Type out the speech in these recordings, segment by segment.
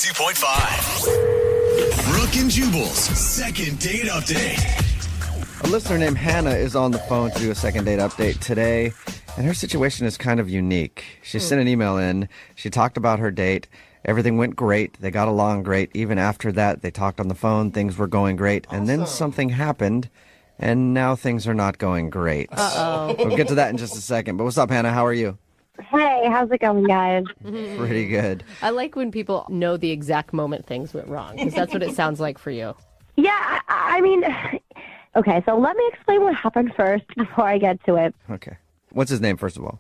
92.5. Brooke and Jubal's second date update. A listener named Hannah is on the phone to do a second date update today, and her situation is kind of unique. She sent an email in. She talked about her date. Everything went great. They got along great. Even after that, they talked on the phone. Things were going great. And then something happened, and now things are not going great. Uh-oh. We'll get to that in just a second. But what's up, Hannah? How are you? Hey, how's it going, guys? Pretty good. I like when people know the exact moment things went wrong, because that's what it sounds like for you. Yeah, I mean, okay, so let me explain what happened first before I get to it. Okay. What's his name, first of all?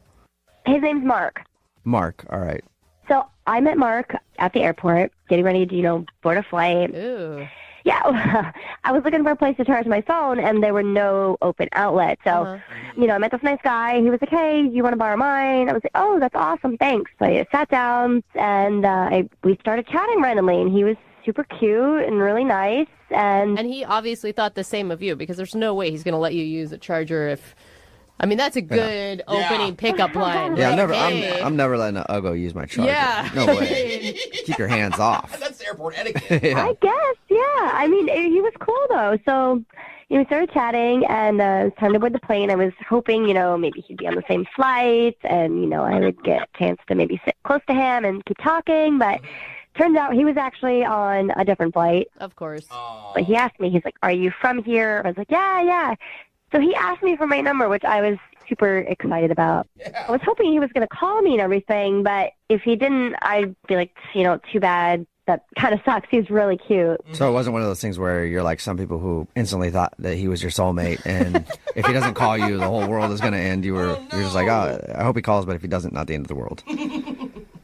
His name's Mark. Mark. All right. So I met Mark at the airport, getting ready to, board a flight. Ooh. Yeah, I was looking for a place to charge my phone, and there were no open outlets. So, I met this nice guy. He was like, hey, you want to borrow mine? I was like, oh, that's awesome, thanks. So I sat down, and we started chatting randomly, and he was super cute and really nice. And he obviously thought the same of you, because there's no way he's going to let you use a charger if... I mean, that's a good opening pickup line. Yeah, Like, I'm never letting an Uggo use my charger. Yeah. No way. Keep your hands off. That's airport etiquette. Yeah. I guess, yeah. I mean, he was cool, though. So, we started chatting, and it was time to board the plane. I was hoping, maybe he'd be on the same flight, and, I would get a chance to maybe sit close to him and keep talking. But turns out he was actually on a different flight. Of course. But he asked me, he's like, are you from here? I was like, yeah. So he asked me for my number, which I was super excited about. Yeah. I was hoping he was going to call me and everything, but if he didn't, I'd be like, too bad. That kind of sucks. He's really cute. So it wasn't one of those things where you're like some people who instantly thought that he was your soulmate, and if he doesn't call you, the whole world is going to end. You're just like, oh, I hope he calls, but if he doesn't, not the end of the world.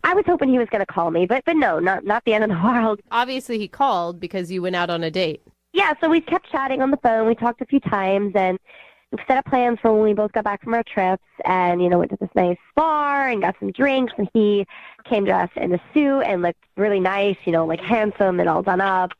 I was hoping he was going to call me, but no, not the end of the world. Obviously, he called because you went out on a date. Yeah, so we kept chatting on the phone. We talked a few times, and we set up plans for when we both got back from our trips, and, went to this nice bar and got some drinks, and he came to us in a suit and looked really nice, like handsome and all done up.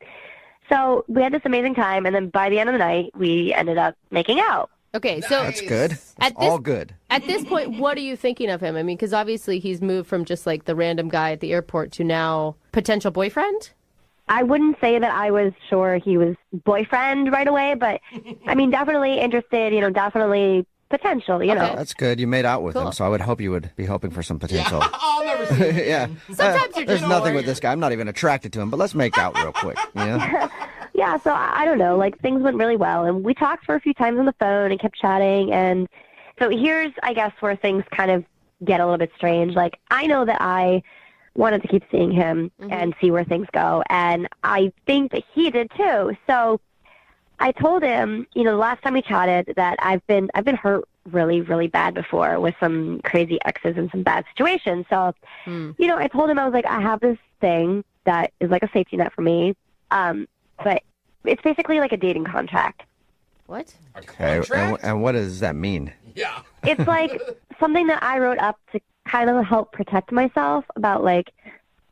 So we had this amazing time, and then by the end of the night, we ended up making out. Okay, so... That's good. That's all good. At this point, what are you thinking of him? I mean, because obviously he's moved from just like the random guy at the airport to now potential boyfriend? I wouldn't say that I was sure he was boyfriend right away, but I mean, definitely interested, definitely potential, Okay. That's good. You made out with Cool. him, so I would hope you would be hoping for some potential. I'll never see it. Yeah. Sometimes you're There's just nothing with this guy. I'm not even attracted to him, but let's make out real quick. Yeah, so I don't know, things went really well, and we talked for a few times on the phone and kept chatting, and so here's, I guess, where things kind of get a little bit strange. I know that I wanted to keep seeing him and see where things go, and I think that he did too. So I told him, the last time we chatted, that I've been hurt really, really bad before with some crazy exes and some bad situations. So, I told him, I was like, I have this thing that is like a safety net for me, but it's basically like a dating contract. What? Okay. And what does that mean? Yeah. It's like something that I wrote up to kind of help protect myself about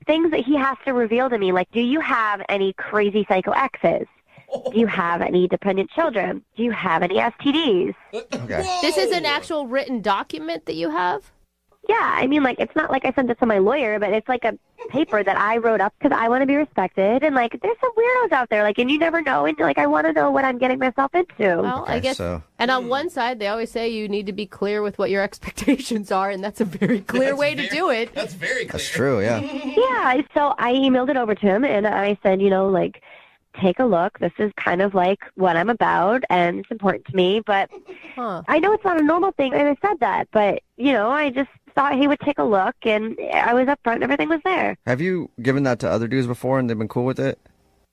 things that he has to reveal to me. Do you have any crazy psycho exes? Do you have any dependent children? Do you have any STDs? Okay. Whoa. This is an actual written document that you have? Yeah, I mean, it's not like I sent it to my lawyer, but it's like a paper that I wrote up because I want to be respected. And, there's some weirdos out there, and you never know. And, I want to know what I'm getting myself into. Well, I guess. So. And on one side, they always say you need to be clear with what your expectations are, and that's a very clear way to do it. That's very clear. That's true, yeah. Yeah, so I emailed it over to him, and I said, take a look. This is kind of what I'm about, and it's important to me. But I know it's not a normal thing, and I said that. But, I just thought he would take a look, and I was up front, and everything was there. Have you given that to other dudes before, and they've been cool with it?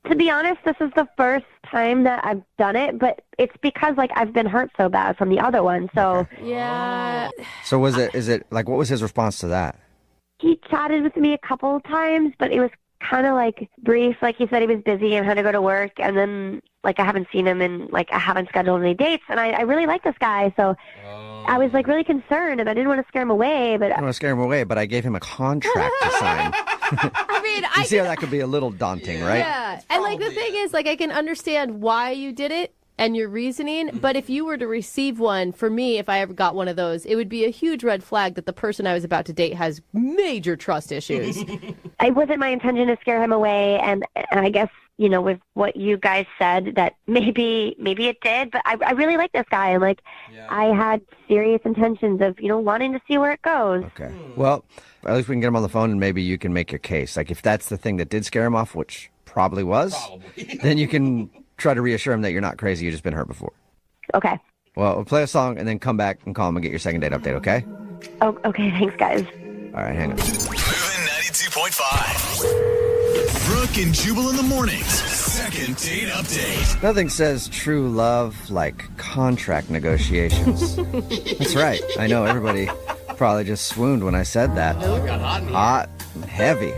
To be honest, this is the first time that I've done it, but it's because, I've been hurt so bad from the other one. So Yeah. So is it, what was his response to that? he chatted with me a couple of times, but it was kind of brief. He said he was busy and had to go to work, and then I haven't seen him and I haven't scheduled any dates, and I really like this guy, so I was really concerned, and I didn't want to scare him away. But I don't want to scare him away, but I gave him a contract to sign. I mean, You see how that could be a little daunting, right? Yeah. And the thing is, I can understand why you did it, and your reasoning. But if you were to receive one, for me, if I ever got one of those, it would be a huge red flag that the person I was about to date has major trust issues. It wasn't my intention to scare him away, and I guess, with what you guys said, that maybe it did, but I really like this guy, and I had serious intentions of, wanting to see where it goes. Okay. Well, at least we can get him on the phone and maybe you can make your case. Like if that's the thing that did scare him off, which probably was, then you can try to reassure him that you're not crazy, you've just been hurt before. Okay. Well, we'll play a song and then come back and call him and get your second date update, okay? Oh, okay, thanks, guys. All right, hang on. Moving 92.5. Brooke and Jubal in the mornings. Second date update. Nothing says true love like contract negotiations. That's right. I know everybody probably just swooned when I said that. Hot and heavy.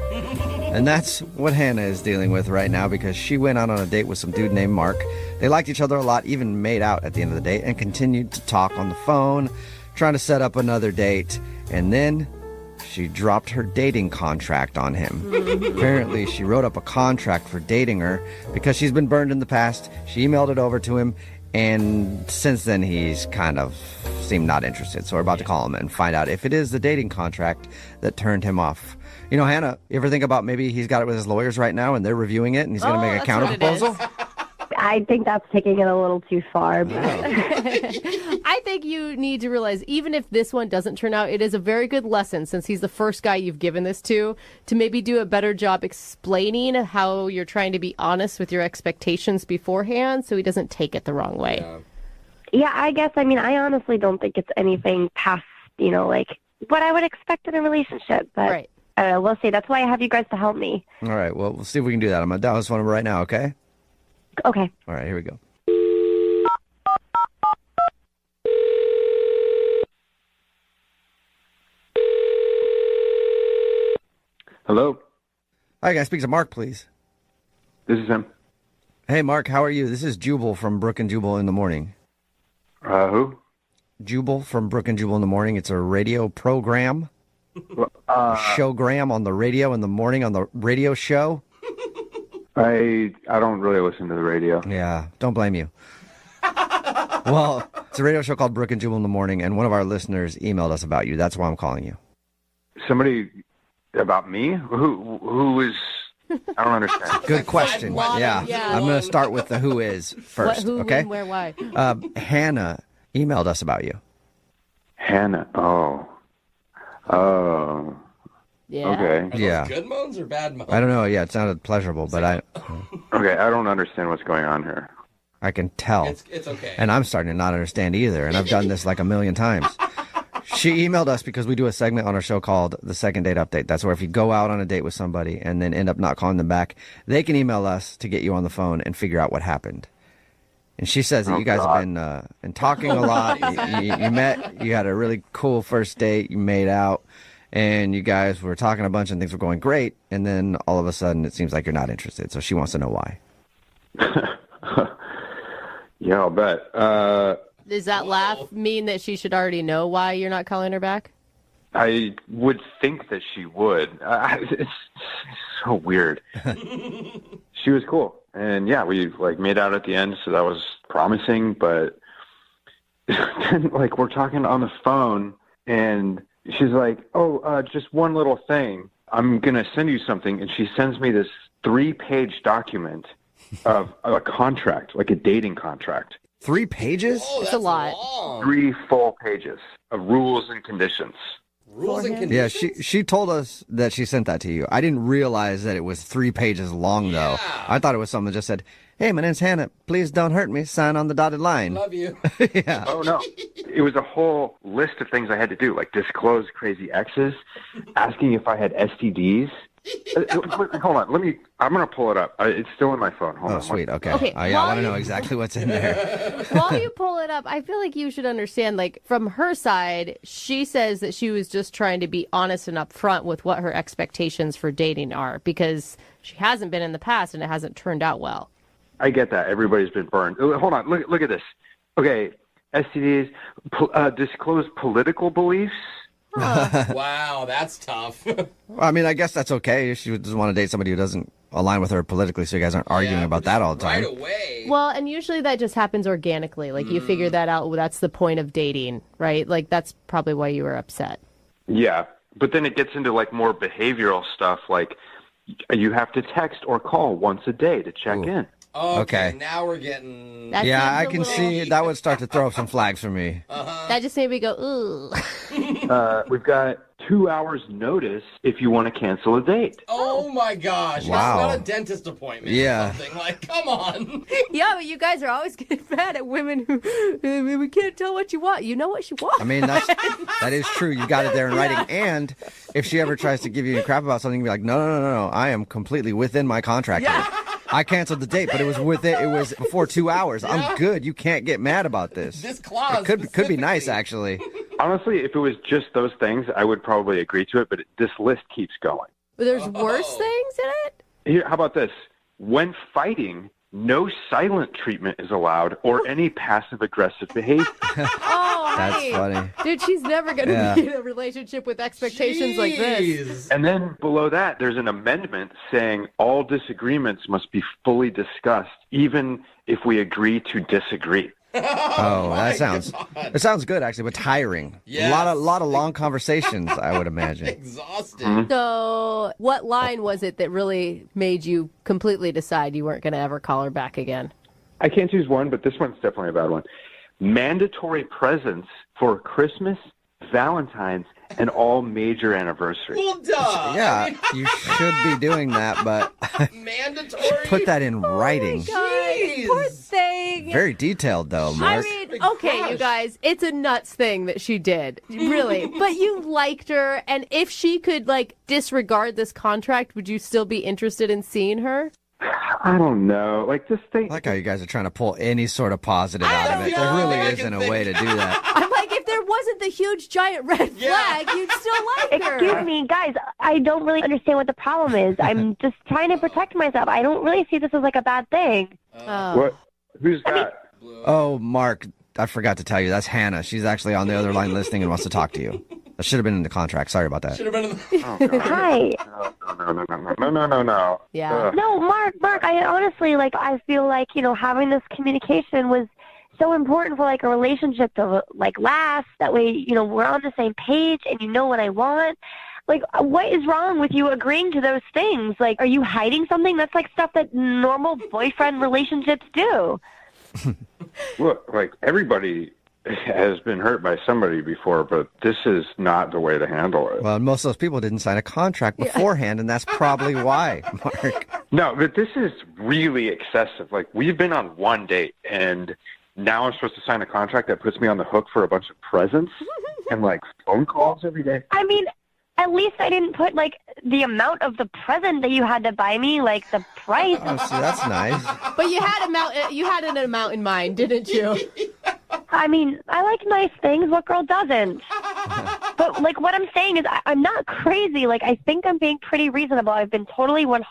And that's what Hannah is dealing with right now because she went out on a date with some dude named Mark. They liked each other a lot, even made out at the end of the date, and continued to talk on the phone, trying to set up another date. And then she dropped her dating contract on him. Apparently, she wrote up a contract for dating her because she's been burned in the past. She emailed it over to him, and since then, he's kind of seemed not interested. So we're about to call him and find out if it is the dating contract that turned him off. Hannah, you ever think about maybe he's got it with his lawyers right now and they're reviewing it and he's going to make a counter proposal? I think that's taking it a little too far. But... I think you need to realize, even if this one doesn't turn out, it is a very good lesson, since he's the first guy you've given this to maybe do a better job explaining how you're trying to be honest with your expectations beforehand so he doesn't take it the wrong way. Yeah, I guess, I honestly don't think it's anything past, what I would expect in a relationship. But right. We'll see. That's why I have you guys to help me. All right, well, we'll see if we can do that. I'm going to dial his phone number right now, okay? Okay. All right, here we go. Hello? Hi, can I speak to Mark, please? This is him. Hey, Mark, how are you? This is Jubal from Brooke and Jubal in the morning. Who? Jubal from Brooke and Jubal in the morning. It's a radio program. Showgram on the radio in the morning on the radio show. I don't really listen to the radio. Yeah, don't blame you. Well, it's a radio show called Brooke and Jubal in the morning, and one of our listeners emailed us about you. That's why I'm calling you. Somebody about me? Who is... I don't understand. Good question. Yeah. I'm going to start with the who is first, Who, okay? when, where, why? Hannah emailed us about you. Hannah. Oh. Yeah. Okay. Are Yeah. those good moans or bad moans? I don't know. Yeah, it sounded pleasurable, but Okay, I don't understand what's going on here. I can tell. It's okay. And I'm starting to not understand either, and I've done this like a million times. She emailed us because we do a segment on our show called The Second Date Update. That's where if you go out on a date with somebody and then end up not calling them back, they can email us to get you on the phone and figure out what happened. And she says that you guys have been talking a lot. You met, you had a really cool first date, you made out, and you guys were talking a bunch and things were going great. And then all of a sudden it seems like you're not interested. So she wants to know why. Yeah, I'll bet. Does that laugh mean that she should already know why you're not calling her back? I would think that she would. It's so weird. She was cool. And yeah, we made out at the end, so that was promising, but then we're talking on the phone and she's like, just one little thing. I'm going to send you something. And she sends me this 3-page document of a contract, like a dating contract. 3 pages? Oh, It's a lot. Long. 3 full pages of rules and conditions. Rules and Yeah, conditions. she told us that she sent that to you. I didn't realize that it was 3 pages long, though. Yeah. I thought it was something that just said, hey, my name's Hannah. Please don't hurt me. Sign on the dotted line. Love you. Yeah. Oh, no. It was a whole list of things I had to do, like disclose crazy exes, asking if I had STDs. Hold on. I'm going to pull it up. It's still in my phone. Hold Oh, on. sweet. Okay. Okay, I while want to know you- exactly what's in there. While you pull it up, I feel like you should understand, from her side, she says that she was just trying to be honest and upfront with what her expectations for dating are, because she hasn't been in the past and it hasn't turned out well. I get that. Everybody's been burned. Hold on. Look at this. Okay. STDs, disclose political beliefs. Wow, that's tough. Well, I mean, I guess that's okay if she doesn't want to date somebody who doesn't align with her politically, so you guys aren't arguing about that all the time. Right away. Well, and usually that just happens organically. Like you figure that out. Well, that's the point of dating, right? Like that's probably why you were upset. Yeah, but then it gets into like more behavioral stuff, like you have to text or call once a day to check in. Okay, Okay. now we're getting... That Yeah, seems I a can little- see that would start to throw up some flags for me. That just made me go, ooh. We've got 2 hours notice if you want to cancel a date. Oh my gosh. Wow. It's not a dentist appointment Yeah. or something. Like, come on. Yeah, but you guys are always getting mad at women who we can't tell what you want. You know what she wants. I mean, that is true. You got it there in writing. And if she ever tries to give you crap about something, you can be like, no. I am completely within my contract. here. I canceled the date, but it was before 2 hours. I'm good. You can't get mad about this. This clause It could be nice, specifically. actually. Honestly, if it was just those things, I would probably agree to it, but this list keeps going. But there's worse things in it? Here, how about this? When fighting, no silent treatment is allowed or any passive-aggressive behavior. Oh, That's hey. funny. Dude, she's never going to Yeah. be in a relationship with expectations like this. Jeez. And then below that, there's an amendment saying all disagreements must be fully discussed, even if we agree to disagree. Oh, my that sounds. God. It sounds good, actually, but tiring. Yes. A lot of long conversations, I would imagine. Exhausted. So, what line was it that really made you completely decide you weren't going to ever call her back again? I can't choose one, but this one's definitely a bad one. Mandatory presents for Christmas, Valentine's, and all major anniversaries. Well, duh. Yeah, you should be doing that, but Mandatory. put that in writing. Jeez. Poor thing. Very detailed, though, I Mark. mean, okay, you Gosh. guys, it's a nuts thing that she did, really. But you liked her, and if she could, like, disregard this contract, would you still be interested in seeing her? I don't know. Like, this thing. I like how you guys are trying to pull any sort of positive out of it. feel There really like I isn't can a way to think. do that. I'm like, if there wasn't the huge giant red flag, you'd still like her. Excuse me, guys, I don't really understand what the problem is. I'm just trying to protect myself. I don't really see this as like a bad thing. Oh. What? Who's that? Oh, Mark, I forgot to tell you. That's Hannah. She's actually on the other line listening and wants to talk to you. That should have been in the contract. Sorry about that. Should have been in the... Oh, God. Hi. No. Yeah. Ugh. No, Mark, I honestly, like, I feel like, having this communication was so important for, like, a relationship to, like, last. That way, we're on the same page and you know what I want. Like, what is wrong with you agreeing to those things? Like, are you hiding something? That's, like, stuff that normal boyfriend relationships do. Look, like, everybody has been hurt by somebody before, but this is not the way to handle it. Well, most of those people didn't sign a contract beforehand, and that's probably why, Mark. No, but this is really excessive. Like, we've been on one date, and now I'm supposed to sign a contract that puts me on the hook for a bunch of presents and, like, phone calls every day. I mean, at least I didn't put, like, the amount of the present that you had to buy me, like, the price. Oh, see, that's nice. But you had an amount in mind, didn't you? I mean, I like nice things. What girl doesn't? But, like, what I'm saying is I'm not crazy. Like, I think I'm being pretty reasonable. I've been totally 100%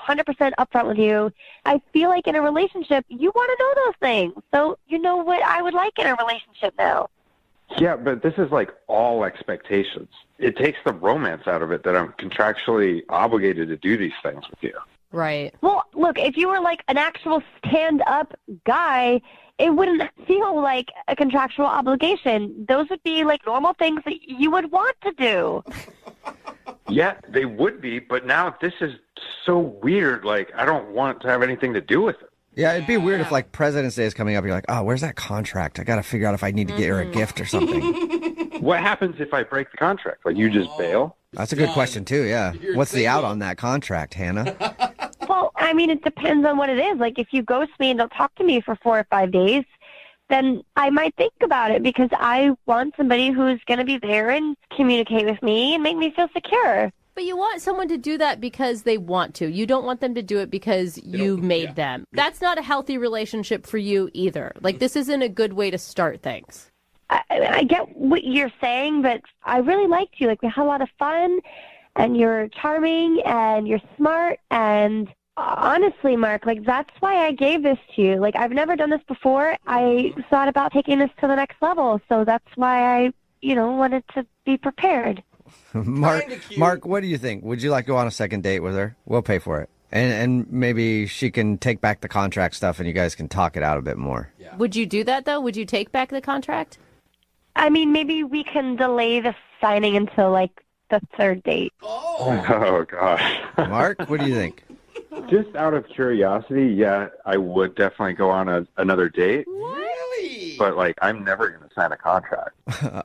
upfront with you. I feel like in a relationship, you want to know those things. So you know what I would like in a relationship now. Yeah, but this is, like, all expectations. It takes the romance out of it that I'm contractually obligated to do these things with you. Right. Well, look, if you were, like, an actual stand-up guy, it wouldn't feel like a contractual obligation. Those would be, like, normal things that you would want to do. Yeah, they would be, but now this is so weird. Like, I don't want to have anything to do with it. Yeah, it'd be weird if, like, President's Day is coming up. You're like, oh, where's that contract? I got to figure out if I need to get her a gift or something. What happens if I break the contract? Like, you just bail? That's a good question, too, yeah. You're What's the out single. on that contract, Hannah? Well, I mean, it depends on what it is. Like, if you ghost me and don't talk to me for 4 or 5 days, then I might think about it because I want somebody who's going to be there and communicate with me and make me feel secure. But you want someone to do that because they want to. You don't want them to do it because you made them. That's not a healthy relationship for you either. Like, this isn't a good way to start things. I get what you're saying, but I really liked you. Like, we had a lot of fun, and you're charming, and you're smart, and honestly, Mark, like, that's why I gave this to you. Like, I've never done this before. I thought about taking this to the next level, so that's why I, wanted to be prepared. Mark, Kinda cute. Mark, what do you think? Would you like to go on a second date with her? We'll pay for it. And maybe she can take back the contract stuff and you guys can talk it out a bit more. Would you do that, though? Would you take back the contract? I mean, maybe we can delay the signing until, like, the third date. Oh, gosh. Mark, what do you think? Just out of curiosity, yeah, I would definitely go on another date. Really? But, like, I'm never going to sign a contract.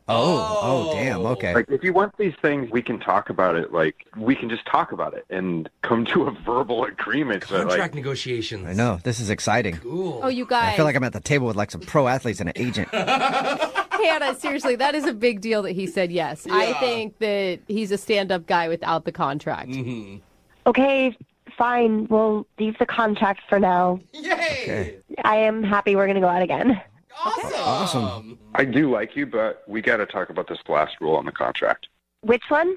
Oh, damn, okay. Like, if you want these things, we can talk about it. Like, we can just talk about it and come to a verbal agreement. Contract But, like, negotiations. I know, this is exciting. Cool. Oh, you guys. I feel like I'm at the table with like some pro athletes and an agent. Hannah, seriously, that is a big deal that he said yes. I Yeah. think that he's a stand-up guy without the contract. Mm-hmm. Okay, fine. We'll leave the contract for now. Yay! Okay. I am happy we're going to go out again. Awesome. I do like you, but we got to talk about this last rule on the contract. Which one?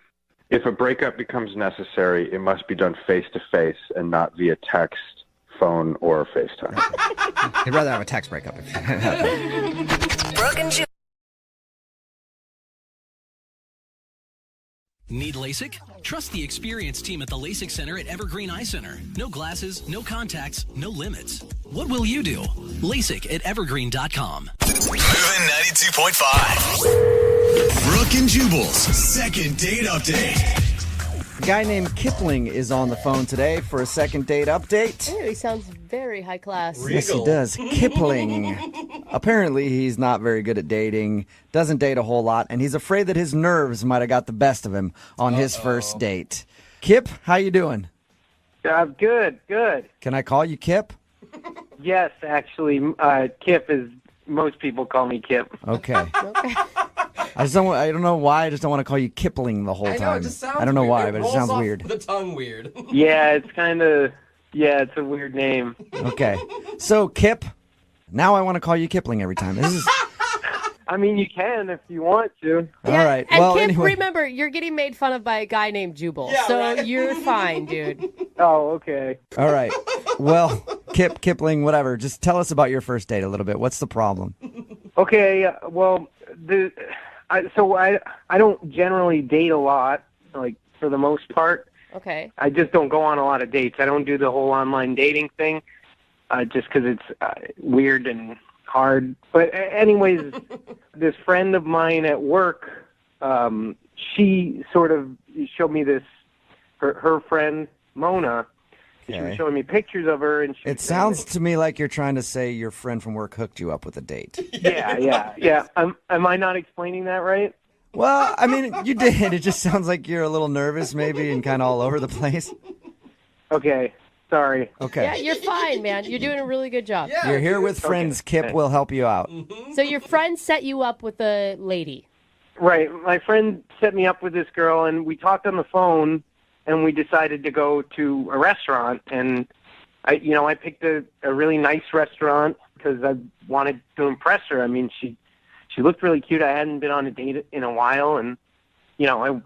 If a breakup becomes necessary, it must be done face-to-face and not via text, phone, or FaceTime. I'd rather have a text breakup. Brooke and Jubal. Need LASIK? Trust the experienced team at the LASIK Center at Evergreen Eye Center. No glasses, no contacts, no limits. What will you do? LASIK at evergreen.com. Moving 92.5. Brooke and Jubal's second date update. A guy named Kipling is on the phone today for a second date update. Ew, he sounds very high class. Yes, he does. Kipling. Apparently, he's not very good at dating, doesn't date a whole lot, and he's afraid that his nerves might have got the best of him on his first date. Kip, how you doing? Good. Can I call you Kip? Yes, actually, Kip is. Most people call me Kip. Okay. I don't know why. I just don't want to call you Kipling the whole I time. know, it just sounds I don't know weird. why, It but it rolls sounds off weird. The tongue weird. Yeah, it's kind of. Yeah, it's a weird name. Okay. So, Kip, now I want to call you Kipling every time. This is I mean, you can if you want to. all right. And Well, Kip, anyway. remember, you're getting made fun of by a guy named Jubal, Yeah, so right. you're fine, dude. Oh, okay. All right. Well, Kipling, whatever. Just tell us about your first date a little bit. What's the problem? Okay. Well, I don't generally date a lot, like for the most part. Okay. I just don't go on a lot of dates. I don't do the whole online dating thing, just because it's weird and hard. But anyways, this friend of mine at work, she sort of showed me this, her friend, Mona. She was Okay. showing me pictures of her. And she It sounds to me like you're trying to say your friend from work hooked you up with a date. Yeah. Am I not explaining that right? Well, I mean, you did. It just sounds like you're a little nervous maybe and kind of all over the place. Okay. Sorry. Okay. Yeah, you're fine, man. You're doing a really good job. Yeah, You're here dude. with friends. Okay. Kip will help you out. So your friend set you up with a lady. Right. My friend set me up with this girl, and we talked on the phone, and we decided to go to a restaurant. And I picked a really nice restaurant because I wanted to impress her. I mean, she looked really cute. I hadn't been on a date in a while, and I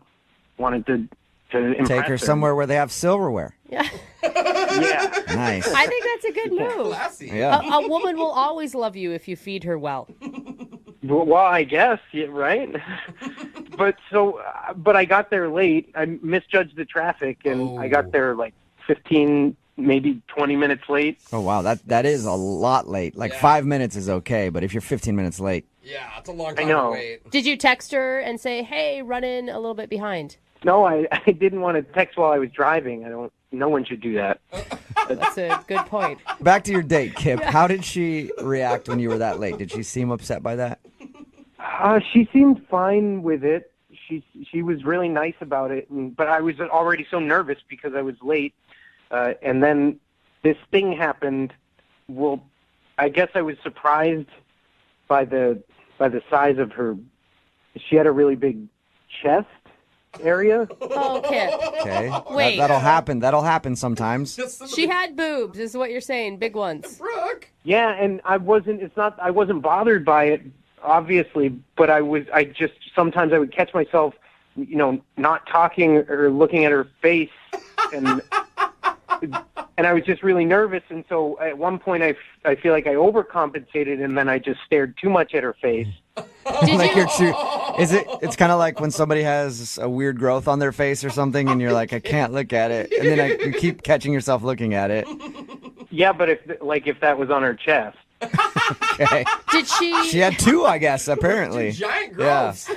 wanted to impress Take her somewhere where they have silverware. Yeah. Yeah. Nice. I think that's a good move. Classy. Yeah. A woman will always love you if you feed her well. Well, I guess, yeah, right? But I got there late. I misjudged the traffic, and I got there like 15, maybe 20 minutes late. Oh, wow. That is a lot late. Like Yeah. 5 minutes is okay, but if you're 15 minutes late. Yeah, it's a long time I know. to wait. Did you text her and say, hey, run in a little bit behind? No, I didn't want to text while I was driving. No one should do that. That's a good point. Back to your date, Kip. How did she react when you were that late? Did she seem upset by that? She seemed fine with it. She was really nice about it, but I was already so nervous because I was late. And then this thing happened. Well, I guess I was surprised by the size of her. She had a really big chest area. Oh, Kip. Okay. Wait. That'll happen. That'll happen sometimes. She had boobs, is what you're saying. Big ones. Brooke. Yeah, and I wasn't bothered by it, obviously, but I just sometimes I would catch myself, not talking or looking at her face, and I was just really nervous, and so at one point I feel like I overcompensated, and then I just stared too much at her face. Did Like you? Is it? It's kind of like when somebody has a weird growth on their face or something, and you're like, I can't look at it, and then you keep catching yourself looking at it. Yeah, but if that was on her chest. Okay. Did she? She had two, I guess. Apparently. Giant growths.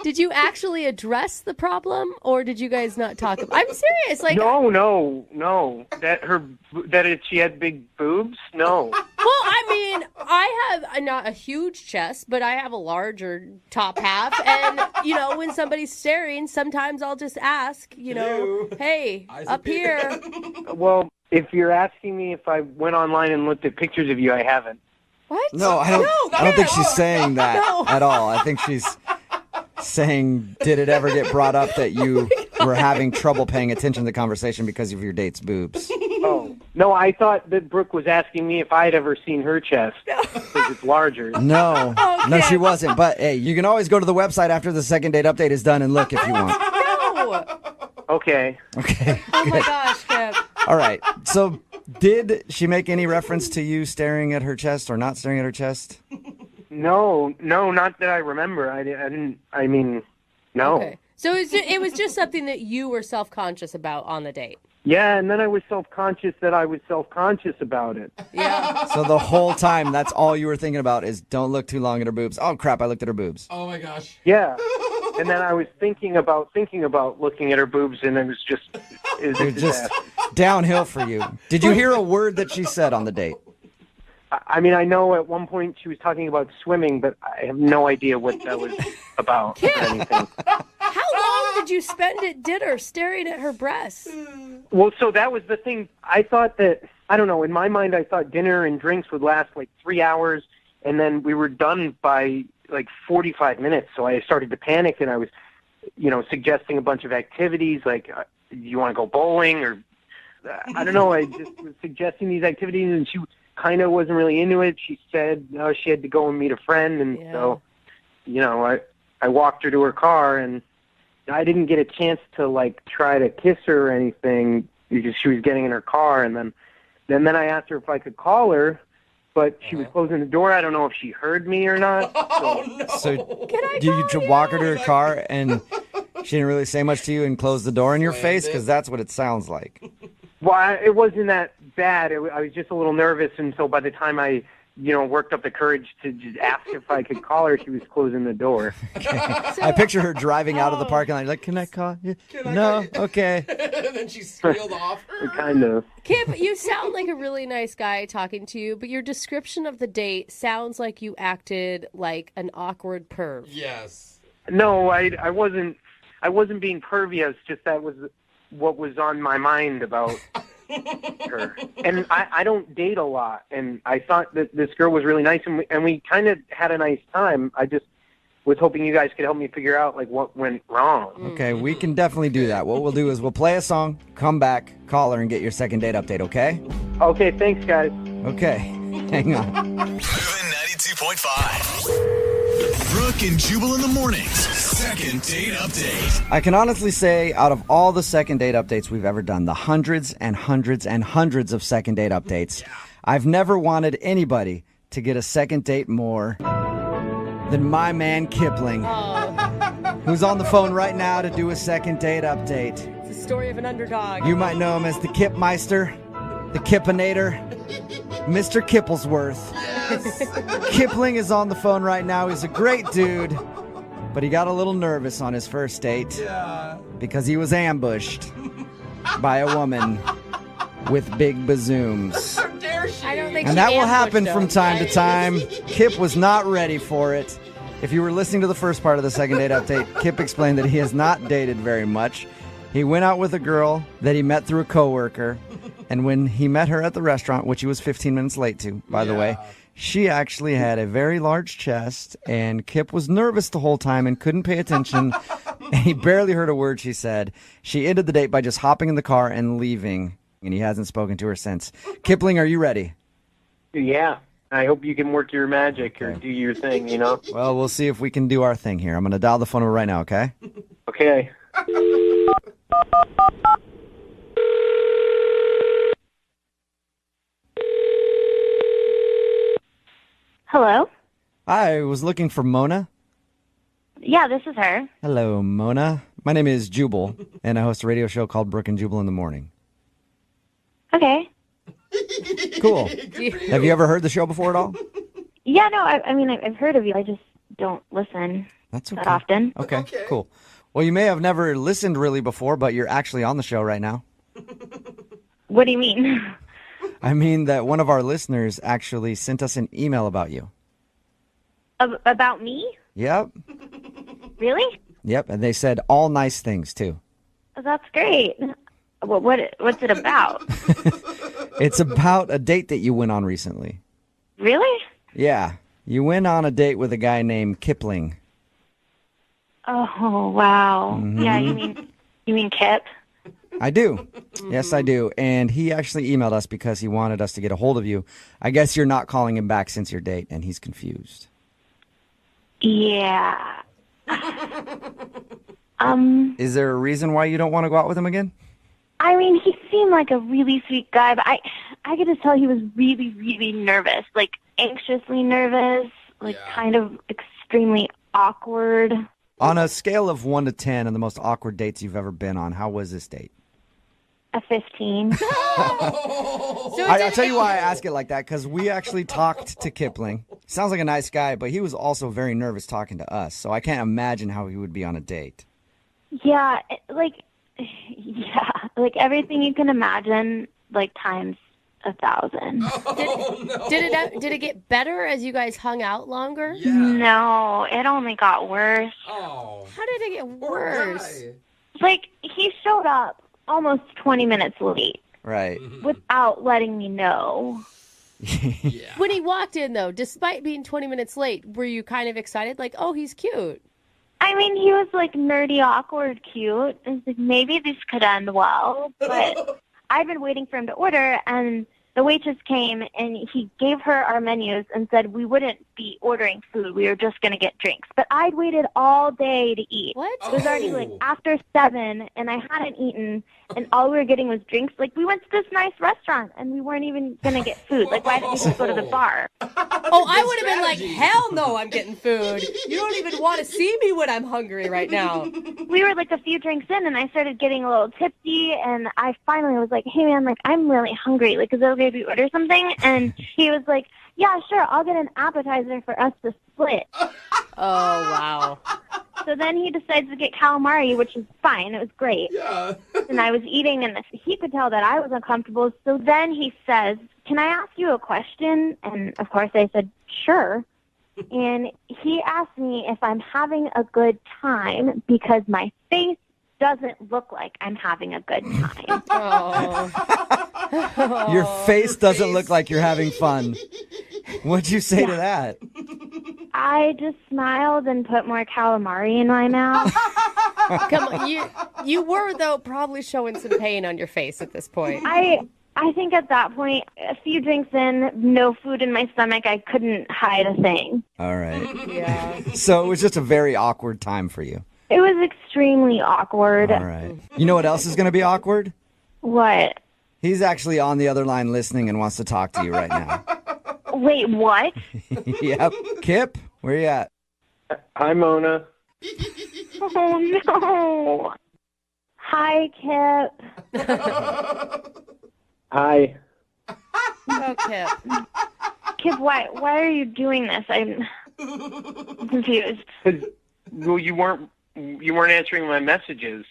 Did you actually address the problem, or did you guys not talk about? I'm serious. Like, No. She had big boobs. No. well, I mean, I have not a huge chest, but I have a larger top half, and when somebody's staring, sometimes I'll just ask, hey, up here. Well, if you're asking me if I went online and looked at pictures of you, I haven't. What? No, I don't think she's saying that at all. I think she's saying, did it ever get brought up that you were having trouble paying attention to the conversation because of your date's boobs? Oh. No, I thought that Brooke was asking me if I'd ever seen her chest because it's larger. No. No, she wasn't. But, hey, you can always go to the website after the second date update is done and look if you want. No. Okay. Oh, my gosh, Kip. All right. So did she make any reference to you staring at her chest or not staring at her chest? No, not that I remember. I didn't. I mean, no. Okay. So it was just something that you were self-conscious about on the date. Yeah, and then I was self-conscious that I was self-conscious about it. Yeah. So the whole time, that's all you were thinking about is don't look too long at her boobs. Oh, crap, I looked at her boobs. Oh, my gosh. Yeah. And then I was thinking about looking at her boobs, and it was just... It was It was just downhill for you. Did you hear a word that she said on the date? I mean, I know at one point she was talking about swimming, but I have no idea what that was about or anything. How long did you spend at dinner staring at her breasts? Well, so that was the thing. I thought that, I don't know, in my mind I thought dinner and drinks would last like 3 hours, and then we were done by like 45 minutes. So I started to panic, and I was, suggesting a bunch of activities like, do you want to go bowling? Or, I don't know, I just was suggesting these activities, and she kind of wasn't really into it. She said she had to go and meet a friend, and so, I walked her to her car, and I didn't get a chance to like try to kiss her or anything because she was getting in her car, and then I asked her if I could call her, but she was closing the door. I don't know if she heard me or not. Oh, no. So you walk her to her car and she didn't really say much to you and close the door in your face? Because that's what it sounds like. Well, it wasn't that bad. I was just a little nervous, and so by the time I, worked up the courage to just ask if I could call her, she was closing the door. Okay. I picture her driving out of the parking lot. Like, can I call you? No? Okay. And then she squealed off. Kind of. Kip, you sound like a really nice guy talking to you, but your description of the date sounds like you acted like an awkward perv. Yes. No, I wasn't being pervy. It's just that was what was on my mind about her. And I don't date a lot, and I thought that this girl was really nice, and we kind of had a nice time. I just was hoping you guys could help me figure out like what went wrong. Okay, we can definitely do that. What we'll do is we'll play a song, come back, call her, and get your second date update, okay? Okay, thanks, guys. Okay, hang on. Moving 92.5. Brooke and Jubal in the mornings. Second date update. I can honestly say, out of all the second date updates we've ever done, the hundreds and hundreds and hundreds of second date updates, I've never wanted anybody to get a second date more than my man Kipling, who's on the phone right now to do a second date update. It's the story of an underdog. You might know him as the Kipmeister, the Kipinator, Mr. Kipplesworth. Kipling is on the phone right now. He's a great dude, but he got a little nervous on his first date because he was ambushed by a woman with big bazooms. How dare she? I don't think And she that will ambushed happen him. from time to time. Kip was not ready for it. If you were listening to the first part of the second date update, Kip explained that he has not dated very much. He went out with a girl that he met through a coworker, and when he met her at the restaurant, which he was 15 minutes late to, by the way, she actually had a very large chest, and Kip was nervous the whole time and couldn't pay attention. And he barely heard a word she said. She ended the date by just hopping in the car and leaving, and he hasn't spoken to her since. Kipling, are you ready? Yeah. I hope you can work your magic or do your thing, Well, we'll see if we can do our thing here. I'm going to dial the phone over right now, okay? Okay. Hello? I was looking for Mona. Yeah, this is her. Hello, Mona. My name is Jubal, and I host a radio show called Brooke and Jubal in the Morning. Okay. Cool. Have you ever heard the show before at all? Yeah, no, I mean, I've heard of you. I just don't listen That's okay. that often. Okay, cool. Well, you may have never listened really before, but you're actually on the show right now. What do you mean? I mean that one of our listeners actually sent us an email about you. About me? Yep. Really? Yep, and they said all nice things, too. That's great. What's it about? It's about a date that you went on recently. Really? Yeah, you went on a date with a guy named Kipling. Oh, wow. Mm-hmm. Yeah, you mean Kip? I do. Yes, I do. And he actually emailed us because he wanted us to get a hold of you. I guess you're not calling him back since your date, and he's confused. Yeah. Is there a reason why you don't want to go out with him again? I mean, he seemed like a really sweet guy, but I could just tell he was really, really nervous, like anxiously nervous, like kind of extremely awkward. On a scale of 1 to 10 and the most awkward dates you've ever been on, how was this date? A 15. I'll tell you why I ask it like that, because we actually talked to Kipling. Sounds like a nice guy, but he was also very nervous talking to us, so I can't imagine how he would be on a date. Yeah, like everything you can imagine, like times 1,000. Did it get better as you guys hung out longer? Yeah. No, it only got worse. Oh. How did it get Poor worse? guy. Like, he showed up almost 20 minutes late Right. without letting me know. Yeah. When he walked in, though, despite being 20 minutes late, were you kind of excited? Like, oh, he's cute. I mean, he was like nerdy, awkward, cute. I was like, maybe this could end well. But I'd been waiting for him to order, and the waitress came, and he gave her our menus and said we wouldn't be ordering food. We were just going to get drinks. But I'd waited all day to eat. What? It was already like after 7, and I hadn't eaten, and all we were getting was drinks. Like, we went to this nice restaurant, and we weren't even going to get food. Like, why didn't we just go to the bar? Oh, I would have been like, hell no, I'm getting food. You don't even want to see me when I'm hungry right now. We were like a few drinks in, and I started getting a little tipsy, and I finally was like, hey, man, like, I'm really hungry. Like, is it okay if we order something? And he was like, yeah, sure, I'll get an appetizer for us to split. Oh, wow. So then he decides to get calamari, which is fine. It was great. Yeah. And I was eating, and he could tell that I was uncomfortable. So then he says, can I ask you a question? And, of course, I said, sure. And he asked me if I'm having a good time because my face doesn't look like I'm having a good time. Oh. Your face doesn't look like you're having fun. What'd you say to that? I just smiled and put more calamari in my mouth. Come on, you were, though, probably showing some pain on your face at this point. I think at that point, a few drinks in, no food in my stomach, I couldn't hide a thing. All right. Yeah. So it was just a very awkward time for you. It was extremely awkward. All right. You know what else is going to be awkward? What? He's actually on the other line listening and wants to talk to you right now. Wait, what? Yep. Kip, where you at? Hi, Mona. Oh, no. Hi, Kip. Hi. Okay. Kip, why are you doing this? I'm confused. Well, you weren't answering my messages.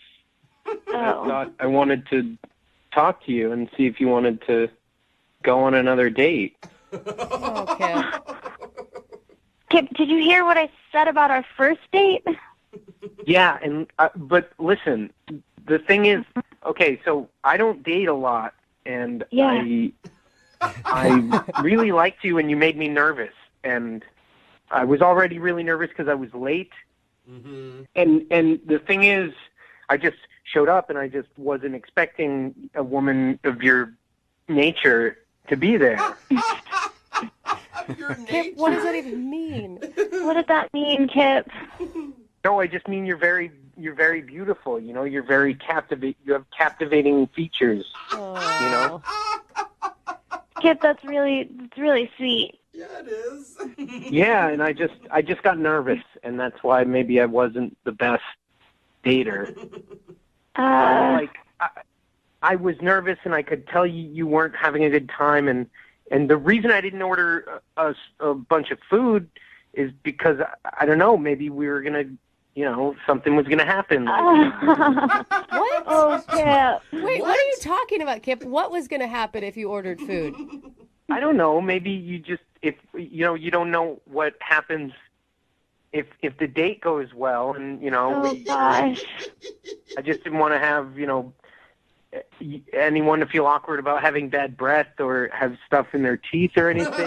I Oh. thought I wanted to talk to you and see if you wanted to go on another date. Okay. Kip, did you hear what I said about our first date? Yeah, and but listen, the thing is, okay, so I don't date a lot, and Yeah. I really liked you, and you made me nervous, and I was already really nervous because I was late, and the thing is, I just showed up, and I just wasn't expecting a woman of your nature to be there. Kip, what does that even mean? What did that mean, Kip? No, I just mean you're very beautiful. You know, you're very you have captivating features. Oh. You know. Kip, that's really sweet. Yeah, it is. Yeah, and I just got nervous, and that's why maybe I wasn't the best dater. I was nervous, and I could tell you weren't having a good time, and the reason I didn't order a bunch of food is because I don't know, maybe we were gonna, something was gonna happen. What? Oh, Kip. Wait, what are you talking about, Kip? What was going to happen if you ordered food? I don't know. Maybe you just you don't know what happens if the date goes well, and Oh, gosh. I just didn't want to have anyone to feel awkward about having bad breath or have stuff in their teeth or anything.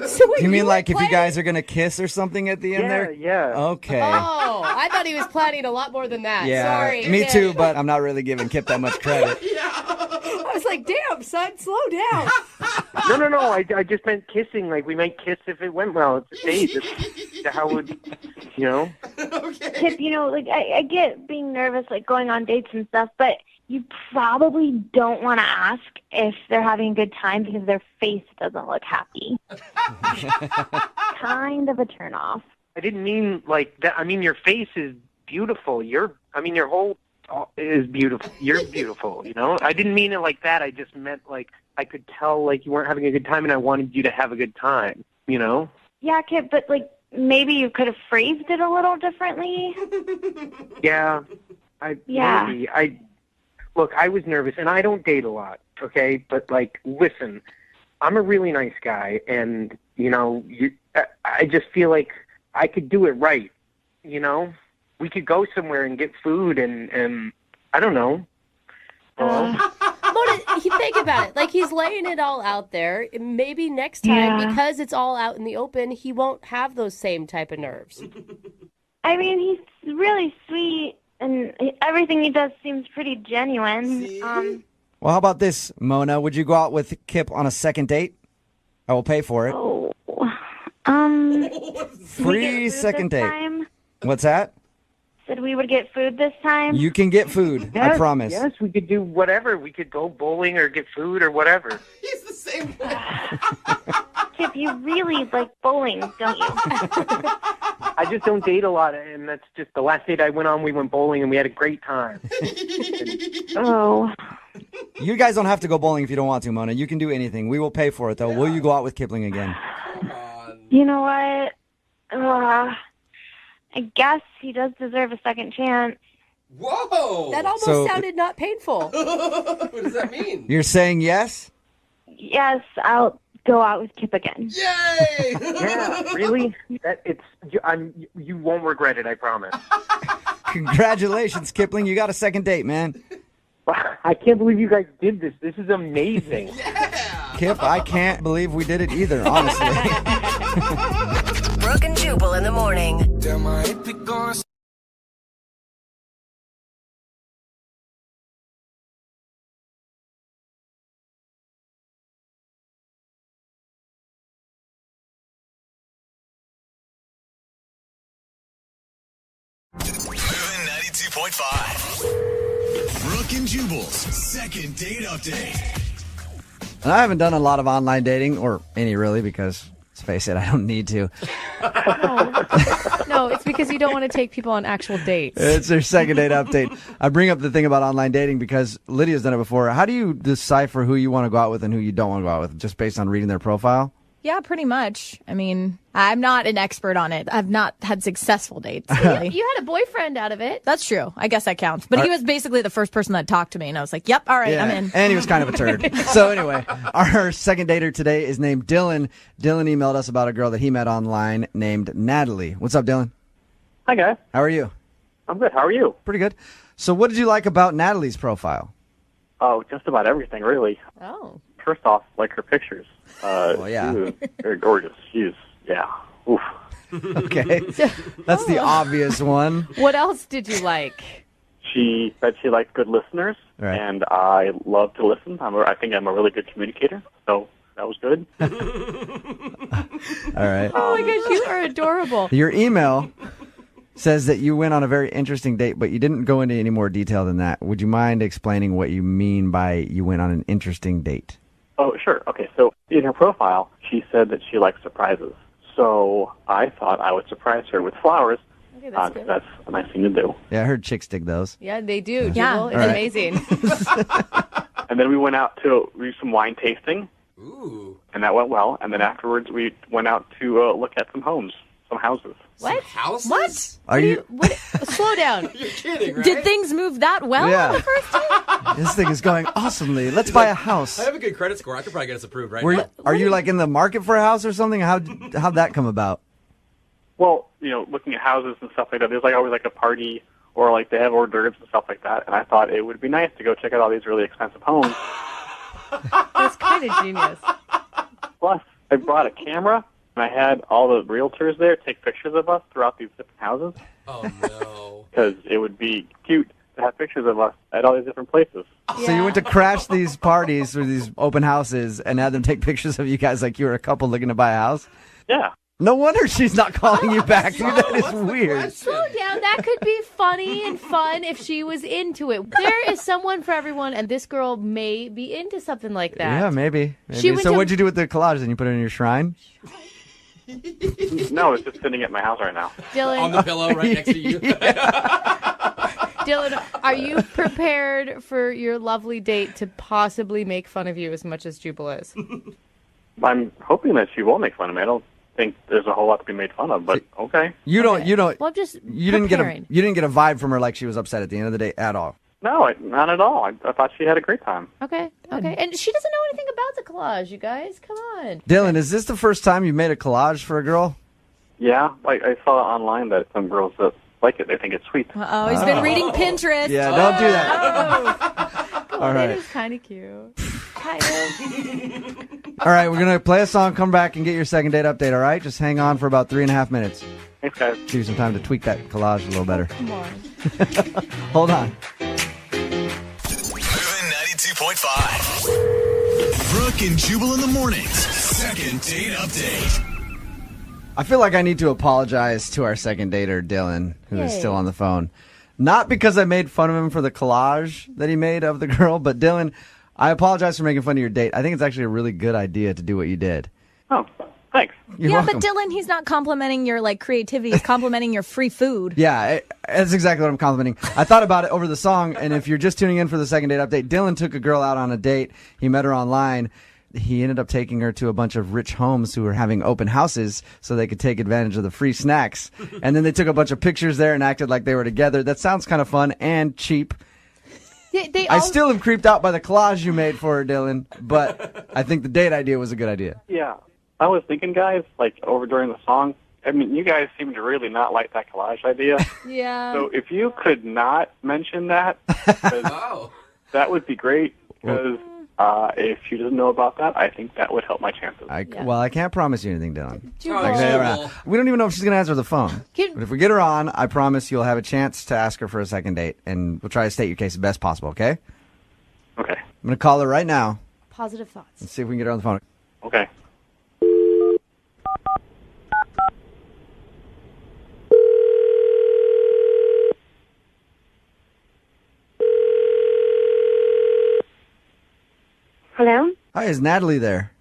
So wait, You mean were like if you planning- guys are going to kiss or something at the end there? Yeah. Okay. Oh, I thought he was planning a lot more than that. Yeah, Sorry. me Yeah. too, but I'm not really giving Kip that much credit. I was like, damn, son, slow down. No. I just meant kissing. Like, we might kiss if it went well. It's a date. That's how would, Okay. Kip, I get being nervous, like going on dates and stuff, but you probably don't want to ask if they're having a good time because their face doesn't look happy. Kind of a turnoff. I didn't mean like that. I mean, your face is beautiful. Your whole is beautiful. You're beautiful, I didn't mean it like that. I just meant like I could tell like you weren't having a good time and I wanted you to have a good time, Yeah, Kip, but like maybe you could have phrased it a little differently. Yeah. Yeah. Maybe. Look, I was nervous, and I don't date a lot, okay? But, like, listen, I'm a really nice guy, and, I just feel like I could do it right, We could go somewhere and get food, and I don't know. Mona, think about it. Like, he's laying it all out there. Maybe next time, because it's all out in the open, he won't have those same type of nerves. I mean, he's really sweet. And everything he does seems pretty genuine. Well, how about this, Mona? Would you go out with Kip on a second date? I will pay for it. Free second date. Time? What's that? Said we would get food this time. You can get food. I promise. Yes, we could do whatever. We could go bowling or get food or whatever. He's the same way. Kip, you really like bowling, don't you? I just don't date a lot, and that's just the last date I went on. We went bowling, and we had a great time. Oh. You guys don't have to go bowling if you don't want to, Mona. You can do anything. We will pay for it, though. Will you go out with Kipling again? You know what? I guess he does deserve a second chance. Whoa! That almost sounded not painful. What does that mean? You're saying yes? Yes, I'll go out with Kip again. Yay! Yeah, really? You won't regret it, I promise. Congratulations, Kipling. You got a second date, man. I can't believe you guys did this. This is amazing. Kip, I can't believe we did it either, honestly. Brooke and Jubal in the morning. Moving 92.5. Brooke and Jubal's second date update. And I haven't done a lot of online dating, or any really, because let's face it, I don't need to. No, it's because you don't want to take people on actual dates. It's their second date update. I bring up the thing about online dating because Lydia's done it before. How do you decipher who you want to go out with and who you don't want to go out with, just based on reading their profile? Yeah, pretty much. I mean, I'm not an expert on it. I've not had successful dates, really. You had a boyfriend out of it. That's true. I guess that counts. But he was basically the first person that talked to me, and I was like, yep, all right, I'm in. And he was kind of a turd. So anyway, our second dater today is named Dylan. Dylan emailed us about a girl that he met online named Natalie. What's up, Dylan? Hi, guys. How are you? I'm good. How are you? Pretty good. So what did you like about Natalie's profile? Oh, just about everything, really. Oh. First off, like her pictures. Well, yeah. She was very gorgeous. Yeah. Oof. Okay. That's the obvious one. What else did you like? She said she liked good listeners, Right. and I love to listen. I think I'm a really good communicator, so that was good. All right. Oh my gosh, you are adorable. Your email says that you went on a very interesting date, but you didn't go into any more detail than that. Would you mind explaining what you mean by you went on an interesting date? Oh, sure. Okay, so in her profile, she said that she likes surprises. So I thought I would surprise her with flowers. Okay, that's good. That's a nice thing to do. Yeah, I heard chicks dig those. Yeah, they do. Yeah. Jubal. It's All right. amazing. And then we went out to do some wine tasting, Ooh. and that went well. And then afterwards, we went out to look at some homes, some houses. What? Houses? What? Are you? What? Slow down. You're kidding, right? Did things move that well Yeah. on the first date? This thing is going awesomely. Let's buy a house. I have a good credit score. I could probably get us approved right Were you, now. are you like in the market for a house or something? How'd that come about? Well, looking at houses and stuff like that, there's like always like a party or like they have hors d'oeuvres and stuff like that. And I thought it would be nice to go check out all these really expensive homes. That's kind of genius. Plus, I brought a camera and I had all the realtors there take pictures of us throughout these different houses Oh, no. because it would be cute to have pictures of us at all these different places. So you went to crash these parties or these open houses and had them take pictures of you guys like you were a couple looking to buy a house? Yeah. No wonder she's not calling you back. Dude, that is weird. Slow down. That could be funny and fun if she was into it. There is someone for everyone, and this girl may be into something like that. Yeah, maybe. She went So to- what'd you do with the collage? Then you put it in your shrine? No, it's just sitting at my house right now. Dylan, On the pillow right next to you. Dylan, are you prepared for your lovely date to possibly make fun of you as much as Jubal is? I'm hoping that she won't make fun of me. I don't think there's a whole lot to be made fun of, but okay. You don't. Well, I'm just You didn't get a. preparing. You didn't get a vibe from her like she was upset at the end of the day at all. No, not at all. I thought she had a great time. Okay. And she doesn't know anything about the collage, you guys. Come on. Dylan, is this the first time you made a collage for a girl? Yeah, I saw online that some girls that like it, they think it's sweet. Oh, he's been reading Pinterest. Yeah, don't do that. Come All on, right. it is kind of cute. Kind of. All right, we're gonna play a song, come back, and get your second date update. All right, just hang on for about 3.5 minutes. Thanks, guys. Give you some time to tweak that collage a little better. Come on. Hold on. Moving 92.5. Brooke and Jubal in the mornings. Second date update. I feel like I need to apologize to our second dater, Dylan, who is Yay. still on the phone. Not because I made fun of him for the collage that he made of the girl, but Dylan, I apologize for making fun of your date. I think it's actually a really good idea to do what you did. Oh, thanks. You're yeah, welcome. but Dylan, he's not complimenting your creativity. He's complimenting your free food. Yeah, that's exactly what I'm complimenting. I thought about it over the song, and if you're just tuning in for the second date update, Dylan took a girl out on a date. He met her online. He ended up taking her to a bunch of rich homes who were having open houses so they could take advantage of the free snacks. And then they took a bunch of pictures there and acted like they were together. That sounds kind of fun and cheap. I still am creeped out by the collage you made for her, Dylan, but I think the date idea was a good idea. Yeah, I was thinking, guys, over during the song, I mean, you guys seem to really not like that collage idea. Yeah. So if you could not mention that, 'cause Oh. that would be great, because if she doesn't know about that, I think that would help my chances. Well, I can't promise you anything, Dylan. Jubal. Like I said, we don't even know if she's going to answer the phone. But if we get her on, I promise you'll have a chance to ask her for a second date, and we'll try to state your case the best possible, okay? Okay. I'm going to call her right now. Positive thoughts. Let's see if we can get her on the phone. Okay. Hello? Hi, is Natalie there?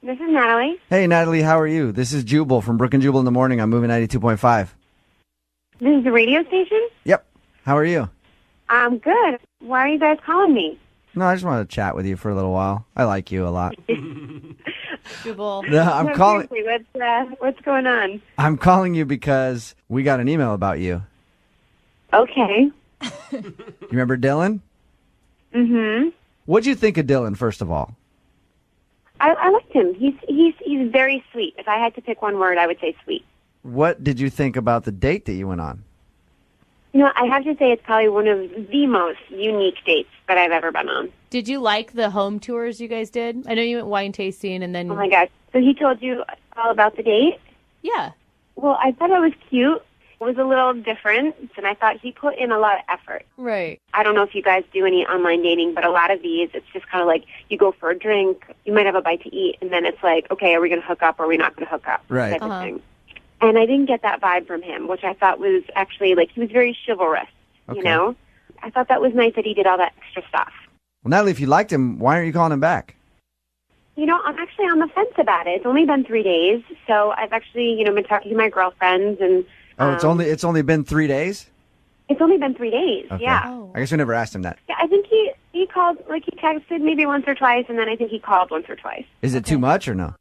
This is Natalie. Hey, Natalie, how are you? This is Jubal from Brooke and Jubal in the morning. I'm moving 92.5. This is the radio station? Yep. How are you? I'm good. Why are you guys calling me? No, I just wanted to chat with you for a little while. I like you a lot. Jubal. No, I'm No, calling. seriously, what's going on? I'm calling you because we got an email about you. Okay. You remember Dylan? Mm-hmm. What'd you think of Dylan, first of all? I liked him. He's very sweet. If I had to pick one word, I would say sweet. What did you think about the date that you went on? You know, I have to say it's probably one of the most unique dates that I've ever been on. Did you like the home tours you guys did? I know you went wine tasting and then... Oh, my gosh. So he told you all about the date? Yeah. Well, I thought it was cute. It was a little different, and I thought he put in a lot of effort. Right. I don't know if you guys do any online dating, but a lot of these, it's just kind of like you go for a drink, you might have a bite to eat, and then it's like, okay, are we going to hook up or are we not going to hook up? Right. Type of thing. And I didn't get that vibe from him, which I thought was actually, he was very chivalrous, you know? I thought that was nice that he did all that extra stuff. Well, Natalie, if you liked him, why aren't you calling him back? I'm actually on the fence about it. It's only been 3 days, so I've actually, been talking to my girlfriends and. Oh, it's only been 3 days? It's only been 3 days. Okay. Yeah. Oh. I guess we never asked him that. Yeah, I think he called, he texted maybe once or twice, and then I think he called once or twice. Is it too much or no?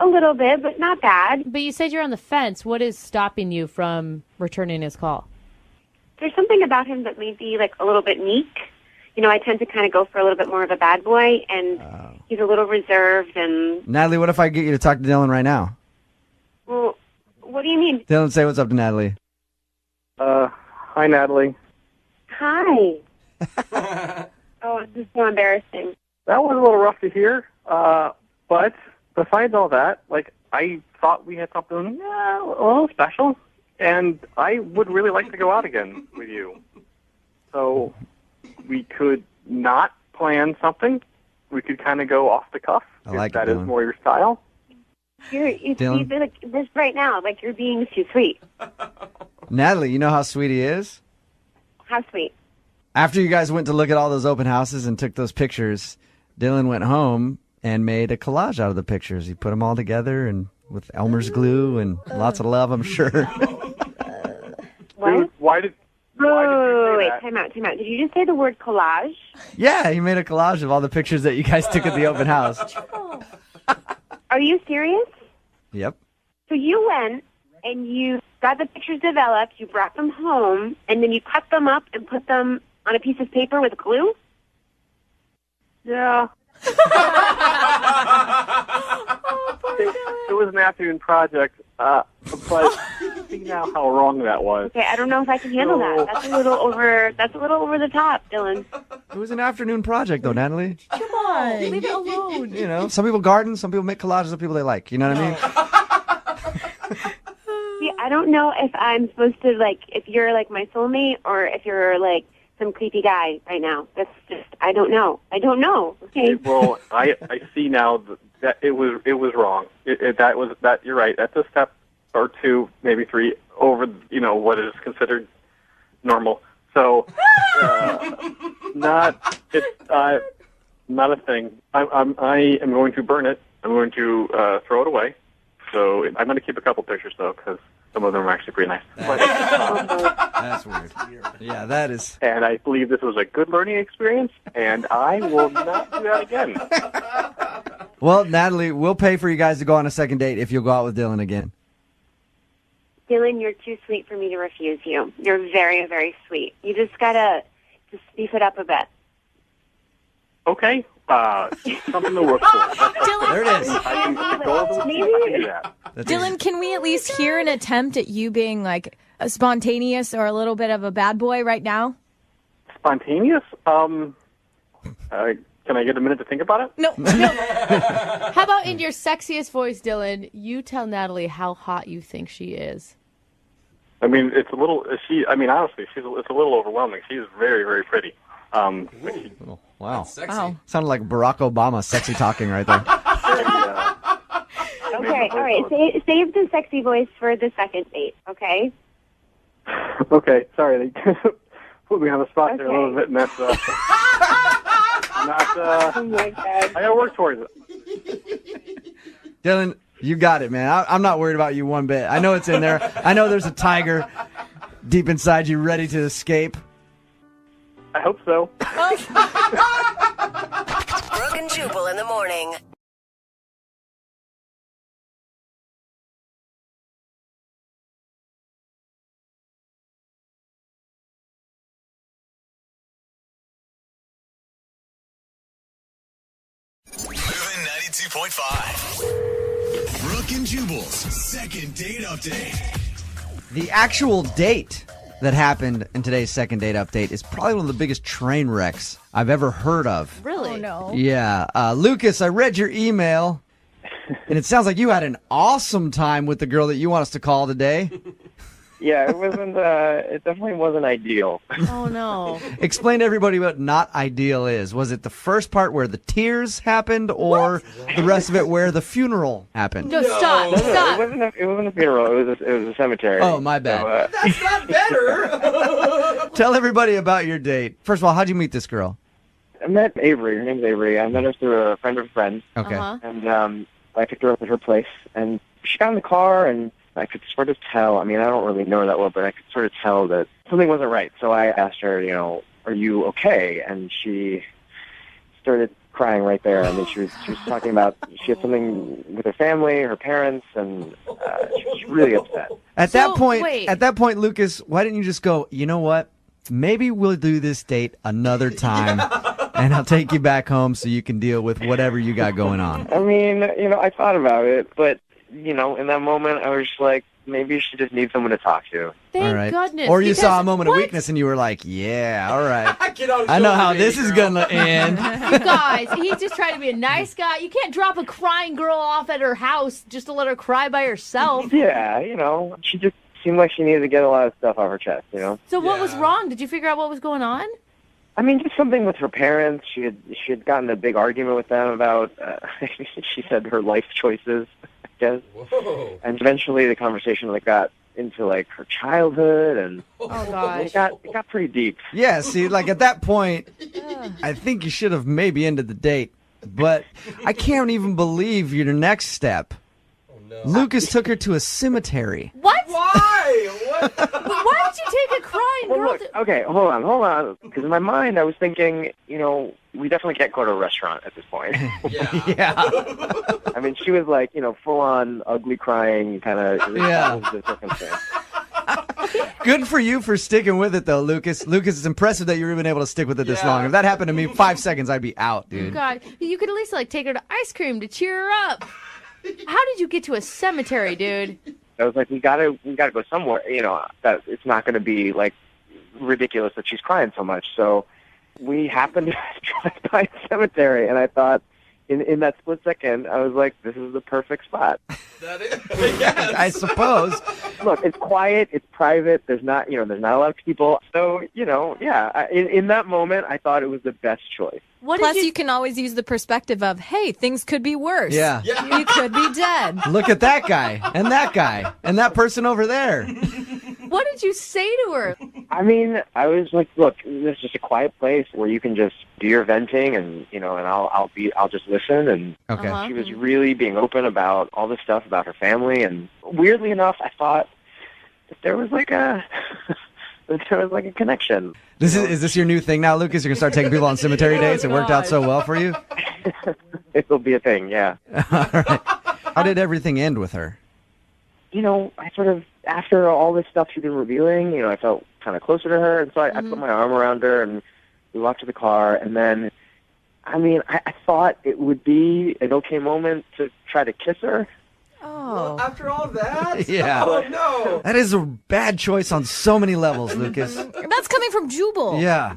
A little bit, but not bad. But you said you're on the fence. What is stopping you from returning his call? There's something about him that may be a little bit meek. I tend to kind of go for a little bit more of a bad boy, and he's a little reserved. And Natalie, what if I get you to talk to Dylan right now? well, what do you mean? Dylan, say what's up to Natalie. Hi, Natalie. Hi. Oh, this is so embarrassing. That was a little rough to hear, but besides all that, I thought we had something a little special, and I would really like to go out again with you. So we could not plan something. We could kind of go off the cuff, I like if that it, is Dylan. more your style. Dylan? This right now, you're being too sweet. Natalie, you know how sweet he is? How sweet. After you guys went to look at all those open houses and took those pictures, Dylan went home and made a collage out of the pictures. He put them all together and with Elmer's glue and lots of love, I'm sure. What? Dude, why did you say Wait, that? time out. Did you just say the word collage? Yeah, he made a collage of all the pictures that you guys took at the open house. Are you serious? Yep. So you went and you got the pictures developed, you brought them home, and then you cut them up and put them on a piece of paper with glue? Yeah. It was an afternoon project, but see now how wrong that was. Okay, I don't know if I can handle that. That's a little over the top, Dylan. It was an afternoon project, though, Natalie. Come on, leave it alone. Some people garden, some people make collages of people they like. You know what I mean? See, I don't know if I'm supposed to, if you're, my soulmate or if you're, some creepy guy right now. That's just, I don't know. Okay. Well, I see now that it was wrong. That you're right. That's a step or two, maybe three over, what is considered normal. So, not a thing. I am going to burn it. I'm going to throw it away. So I'm going to keep a couple pictures though, because some of them are actually pretty nice. That's weird. Yeah, that is. And I believe this was a good learning experience, and I will not do that again. Well, Natalie, we'll pay for you guys to go on a second date if you'll go out with Dylan again. Dylan, you're too sweet for me to refuse you. You're very, very sweet. You just gotta beef it up a bit. Okay. Something to work for. There it is. I can go over and do that. Dylan, can we at least hear an attempt at you being a spontaneous or a little bit of a bad boy right now? Spontaneous? Can I get a minute to think about it? No. How about in your sexiest voice, Dylan, you tell Natalie how hot you think she is. I mean, it's a little. Honestly, it's a little overwhelming. She's very, very pretty. Wow. Sexy. Wow. Sounded like Barack Obama sexy talking right there. Okay, all right. Save the sexy voice for the second date, okay? Okay, sorry. They put me on the spot there a little bit, and that's not. Oh my God. I gotta work towards it. Dylan, you got it, man. I'm not worried about you one bit. I know it's in there. I know there's a tiger deep inside you ready to escape. I hope so. Brooke and Jubal in the morning. Moving 92.5. Brooke and Jubal's second date update. The actual date that happened in today's second date update is probably one of the biggest train wrecks I've ever heard of. Really? Oh, no. Yeah. Lucas, I read your email, and it sounds like you had an awesome time with the girl that you want us to call today. Yeah, it wasn't. It definitely wasn't ideal. Oh, no. Explain to everybody what not ideal is. Was it the first part where the tears happened, or the rest of it where the funeral happened? No, stop. No, Stop. it wasn't a funeral. It was a cemetery. Oh, my bad. So, That's not better. Tell everybody about your date. First of all, how'd you meet this girl? I met Avery. Her name's Avery. I met her through a friend of a friend. Okay. And I picked her up at her place, and she got in the car, and I could sort of tell. I mean, I don't really know her that well, but I could sort of tell that something wasn't right. So I asked her, are you okay? And she started crying right there. I mean, she was talking about she had something with her family, her parents, and she was really upset. At that point, Lucas, why didn't you just go, you know what? Maybe we'll do this date another time, and I'll take you back home so you can deal with whatever you got going on. I mean, I thought about it, but, in that moment, I was just like, maybe she just needs someone to talk to. Thank goodness. Or you saw a moment of weakness and you were like, yeah, all right. I know how this is going to end. You guys, he's just trying to be a nice guy. You can't drop a crying girl off at her house just to let her cry by herself. Yeah, she just seemed like she needed to get a lot of stuff off her chest, So what was wrong? Did you figure out what was going on? I mean, just something with her parents. She had gotten a big argument with them about, she said, her life choices, I guess. Whoa. And eventually the conversation got into, her childhood, and oh gosh, it got pretty deep. Yeah, see, at that point, I think you should have maybe ended the date. But I can't even believe your next step. No. Lucas took her to a cemetery. What? Why? What? Why did you take a crying girl? Look, okay, hold on. Because in my mind, I was thinking, we definitely can't go to a restaurant at this point. Yeah. I mean, she was full on ugly crying kind of. Yeah. The circumstance. Good for you for sticking with it, though, Lucas. Lucas, it's impressive that you've been able to stick with it this long. If that happened to me, 5 seconds, I'd be out, dude. God, you could at least take her to ice cream to cheer her up. How did you get to a cemetery, dude? I was like, we gotta go somewhere. That it's not going to be ridiculous that she's crying so much. So we happened to drive by a cemetery, and I thought, in that split second, I was like, this is the perfect spot. That is. Yes. I suppose. Look, it's quiet, it's private. There's not a lot of people. So in that moment, I thought it was the best choice. Plus, you can always use the perspective of, hey, things could be worse. Yeah. You could be dead. Look at that guy, and that person over there. What did you say to her? I mean, I was like, look, this is just a quiet place where you can just do your venting, and and I'll just listen. And okay. She was really being open about all this stuff about her family, and weirdly enough, I thought that there was a connection. Is this your new thing now, Lucas? You're gonna start taking people on cemetery dates? It worked out so well for you. It'll be a thing, yeah. All right. How did everything end with her? I sort of, after all this stuff she'd been revealing, I felt kind of closer to her, and so I put my arm around her, and we walked to the car, and then, I thought it would be an okay moment to try to kiss her. Oh. After all that? Yeah. Oh, no. That is a bad choice on so many levels, Lucas. That's coming from Jubal. Yeah.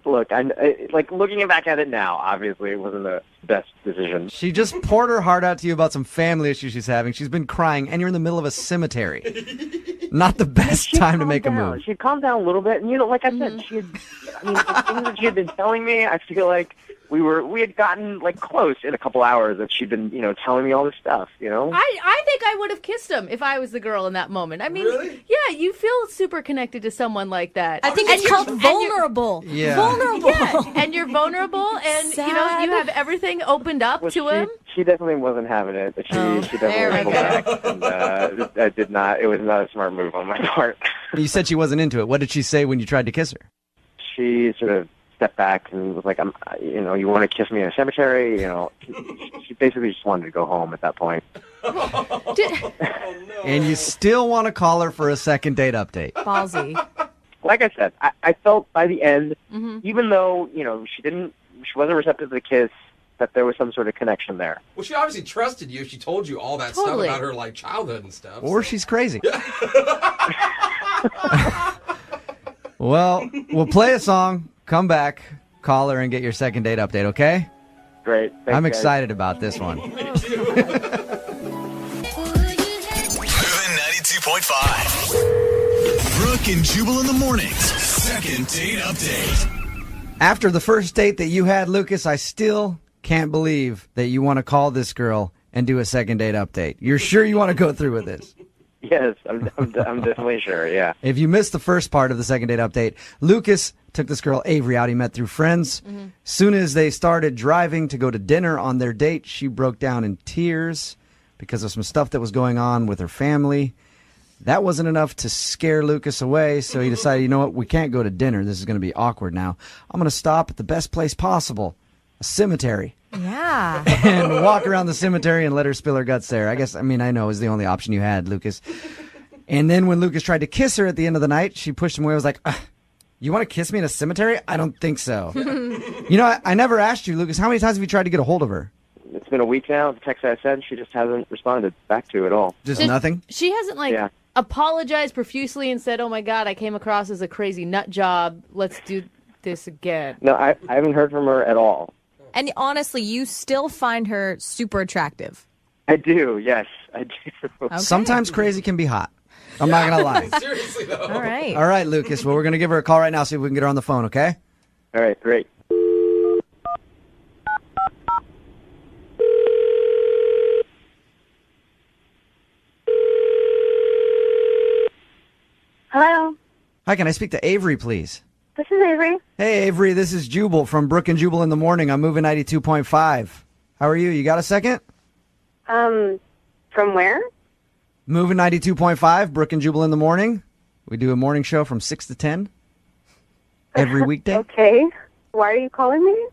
Look, looking back at it now, obviously it wasn't the best decision. She just poured her heart out to you about some family issues she's having. She's been crying, and you're in the middle of a cemetery. Not the best time to make a move. She had calmed down a little bit, and like I said, the things that she had been telling me, I feel like we had gotten close in a couple hours that she'd been, telling me all this stuff, I think I would have kissed him if I was the girl in that moment. I mean, really? Yeah, you feel super connected to someone like that. I think it's called vulnerable. Yeah. Vulnerable. Yeah, and you're vulnerable, and you have everything opened up to him. She definitely wasn't having it. She definitely there we pulled back, and I did not. It was not a smart move on my part. You said she wasn't into it. What did she say when you tried to kiss her? She sort of stepped back and was like, you want to kiss me in a cemetery? She basically just wanted to go home at that point. And you still want to call her for a second date update. Ballsy. Like I said, I felt by the end, even though, she wasn't receptive to the kiss, that there was some sort of connection there. Well, she obviously trusted you. She told you all that Totally. stuff about her childhood and stuff. Or she's crazy. Well, we'll play a song, come back, call her, and get your second date update, okay? Great. Thanks, I'm guys. excited about this one. Moving 92.5. Brooke and Jubal in the mornings. Second date update. After the first date that you had, Lucas, I still can't believe that you want to call this girl and do a second date update. You're sure you want to go through with this? Yes, I'm definitely sure, yeah. If you missed the first part of the second date update, Lucas took this girl Avery out he met through friends. Soon as they started driving to go to dinner on their date, she broke down in tears because of some stuff that was going on with her family. That wasn't enough to scare Lucas away, so he decided, you know what, we can't go to dinner. This is going to be awkward now. I'm going to stop at the best place possible, a cemetery. Yeah. And walk around the cemetery and let her spill her guts there. I know is the only option you had, Lucas. And then when Lucas tried to kiss her at the end of the night, she pushed him away. I was like, you want to kiss me in a cemetery? I don't think so. I never asked you, Lucas, how many times have you tried to get a hold of her? It's been a week now. The text I sent, she just hasn't responded back to at all. Just nothing? She hasn't, apologized profusely and said, oh, my God, I came across as a crazy nut job. Let's do this again. No, I haven't heard from her at all. And honestly, you still find her super attractive. I do, yes. I do. Okay. Sometimes crazy can be hot. I'm not going to lie. Seriously, though. All right. All right, Lucas. Well, we're going to give her a call right now, see if we can get her on the phone, okay? All right, great. Hello, Hi, can I speak to Avery, please? this is Avery. Hey, Avery, this is Jubal from Brooke and Jubal in the Morning. I'm moving 92.5. How are you? You got a second? From where? Moving 92.5, Brooke and Jubal in the Morning. We do a morning show from 6 to 10 every weekday. Okay. Why are you calling me?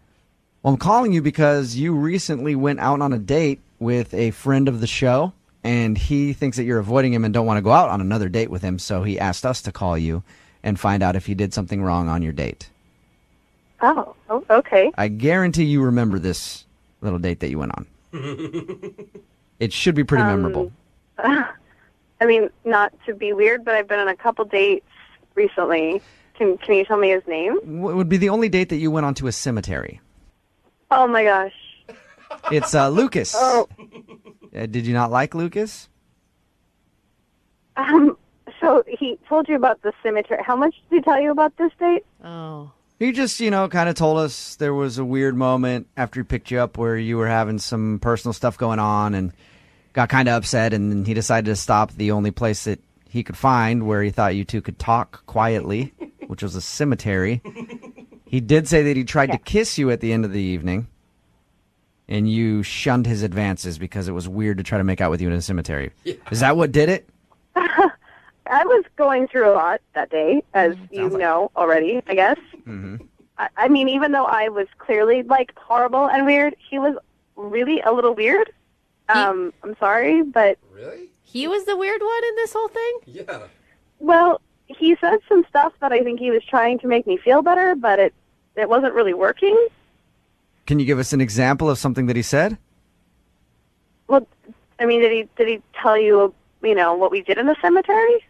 Well, I'm calling you because you recently went out on a date with a friend of the show, and he thinks that you're avoiding him and don't want to go out on another date with him, so he asked us to call you and find out if you did something wrong on your date. Oh, okay. I guarantee you remember this little date that you went on. It should be pretty memorable. I mean, not to be weird, but I've been on a couple dates recently. Can you tell me his name? What would be the only date that you went on to a cemetery? Oh my gosh. It's Lucas. Oh. Did you not like Lucas? So he told you about the cemetery. How much did he tell you about this date? Oh. He just, kind of told us there was a weird moment after he picked you up where you were having some personal stuff going on and got kind of upset, and then he decided to stop at the only place that he could find where he thought you two could talk quietly, which was a cemetery. He did say that he tried to kiss you at the end of the evening, and you shunned his advances because it was weird to try to make out with you in a cemetery. Yeah. Is that what did it? I was going through a lot that day, as you know already, I guess. Mm-hmm. I mean, even though I was clearly, horrible and weird, he was really a little weird. I'm sorry, but... Really? He was the weird one in this whole thing? Yeah. Well, he said some stuff that I think he was trying to make me feel better, but it wasn't really working. Can you give us an example of something that he said? Well, I mean, did he tell you, what we did in the cemetery?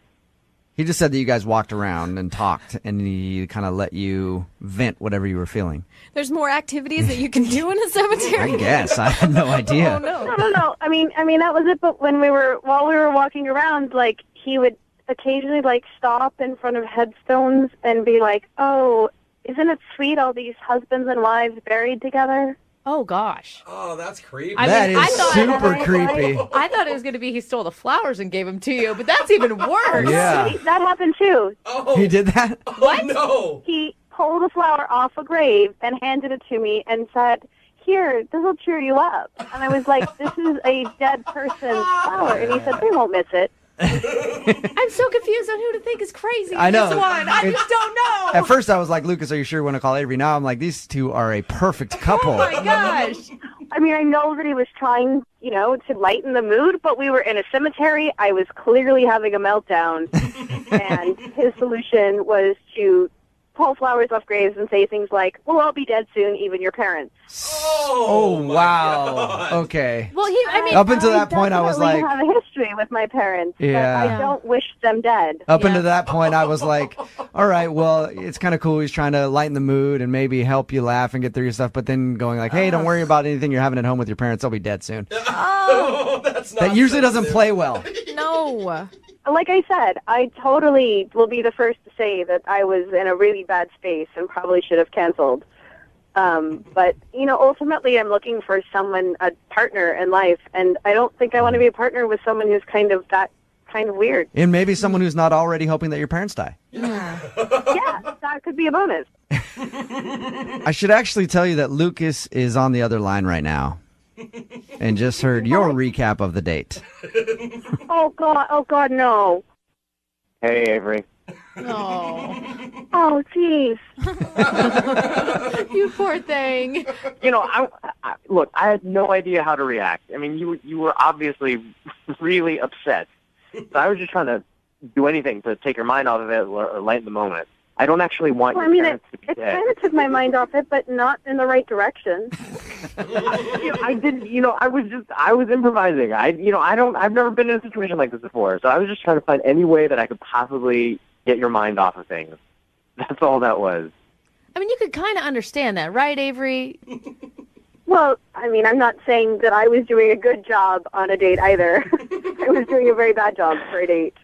He just said that you guys walked around and talked, and he kind of let you vent whatever you were feeling. There's more activities that you can do in a cemetery. I guess. I had no idea. Oh, no. No. I mean, that was it. But while we were walking around, he would occasionally, stop in front of headstones and be like, oh, isn't it sweet, all these husbands and wives buried together? Oh, gosh. Oh, that's creepy. That is super creepy. I thought it was going to be he stole the flowers and gave them to you, but that's even worse. Yeah. That happened, too. Oh. He did that? What? No. He pulled a flower off a grave and handed it to me and said, here, this will cheer you up. And I was like, this is a dead person's flower. And he said, they won't miss it. I'm so confused on who to think is crazy. I know. This one. I just don't know. At first, I was like, Lucas, are you sure you want to call Avery? Now I'm like, these two are a perfect couple. Oh, my gosh. I mean, I know that he was trying, to lighten the mood, but we were in a cemetery. I was clearly having a meltdown. And his solution was to pull flowers off graves and say things like, we'll all be dead soon, even your parents. Oh, wow. God. Okay. Well, Up until that point, I was like... I have a history with my parents, Yeah. but I don't wish them dead. Up until that point, I was like, all right, well, it's kind of cool. He's trying to lighten the mood and maybe help you laugh and get through your stuff. But then going like, hey, don't worry about anything you're having at home with your parents. They'll be dead soon. Oh, that's not That usually doesn't sensitive. play well. No. Like I said, I totally will be the first to say that I was in a really bad space and probably should have canceled. But, ultimately I'm looking for a partner in life, and I don't think I want to be a partner with someone who's kind of kind of weird. And maybe someone who's not already hoping that your parents die. Yeah, that could be a bonus. I should actually tell you that Lucas is on the other line right now and just heard your recap of the date. Oh God, no. Hey, Avery. Oh, jeez. You poor thing. You know, look, I had no idea how to react. I mean, you were obviously really upset. So I was just trying to do anything to take your mind off of it or lighten the moment. I don't actually want your parents to be it dead. kind of took my mind off it, but not in the right direction. I was improvising. I've never been in a situation like this before. So I was just trying to find any way that I could possibly get your mind off of things. That's all that was. I mean, you could kind of understand that, right, Avery? Well, I mean, I'm not saying that I was doing a good job on a date either. I was doing a very bad job for a date.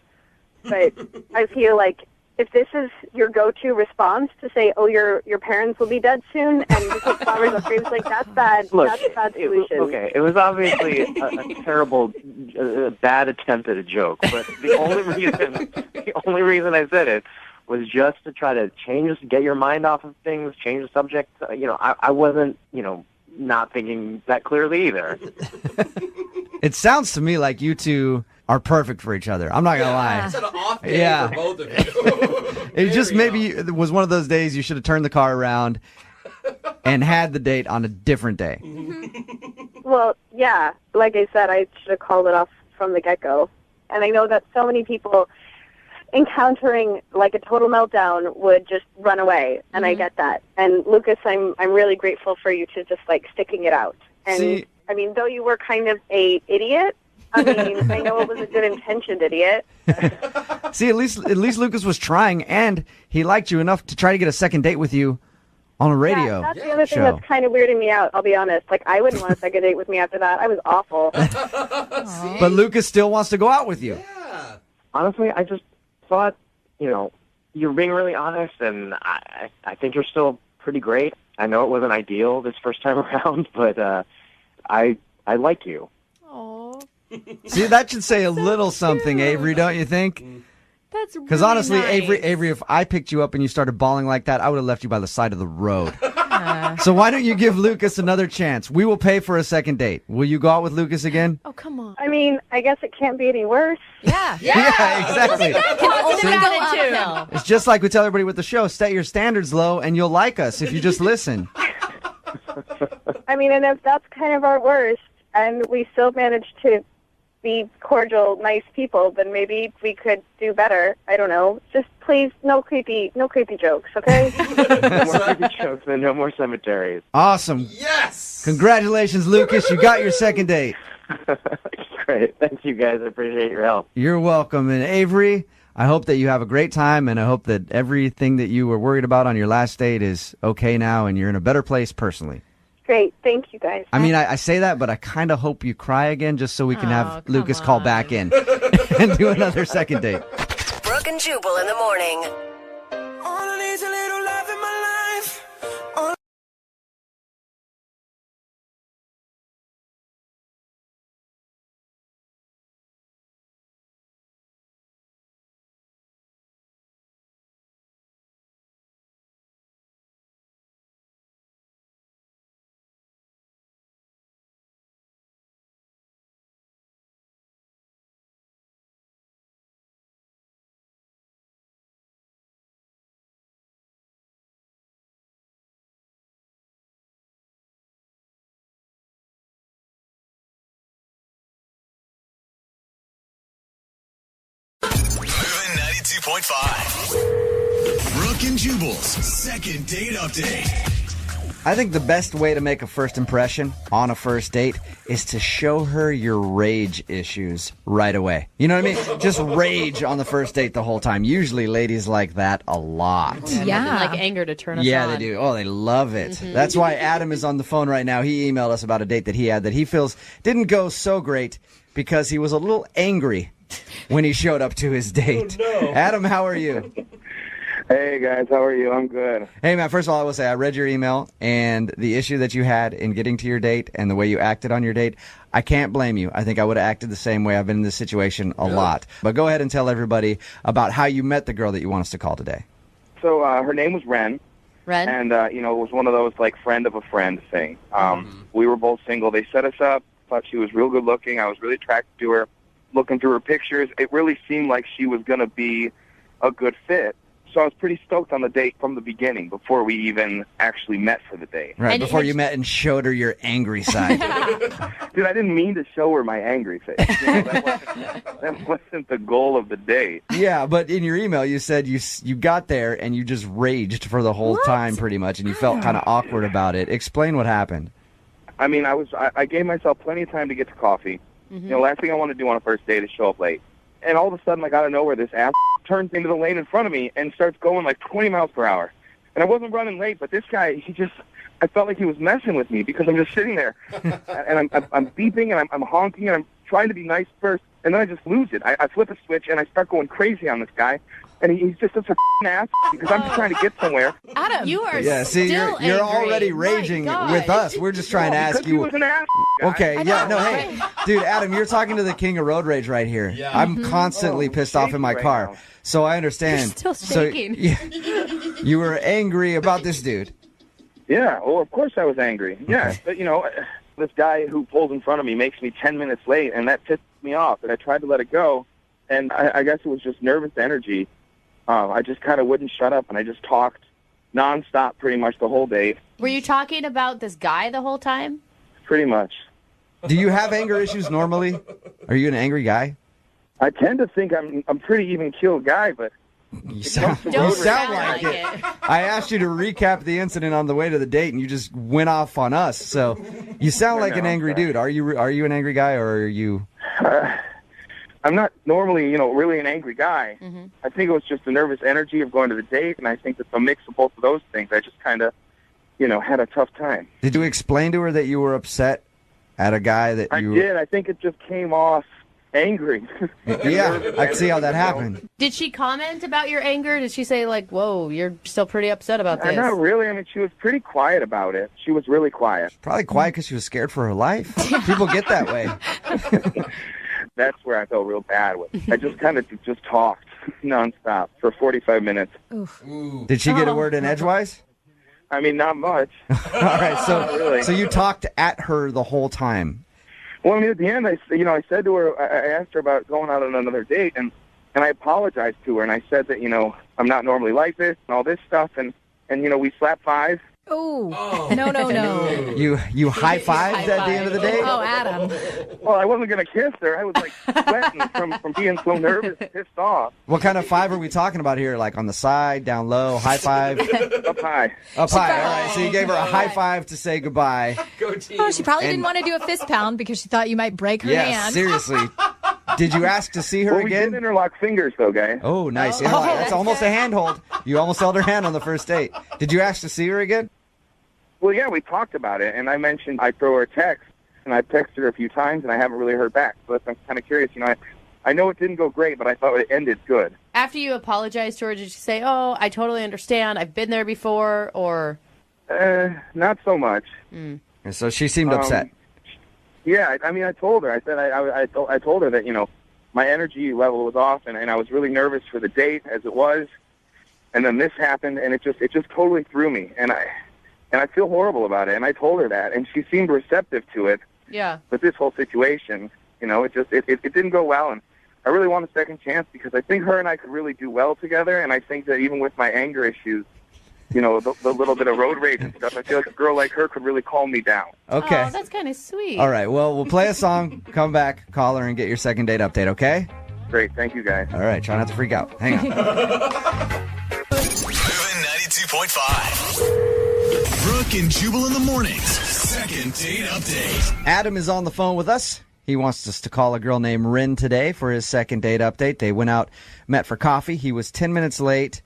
But I feel like if this is your go-to response to say, "Oh, your parents will be dead soon," and you put flowers on graves, like that's bad. Look, that's a bad solution. It was obviously a terrible, bad attempt at a joke. But the only reason I said it was just to try to get your mind off of things, change the subject. I wasn't, not thinking that clearly either. It sounds to me like you two are perfect for each other. I'm not going to lie. It's an off day for both of you. It just maybe it was one of those days you should have turned the car around and had the date on a different day. Well, yeah, like I said, I should have called it off from the get-go. And I know that so many people encountering like a total meltdown would just run away, and I get that. And Lucas, I'm really grateful for you to just like sticking it out. And I mean, though you were kind of a idiot, I mean, I know it was a good intentioned idiot. See, at least Lucas was trying, and he liked you enough to try to get a second date with you on a radio that's the other thing show. that's kind of weirding me out, I'll be honest. Like, I wouldn't want a second date with me after that. I was awful. But Lucas still wants to go out with you. Yeah. Honestly, I just thought, you're being really honest, and I think you're still pretty great. I know it wasn't ideal this first time around, but I like you. Oh. See, that should say a little something, Avery, don't you think? That's really Because honestly, nice. Avery, if I picked you up and you started bawling like that, I would have left you by the side of the road. So why don't you give Lucas another chance? We will pay for a second date. Will you go out with Lucas again? Oh, come on. I mean, I guess it can't be any worse. Yeah. Yeah, exactly. Positive attitude. It's just like we tell everybody with the show, set your standards low and you'll like us if you just listen. I mean, and if that's kind of our worst, and we still manage to be cordial, nice people, then maybe we could do better. I don't know. Just please, no creepy jokes, okay? No more creepy jokes and no more cemeteries. Awesome. Yes. Congratulations, Lucas. You got your second date. Great. Thank you, guys. I appreciate your help. You're welcome. And Avery, I hope that you have a great time, and I hope that everything that you were worried about on your last date is okay now and you're in a better place personally. Great. Thank you, guys. I mean, I say that, but I kind of hope you cry again just so we can have Lucas call back in and do another second date. Brooke and Jubal in the morning. All I need is a little love in my life. Moving 92.5. Brooke and Jubal's second date update. I think the best way to make a first impression on a first date is to show her your rage issues right away. You know what I mean? Just rage on the first date the whole time. Usually ladies like that a lot. Yeah. Like anger to turn us on. Yeah, they do. Oh, they love it. That's why Adam is on the phone right now. He emailed us about a date that he had that he feels didn't go so great because he was a little angry when he showed up to his date. Oh, no. Adam, how are you? Hey, guys. How are you? I'm good. Hey, Matt, first of all, I will say I read your email, and the issue that you had in getting to your date and the way you acted on your date, I can't blame you. I think I would have acted the same way. I've been in this situation a lot. But go ahead and tell everybody about how you met the girl that you want us to call today. So her name was Ren. Ren? And, it was one of those, like, friend of a friend thing. We were both single. They set us up. Thought she was real good looking. I was really attracted to her. Looking through her pictures, it really seemed like she was going to be a good fit. So I was pretty stoked on the date from the beginning before we even actually met for the date. Right, before you met and showed her your angry side. Dude, I didn't mean to show her my angry face. That wasn't the goal of the date. Yeah, but in your email you said you got there and you just raged for the whole time pretty much, and you felt kind of awkward about it. Explain what happened. I mean, I gave myself plenty of time to get to coffee. Mm-hmm. Last thing I want to do on a first date is show up late. And all of a sudden, like out of nowhere, this ass turns into the lane in front of me and starts going like 20 miles per hour. And I wasn't running late, but this guy, I felt like he was messing with me because I'm just sitting there. And I'm beeping and I'm honking and I'm trying to be nice first. And then I just lose it. I flip a switch and I start going crazy on this guy. And he's just such a ass because I'm just trying to get somewhere. Adam, you are see, still you're angry. already raging with us. We're just trying to ask you. He was an ass guy. Okay, hey, dude, Adam, you're talking to the king of road rage right here. Yeah. I'm constantly pissed off in my car, so I understand. You're still shaking. So, you were angry about this dude. Yeah, well, of course I was angry. Yeah, but this guy who pulls in front of me makes me 10 minutes late, and that pissed me off. And I tried to let it go, and I guess it was just nervous energy. I just kind of wouldn't shut up, and I just talked nonstop pretty much the whole date. Were you talking about this guy the whole time? Pretty much. Do you have anger issues normally? Are you an angry guy? I tend to think I'm pretty even-keeled guy, but you sound like it. I asked you to recap the incident on the way to the date, and you just went off on us. So you sound like an angry dude. Are you an angry guy, or are you? I'm not normally, really an angry guy. Mm-hmm. I think it was just the nervous energy of going to the date, and I think that the mix of both of those things, I just kind of, had a tough time. Did you explain to her that you were upset at a guy that you... I did. I think it just came off angry. Yeah, I can see how that happened. Did she comment about your anger? Did she say, like, whoa, you're still pretty upset about this? Not really. I mean, she was pretty quiet about it. She was really quiet. Probably quiet because she was scared for her life. People get that way. That's where I felt real bad with. I just kind of just talked nonstop for 45 minutes. Oof. Did she get a word in edgewise? I mean, not much. All right, really. So you talked at her the whole time. Well, I mean, at the end, I said to her, I asked her about going out on another date, and I apologized to her, and I said that, I'm not normally like this and all this stuff, and we slapped five. Oh, no. You high-fived at the end of the day? Oh, Adam. Well, I wasn't going to kiss her. I was, like, sweating from being so nervous and pissed off. What kind of five are we talking about here? Like on the side, down low, high five? Up high. Up high, all right. So you gave her a high five to say goodbye. Oh, she probably didn't want to do a fist pound because she thought you might break her Yeah, hand. seriously. Did you ask to see her We again? did interlock fingers, though, guys. Oh, nice. That's almost a handhold. You almost held her hand on the first date. Did you ask to see her again? Well, yeah, we talked about it, and I mentioned I'd throw her a text, and I texted her a few times, and I haven't really heard back. So I'm kind of curious. I know it didn't go great, but I thought it ended good. After you apologized to her, did she say, oh, I totally understand, I've been there before, or? Not so much. And so she seemed upset. Yeah, I mean, I told her. I said I told her that, my energy level was off, and I was really nervous for the date as it was. And then this happened, and it just totally threw me. And I feel horrible about it, and I told her that, and she seemed receptive to it. Yeah. But this whole situation, it didn't go well, and I really want a second chance because I think her and I could really do well together, and I think that even with my anger issues, the little bit of road rage and stuff, I feel like a girl like her could really calm me down. Okay. Oh, that's kind of sweet. All right, well, we'll play a song, come back, call her, and get your second date update, okay? Great, thank you, guys. All right, try not to freak out. Hang on. Moving 92.5. Brooke and Jubal in the mornings. Second date update. Adam is on the phone with us. He wants us to call a girl named Rin today for his second date update. They went out, met for coffee. He was 10 minutes late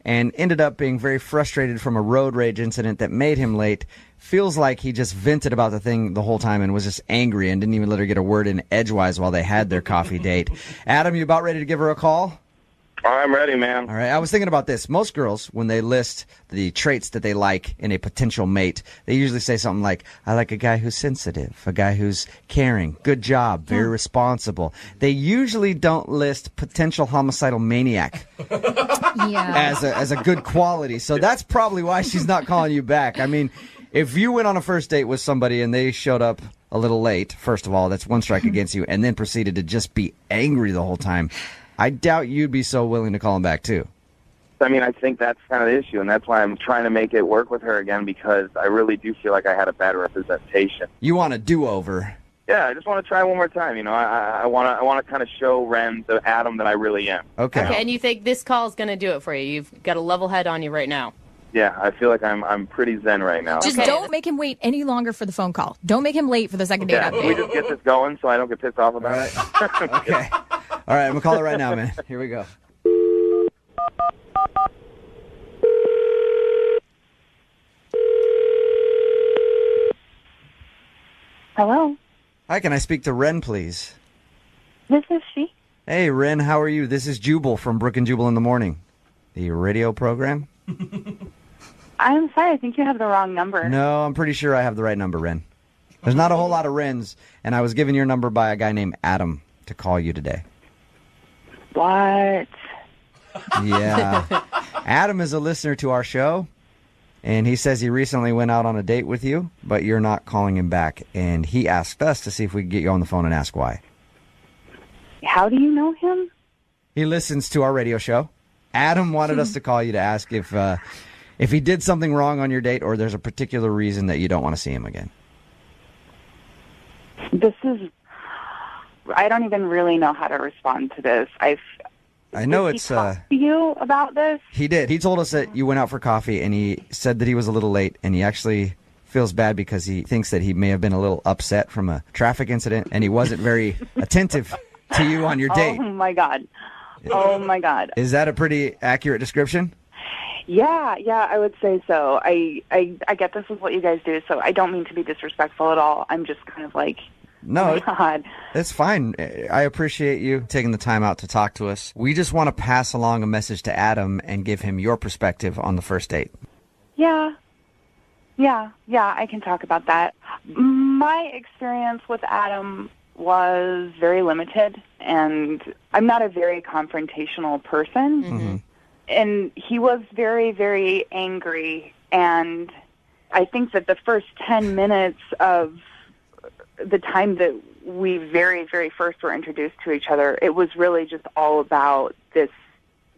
and ended up being very frustrated from a road rage incident that made him late. Feels like he just vented about the thing the whole time and was just angry and didn't even let her get a word in edgewise while they had their coffee date. Adam, you about ready to give her a call? I'm ready, man. All right, I was thinking about this. Most girls, when they list the traits that they like in a potential mate, they usually say something like, I like a guy who's sensitive, a guy who's caring, good job, very responsible. They usually don't list potential homicidal maniac as a good quality. So that's probably why she's not calling you back. I mean, if you went on a first date with somebody and they showed up a little late, first of all, that's one strike against you, and then proceeded to just be angry the whole time, I doubt you'd be so willing to call him back, too. I mean, I think that's kind of the issue, and that's why I'm trying to make it work with her again, because I really do feel like I had a bad representation. You want a do-over. Yeah, I just want to try one more time. You know, I want to kind of show Ren the Adam that I really am. Okay. And you think this call is going to do it for you? You've got a level head on you right now. Yeah, I feel like I'm pretty zen right now. Just don't make him wait any longer for the phone call. Don't make him late for the second date Can we update. just get this going so I don't get pissed off about it? Okay. All right, I'm going to call it right now, man. Here we go. Hello, Hi, can I speak to Ren, please? this is she. Hey, Ren, how are you? This is Jubal from Brooke and Jubal in the Morning, the radio program. I'm sorry, I think you have the wrong number. No, I'm pretty sure I have the right number, Ren. There's not a whole lot of Rens, and I was given your number by a guy named Adam to call you today. What? Yeah. Adam is a listener to our show, and he says he recently went out on a date with you, but you're not calling him back, and he asked us to see if we could get you on the phone and ask why. How do you know him? He listens to our radio show. Adam wanted us to call you to ask if he did something wrong on your date, or there's a particular reason that you don't want to see him again. I don't even really know how to respond to this. I know Did it's he talk to you about this? He did. He told us that you went out for coffee, and he said that he was a little late, and he actually feels bad because he thinks that he may have been a little upset from a traffic incident, and he wasn't very attentive to you on your date. Oh my god. Oh my god. Is that a pretty accurate description? Yeah, I would say so. I get this is what you guys do, so I don't mean to be disrespectful at all. I'm just kind of like, No, oh my god. it's fine. I appreciate you taking the time out to talk to us. We just want to pass along a message to Adam and give him your perspective on the first date. Yeah, I can talk about that. My experience with Adam was very limited, and I'm not a very confrontational person. Mm-hmm. And he was very, very angry, and I think that the first 10 minutes of the time that we very, very first were introduced to each other, it was really just all about this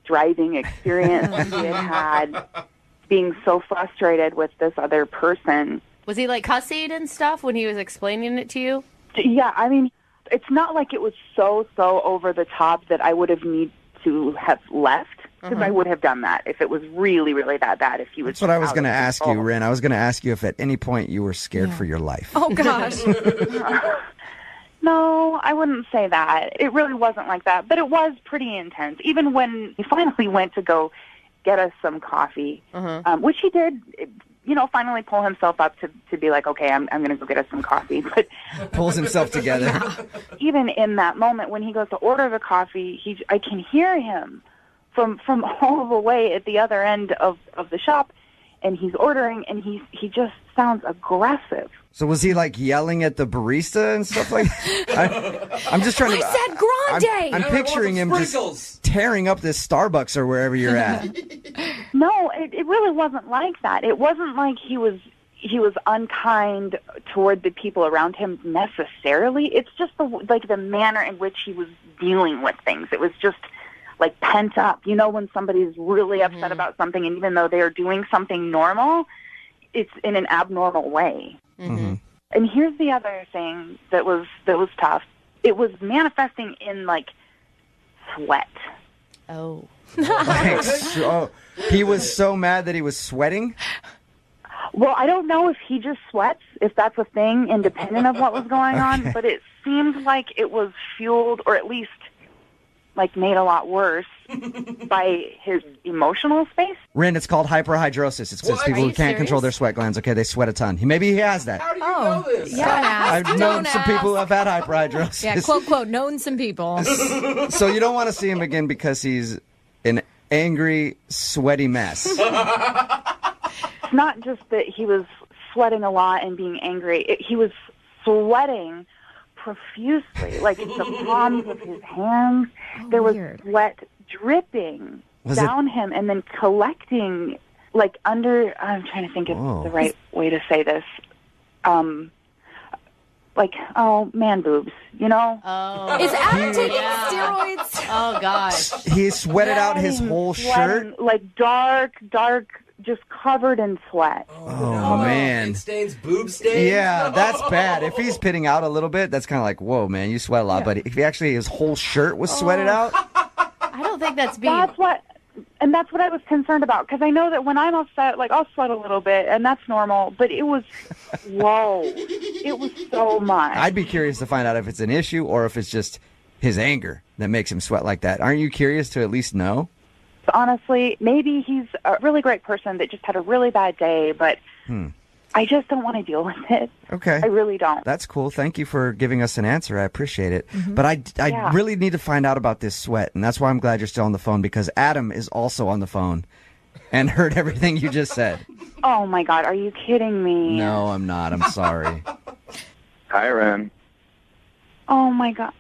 driving experience he had being so frustrated with this other person. Was he like cussing and stuff when he was explaining it to you? Yeah, I mean, it's not like it was so over the top that I would have need to have left, because I would have done that if it was really, really that bad. If he was. That's what I was out going to of ask you, control. Ren. I was going to ask you if at any point you were scared for your life. Oh, gosh. No, I wouldn't say that. It really wasn't like that, but it was pretty intense. Even when he finally went to go get us some coffee, which he did, finally pull himself up to be like, okay, I'm going to go get us some coffee. But Pulls himself together. even in that moment when he goes to order the coffee, I can hear him from all the way at the other end of the shop, and he's ordering, and he just sounds aggressive. So was he like yelling at the barista and stuff like that? I'm just trying to. I said grande! I'm picturing him just tearing up this Starbucks or wherever you're at. No, it really wasn't like that. It wasn't like he was unkind toward the people around him necessarily. It's just the manner in which he was dealing with things. It was just like pent up. You know, when somebody's really upset about something, and even though they are doing something normal, it's in an abnormal way. Mm-hmm. And here's the other thing that was tough. It was manifesting in like sweat. Oh. He was so mad that he was sweating? Well, I don't know if he just sweats, if that's a thing independent of what was going on, but it seemed like it was fueled, or at least like made a lot worse by his emotional space. Ren, it's called hyperhidrosis. It's just people who can't control their sweat glands. Okay, they sweat a ton. Maybe he has that. How do you know this? Yeah, I've known some people who have had hyperhidrosis. Yeah, quote, known some people. So you don't want to see him again because he's an angry, sweaty mess. It's not just that he was sweating a lot and being angry. He was sweating profusely, like the palms of his hands. There was sweat dripping down him and then collecting, like under. I'm trying to think of the right way to say this. Like, man boobs, you know? Oh. Is Adam taking steroids? Oh, gosh. He sweated out his whole shirt? Like dark, just covered in sweat. Oh, man. It stains, boob stains? Yeah, that's bad. If he's pitting out a little bit, that's kind of like, whoa, man, you sweat a lot. But if he actually, his whole shirt was sweated out? I don't think that's being... That's what I was concerned about, because I know that when I'm upset, like, I'll sweat a little bit, and that's normal, but it was, whoa, it was so much. I'd be curious to find out if it's an issue or if it's just his anger that makes him sweat like that. Aren't you curious to at least know? Honestly, maybe he's a really great person that just had a really bad day, but I just don't want to deal with it. Okay. I really don't. That's cool. Thank you for giving us an answer. I appreciate it. But I really need to find out about this sweat, and that's why I'm glad you're still on the phone, because Adam is also on the phone and heard everything you just said. Oh, my God. Are you kidding me? No, I'm not. I'm sorry. Hi, Ren. Oh, my God.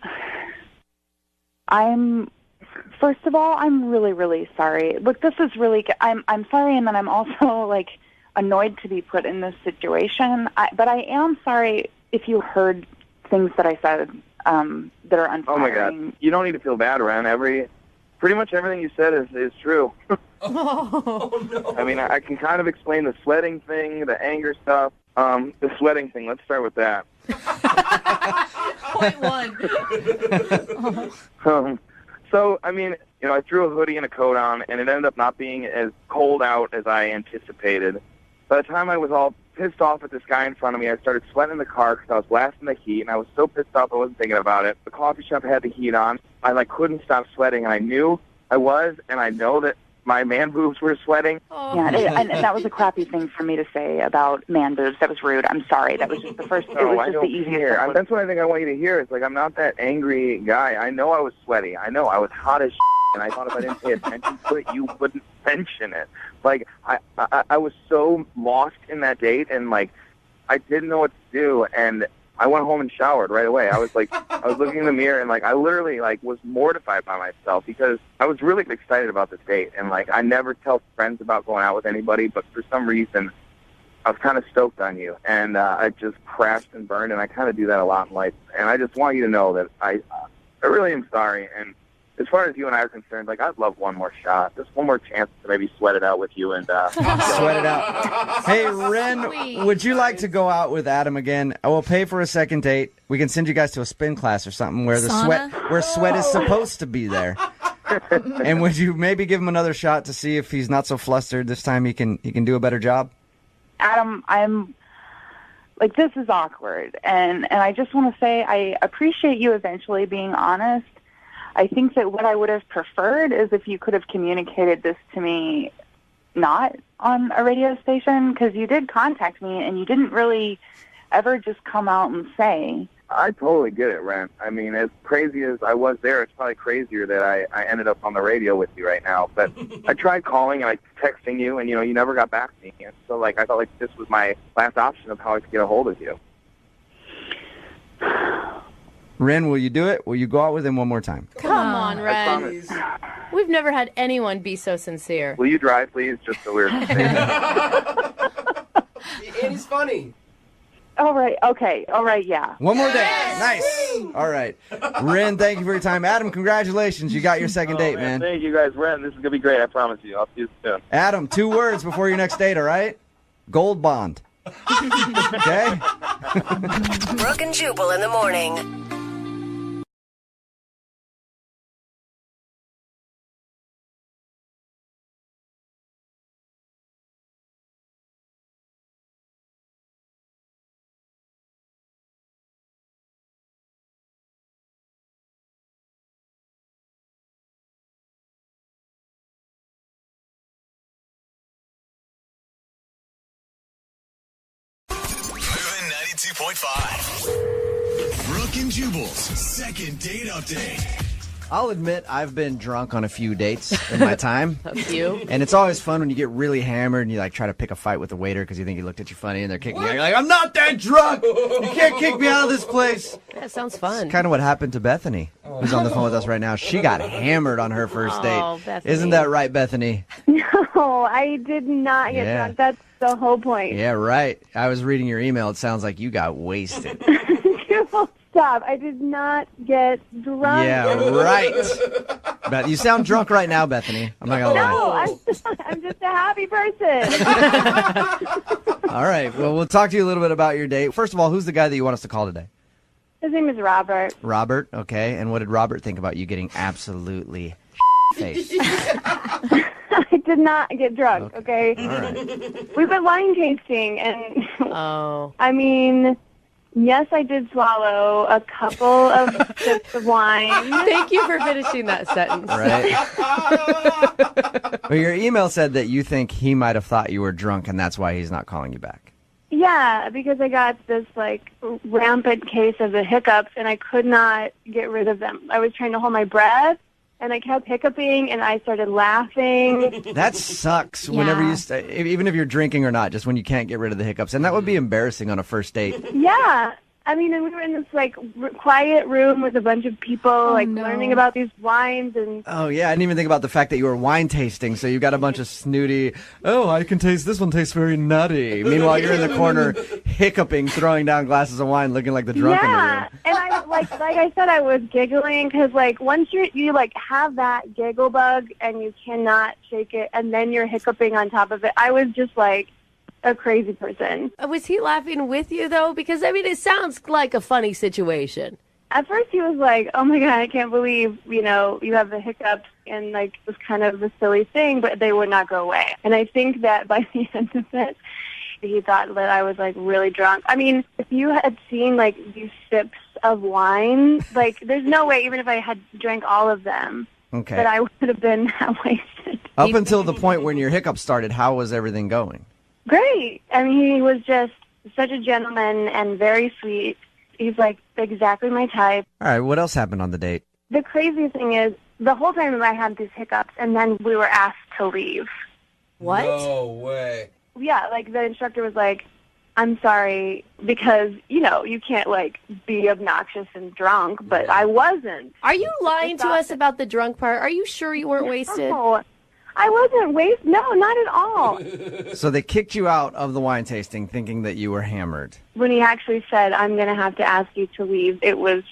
First of all, I'm really, really sorry. Look, this is really, I'm sorry, and then I'm also, like, annoyed to be put in this situation. But I am sorry if you heard things that I said that are unflattering. Oh, my God. You don't need to feel bad, Ren. Pretty much everything you said is true. Oh, no. I mean, I can kind of explain the sweating thing, the anger stuff. The sweating thing, let's start with that. Point one. So, I mean, I threw a hoodie and a coat on, and it ended up not being as cold out as I anticipated. By the time I was all pissed off at this guy in front of me, I started sweating in the car because I was blasting the heat, and I was so pissed off I wasn't thinking about it. The coffee shop had the heat on. I, couldn't stop sweating, and I knew I was, and I know that my man boobs were sweating. Yeah, and that was a crappy thing for me to say about man boobs. That was rude. I'm sorry. That was just the first. No, it was I just don't the easiest. care. That's what I think I want you to hear. It's like, I'm not that angry guy. I know I was sweaty. I know I was hot as and I thought if I didn't pay attention to it, you wouldn't mention it. Like, I was so lost in that date, and, I didn't know what to do, and I went home and showered right away. I was I was looking in the mirror, and I literally was mortified by myself because I was really excited about this date, and I never tell friends about going out with anybody, but for some reason I was kind of stoked on you, and I just crashed and burned, and I kind of do that a lot in life, and I just want you to know that I really am sorry. And as far as you and I are concerned, I'd love one more shot, just one more chance to maybe sweat it out with you and sweat it out. Hey, Ren, would you like to go out with Adam again? I will pay for a second date. We can send you guys to a spin class or something where sweat is supposed to be there. And would you maybe give him another shot to see if he's not so flustered this time? He can do a better job. Adam, I'm this is awkward, and I just want to say I appreciate you eventually being honest. I think that what I would have preferred is if you could have communicated this to me not on a radio station, because you did contact me and you didn't really ever just come out and say. I totally get it, Ren. I mean, as crazy as I was there, it's probably crazier that I ended up on the radio with you right now. But I tried calling and texting you, and, you never got back to me. And so, I felt this was my last option of how I could get a hold of you. Ren, will you do it? Will you go out with him one more time? Come on, Ren. We've never had anyone be so sincere. Will you drive, please? Just so we're And he's funny. All right. Okay. All right. Yeah. One more day. Nice. All right. Ren, thank you for your time. Adam, congratulations. You got your second date, man. Thank you, guys. Ren, this is going to be great. I promise you. I'll see you soon. Adam, 2 words before your next date, all right? Gold bond. Okay? Brooke and Jubal in the morning. Moving 92.5. Brooke and Jubal's second date update. I'll admit I've been drunk on a few dates in my time. A few? And it's always fun when you get really hammered and you like try to pick a fight with the waiter because you think he looked at you funny and they're kicking you out. You're like, I'm not that drunk! You can't kick me out of this place! That sounds fun. It's kind of what happened to Bethany, who's on the phone with us right now. She got hammered on her first date. Bethany. Isn't that right, Bethany? No, I did not get drunk. That's the whole point. Yeah, right. I was reading your email. It sounds like you got wasted. Stop. I did not get drunk. Yeah, right. But you sound drunk right now, Bethany. I'm not going to lie. No, I'm just a happy person. All right. Well, we'll talk to you a little bit about your date. First of all, who's the guy that you want us to call today? His name is Robert. Robert. Okay. And what did Robert think about you getting absolutely faced? I did not get drunk, okay? All right. We went wine tasting, and I mean, yes, I did swallow a couple of sips of wine. Thank you for finishing that sentence. Right. Well, your email said that you think he might have thought you were drunk, and that's why he's not calling you back. Yeah, because I got this, like, rampant case of the hiccups, and I could not get rid of them. I was trying to hold my breath, and I kept hiccuping, and I started laughing. That sucks whenever you, even if you're drinking or not, just when you can't get rid of the hiccups. And that would be embarrassing on a first date. Yeah. I mean, and we were in this, like, quiet room with a bunch of people, learning about these wines. And Oh, yeah. I didn't even think about the fact that you were wine tasting. So you got a bunch of snooty, I can taste, this one tastes very nutty. Meanwhile, you're in the corner hiccuping, throwing down glasses of wine, looking like the drunk in the room. And I, like I said, I was giggling because, like, once you have that giggle bug and you cannot shake it, and then you're hiccuping on top of it, I was just, like, a crazy person. Was he laughing with you, though? Because, I mean, it sounds like a funny situation. At first, he was like, oh, my God, I can't believe, you have the hiccups, and, like, it was kind of a silly thing, but they would not go away. And I think that by the end of it, he thought that I was, like, really drunk. I mean, if you had seen, like, these sips of wine, like, there's no way, even if I had drank all of them, that I would have been that wasted. Up until the point when your hiccups started, how was everything going? Great. I mean, he was just such a gentleman and very sweet. He's, like, exactly my type. All right, what else happened on the date? The crazy thing is, the whole time I had these hiccups, and then we were asked to leave. What? No way. Yeah, like, the instructor was like, I'm sorry, because, you can't, like, be obnoxious and drunk, but I wasn't. Are you lying to us about the drunk part? Are you sure you weren't wasted? No, I wasn't wasted. No, not at all. So they kicked you out of the wine tasting thinking that you were hammered. When he actually said, I'm going to have to ask you to leave, it was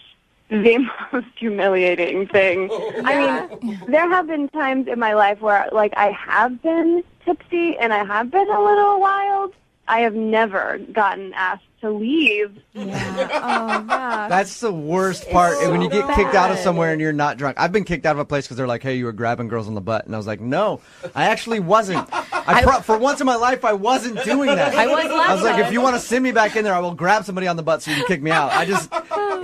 the most humiliating thing. I mean, there have been times in my life where, like, I have been tipsy and I have been a little wild. I have never gotten asked to leave. That's the worst part. When you get kicked out of somewhere and you're not drunk. I've been kicked out of a place because they're like, hey, you were grabbing girls on the butt. And I was like, no, I actually wasn't. For once in my life, I wasn't doing that. I was like, if you want to send me back in there, I will grab somebody on the butt so you can kick me out.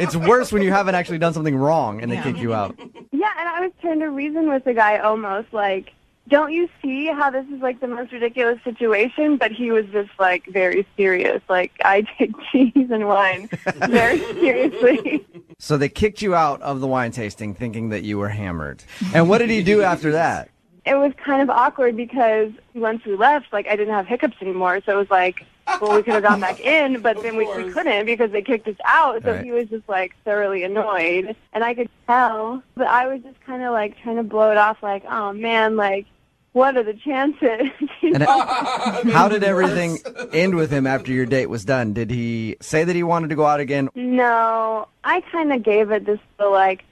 It's worse when you haven't actually done something wrong and they kick you out. Yeah, and I was trying to reason with the guy almost like, don't you see how this is, like, the most ridiculous situation? But he was just, like, very serious. Like, I take cheese and wine very seriously. So they kicked you out of the wine tasting thinking that you were hammered. And what did he do after that? It was kind of awkward because once we left, like, I didn't have hiccups anymore. So it was like, well, we could have gone back in, but then we couldn't because they kicked us out. So he was just, like, thoroughly annoyed. And I could tell. But I was just kind of, like, trying to blow it off, like, oh, man, like, what are the chances? And how did everything end with him after your date was done? Did he say that he wanted to go out again? No, I kind of gave it this, like,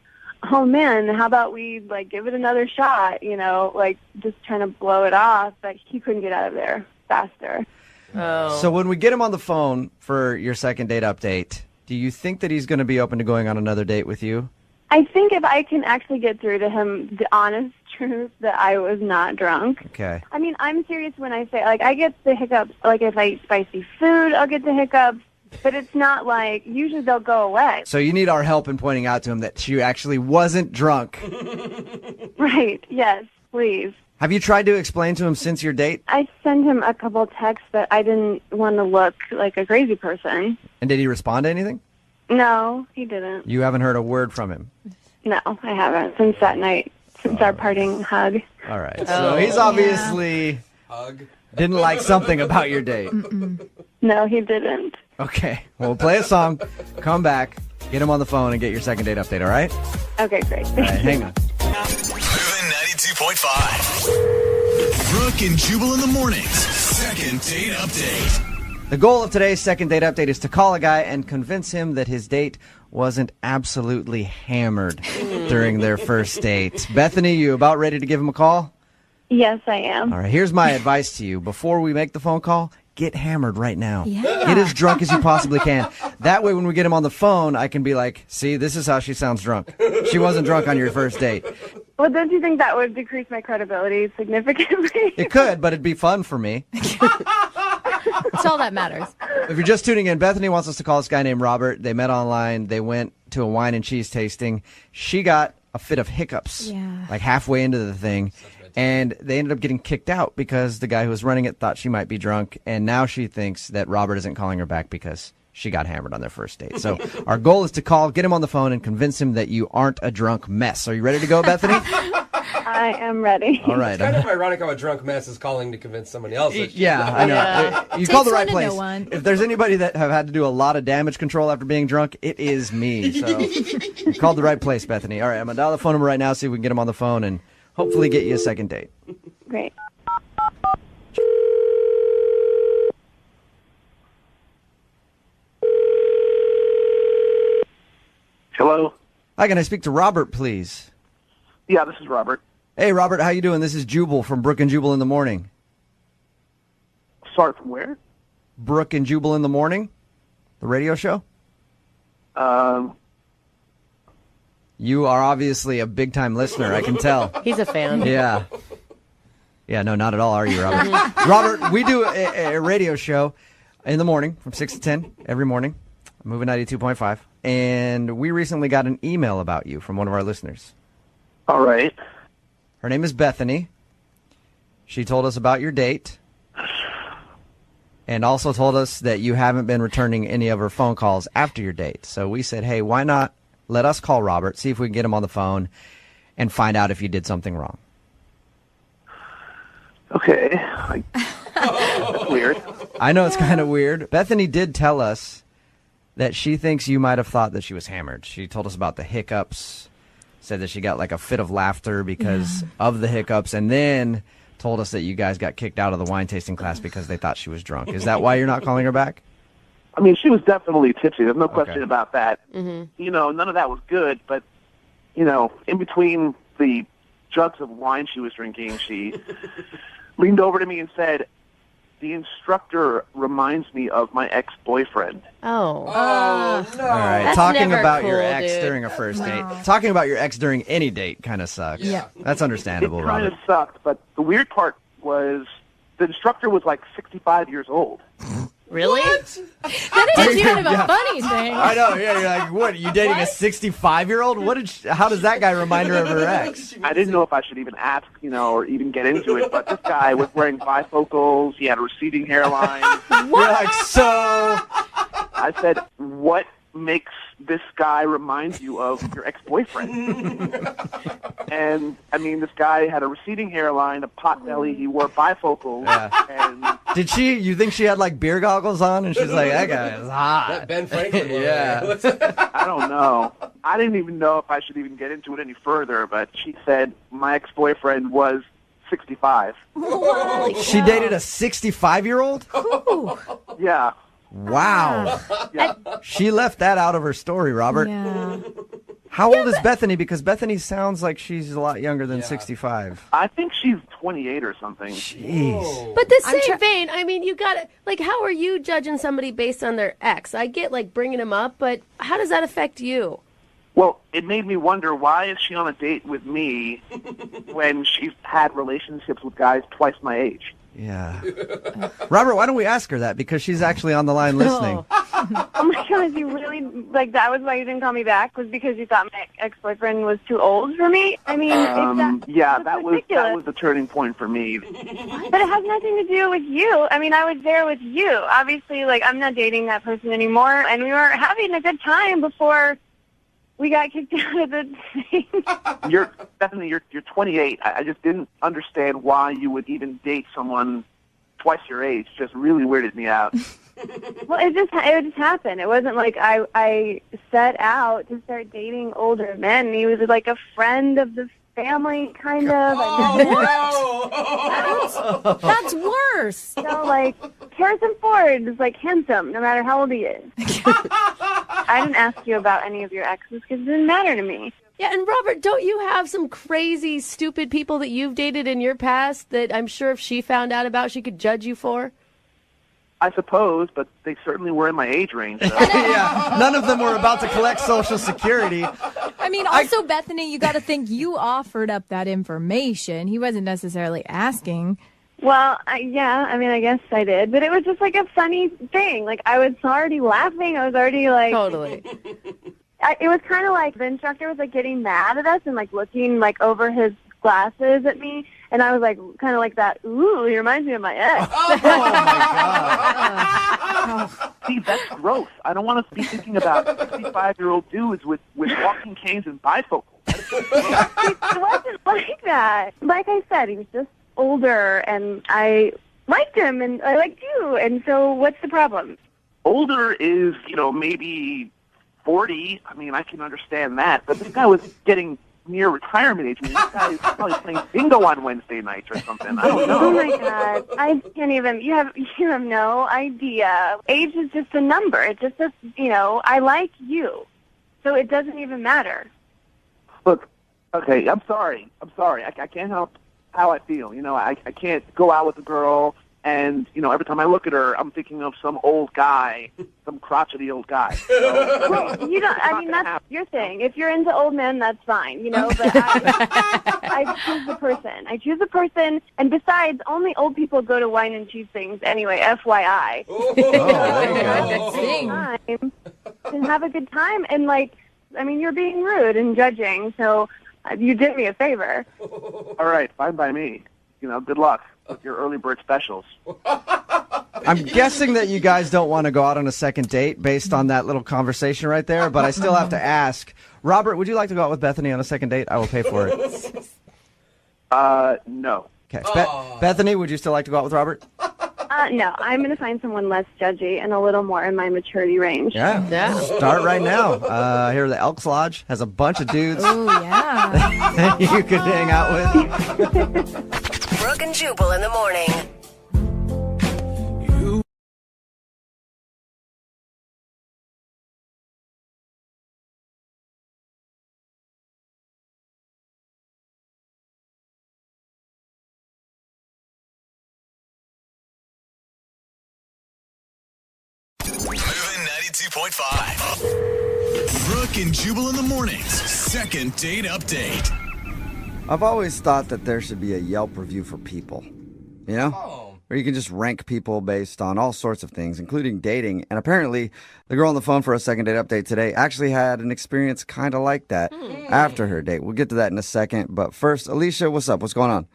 oh, man, how about we, like, give it another shot, like, just trying to blow it off. But he couldn't get out of there faster. Oh. So when we get him on the phone for your second date update, do you think that he's going to be open to going on another date with you? I think if I can actually get through to him the honest truth that I was not drunk. Okay. I mean, I'm serious when I say, like, I get the hiccups. Like, if I eat spicy food, I'll get the hiccups. But it's not like, usually they'll go away. So you need our help in pointing out to him that she actually wasn't drunk. Right. Yes, please. Have you tried to explain to him since your date? I sent him a couple texts that I didn't want to look like a crazy person. And did he respond to anything? No, he didn't. You haven't heard a word from him? No, I haven't since that night, since our parting hug. All right. So he's obviously didn't like something about your date. No, he didn't. Okay. Well, play a song, come back, get him on the phone, and get your second date update, all right? Okay, great. All right, hang on. Moving 92.5. Brooke and Jubal in the mornings. Second date update. The goal of today's second date update is to call a guy and convince him that his date wasn't absolutely hammered during their first date. Bethany, you about ready to give him a call? Yes, I am. All right, here's my advice to you. Before we make the phone call, get hammered right now. Yeah. Get as drunk as you possibly can. That way, when we get him on the phone, I can be like, see, this is how she sounds drunk. She wasn't drunk on your first date. Well, don't you think that would decrease my credibility significantly? It could, but it'd be fun for me. That's all that matters. If you're just tuning in, Bethany wants us to call this guy named Robert. They met online. They went to a wine and cheese tasting. She got a fit of hiccups like halfway into the thing. And they ended up getting kicked out because the guy who was running it thought she might be drunk. And now she thinks that Robert isn't calling her back because she got hammered on their first date. So our goal is to call, get him on the phone, and convince him that you aren't a drunk mess. Are you ready to go, Bethany? I am ready. All right. It's kind of ironic how a drunk mess is calling to convince somebody else. Yeah, I know. You Takes called the one right to place. know one. If there's anybody that have had to do a lot of damage control after being drunk, it is me. So you called the right place, Bethany. All right, I'm going to dial the phone number right now, see if we can get him on the phone, and hopefully get you a second date. Great. Hello? Hi, can I speak to Robert, please? Yeah, this is Robert. Hey, Robert, how you doing? This is Jubal from Brooke and Jubal in the Morning. Sorry, from where? Brooke and Jubal in the Morning? The radio show? You are obviously a big-time listener, I can tell. He's a fan. Yeah. Yeah, no, not at all, are you, Robert? Robert, we do a radio show in the morning from 6 to 10 every morning, Moving 92.5, and we recently got an email about you from one of our listeners. All right. Her name is Bethany. She told us about your date and also told us that you haven't been returning any of her phone calls after your date. So we said, hey, why not let us call Robert, see if we can get him on the phone and find out if you did something wrong. Okay. That's weird. I know it's kind of weird. Bethany did tell us that she thinks you might have thought that she was hammered. She told us about the hiccups, said that she got like a fit of laughter because of the hiccups, and then told us that you guys got kicked out of the wine tasting class because they thought she was drunk. Is that why you're not calling her back? I mean, she was definitely tipsy. There's no question about that. Mm-hmm. You know, none of that was good, but, you know, in between the jugs of wine she was drinking, she leaned over to me and said, the instructor reminds me of my ex-boyfriend. Oh. No. All right. That's Talking never about your cool, ex dude. during a first date. Talking about your ex during any date kind of sucks. Yeah. That's understandable, It kind Robert. of sucked, but the weird part was the instructor was like 65 years old. Really? That is kind of a funny thing. I know. Yeah, you're like, what? Are you dating a 65-year-old? What did? How does that guy remind her of her ex? I didn't know if I should even ask, you know, or even get into it, but this guy was wearing bifocals. He had a receding hairline. You're like, so. I said, what makes this guy remind you of your ex-boyfriend? And, I mean, this guy had a receding hairline, a pot belly, he wore bifocals, and... Did she? You think she had like beer goggles on, and she's like, that guy is hot. That Ben Franklin one. Yeah. I don't know. I didn't even know if I should even get into it any further, but she said my ex-boyfriend was 65. She dated a 65-year-old? Yeah. Wow. Yeah. She left that out of her story, Robert. Yeah. How old is Bethany? Because Bethany sounds like she's a lot younger than 65. I think she's 28 or something. Jeez. But the same vein, I mean, you got to, like, how are you judging somebody based on their ex? I get, like, bringing them up, but how does that affect you? Well, it made me wonder, why is she on a date with me when she's had relationships with guys twice my age? Yeah. Robert, why don't we ask her that? Because she's actually on the line listening. Oh my God, you really, like, that was why you didn't call me back? Was because you thought my ex-boyfriend was too old for me? I mean, Yeah, that was ridiculous. the turning point for me. But it has nothing to do with you. I mean, I was there with you. Obviously, like, I'm not dating that person anymore, and we were having a good time before we got kicked out of the thing. You're 28. I just didn't understand why you would even date someone twice your age. Just really weirded me out. Well, it just happened. It wasn't like I set out to start dating older men. He was like a friend of the family, kind of. Oh, that's worse. So, like, Harrison Ford is, like, handsome, no matter how old he is. I didn't ask you about any of your exes because it didn't matter to me. Yeah, and Robert, don't you have some crazy, stupid people that you've dated in your past that I'm sure if she found out about, she could judge you for? I suppose, but they certainly were in my age range. So. Yeah, none of them were about to collect Social Security. I mean, also, Bethany, you got to think you offered up that information. He wasn't necessarily asking. Well, I guess I did. But it was just like a funny thing. Like, I was already laughing. I was already like... Totally. It was kind of like the instructor was like getting mad at us and like looking like over his glasses at me. And I was like, kind of like that, ooh, he reminds me of my ex. Oh, my God. See, that's gross. I don't want to be thinking about 65-year-old dudes with walking canes and bifocals. It wasn't like that. Like I said, he was just older, and I liked him, and I liked you. And so what's the problem? Older is, maybe 40. I mean, I can understand that. But this guy was getting near retirement age. I mean, this guy is probably playing bingo on Wednesday nights or something. I don't know. Oh, my God. I can't even. You have no idea. Age is just a number. It's just I like you. So it doesn't even matter. Look, okay, I'm sorry. I can't help how I feel. I can't go out with a girl and, every time I look at her, I'm thinking of some old guy, some crotchety old guy. So, well, that's your thing. If you're into old men, that's fine, but I choose the person. I choose the person, and besides, only old people go to wine and cheese things anyway, FYI. And have a good time, and you're being rude and judging, so you did me a favor. All right, fine by me. Good luck with your early bird specials. I'm guessing that you guys don't want to go out on a second date based on that little conversation right there, but I still have to ask. Robert, would you like to go out with Bethany on a second date? I will pay for it. No. Okay. Bethany, would you still like to go out with Robert? No, I'm going to find someone less judgy and a little more in my maturity range. Yeah. Start right now. Here, the Elks Lodge has a bunch of dudes. Oh, yeah. that you could hang out with. Brooke and Jubal in the morning. Moving 92.5. Brooke and Jubal in the mornings. Second date update. I've always thought that there should be a Yelp review for people, where you can just rank people based on all sorts of things, including dating. And apparently, the girl on the phone for a second date update today actually had an experience kind of like that after her date. We'll get to that in a second. But first, Alicia, what's up? What's going on?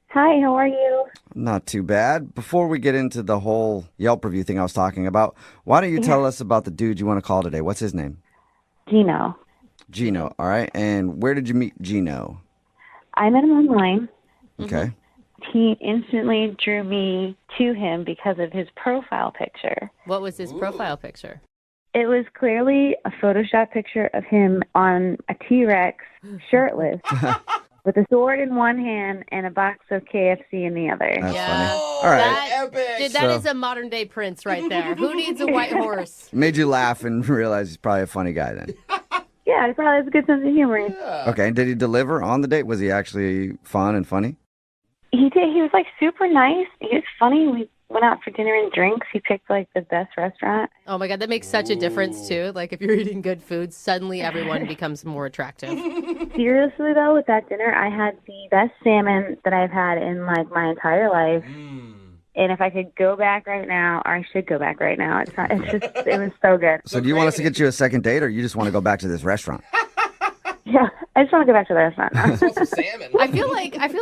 Hi, how are you? Not too bad. Before we get into the whole Yelp review thing I was talking about, why don't you tell us about the dude you want to call today? What's his name? Gino. Gino, all right. And where did you meet Gino? I met him online. Okay. He instantly drew me to him because of his profile picture. What was his profile picture? It was clearly a Photoshop picture of him on a T-Rex, shirtless, with a sword in one hand and a box of KFC in the other. That's funny. All right. That is a modern day Prince right there. Who needs a white horse? Made you laugh and realize he's probably a funny guy then. Yeah, he probably has a good sense of humor. Okay, and did he deliver on the date? Was he actually fun and funny? He did. He was super nice. He was funny. We went out for dinner and drinks. He picked the best restaurant. Oh my God, that makes such a difference too. Like if you're eating good food, suddenly everyone becomes more attractive. Seriously though, with that dinner, I had the best salmon that I've had in my entire life. And if I could go back right now, or I should go back right now, it was so good. So do you want us to get you a second date, or you just want to go back to this restaurant? Yeah, I just want to go back to the restaurant now. Some salmon. I feel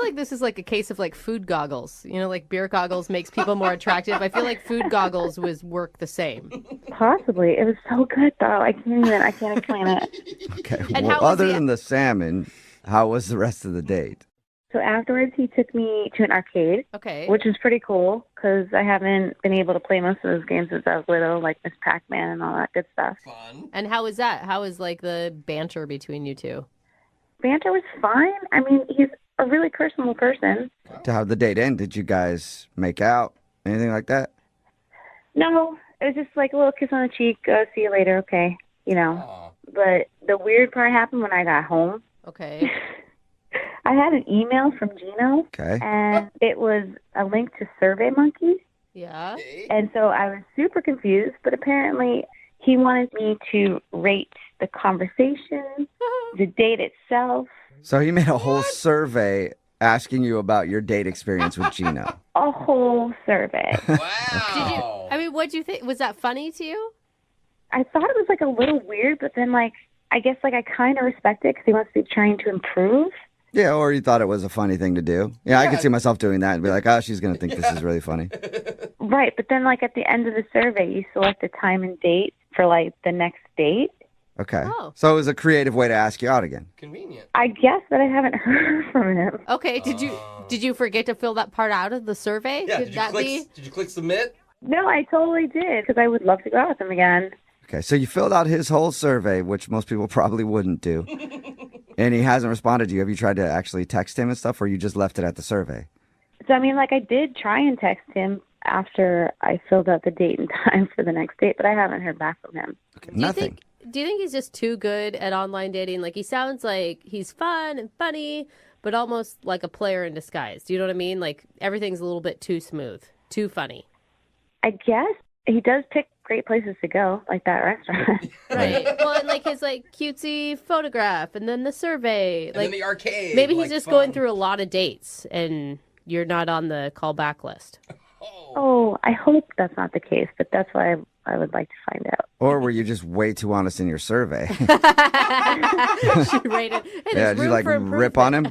like this is like a case of like food goggles. You know, like beer goggles makes people more attractive. I feel like food goggles work the same. Possibly. It was so good, though. I can't explain it. Okay. And Well, how was other the- than the salmon, how was the rest of the date? So afterwards, he took me to an arcade, Okay. which is pretty cool because I haven't been able to play most of those games since I was little, like Miss Pac-Man and all that good stuff. And how was that? How was like the banter between you two? Banter was fine. I mean, he's a really personable person. To how the date end? Did you guys make out? Anything like that? No, it was just like a little kiss on the cheek. See you later, okay? You know. But the weird part happened when I got home. Okay. I had an email from Gino, Okay. and it was a link to SurveyMonkey. Yeah. And so I was super confused, but apparently he wanted me to rate the conversation, the date itself, So he made a whole survey asking you about your date experience with Gino. a whole survey. I mean, what'd you think? Was that funny to you? I thought it was like a little weird, but then like I guess like I kind of respect it because he wants to be trying to improve. Yeah, or you thought it was a funny thing to do. Yeah, I could see myself doing that and be like, oh, she's going to think this is really funny. Right, but then like at the end of the survey, you select a time and date for like the next date. Okay. Oh. So it was a creative way to ask you out again. Convenient. I guess that I haven't heard from him. Okay. Did you forget to fill that part out of the survey? Yeah, Did that be? Did you click submit? No, I totally did because I would love to go out with him again. Okay, so you filled out his whole survey, which most people probably wouldn't do. And he hasn't responded to you. Have you tried to actually text him and stuff, or you just left it at the survey? So I mean, like I did try and text him after I filled out the date and time for the next date, but I haven't heard back from him. Okay, nothing. Do you think he's just too good at online dating? Like he sounds like he's fun and funny, but almost like a player in disguise. Do you know what I mean? Like everything's a little bit too smooth, too funny. I guess he does pick great places to go, like that restaurant. Right. Well, and like his like cutesy photograph, and then the survey, And like then the arcade. maybe he's like, just fun. going through a lot of dates, and you're not on the callback list. Oh, I hope that's not the case, but that's what I would like to find out. Or were you just way too honest in your survey? She rated. Hey, Yeah, there's did you room like for rip on him?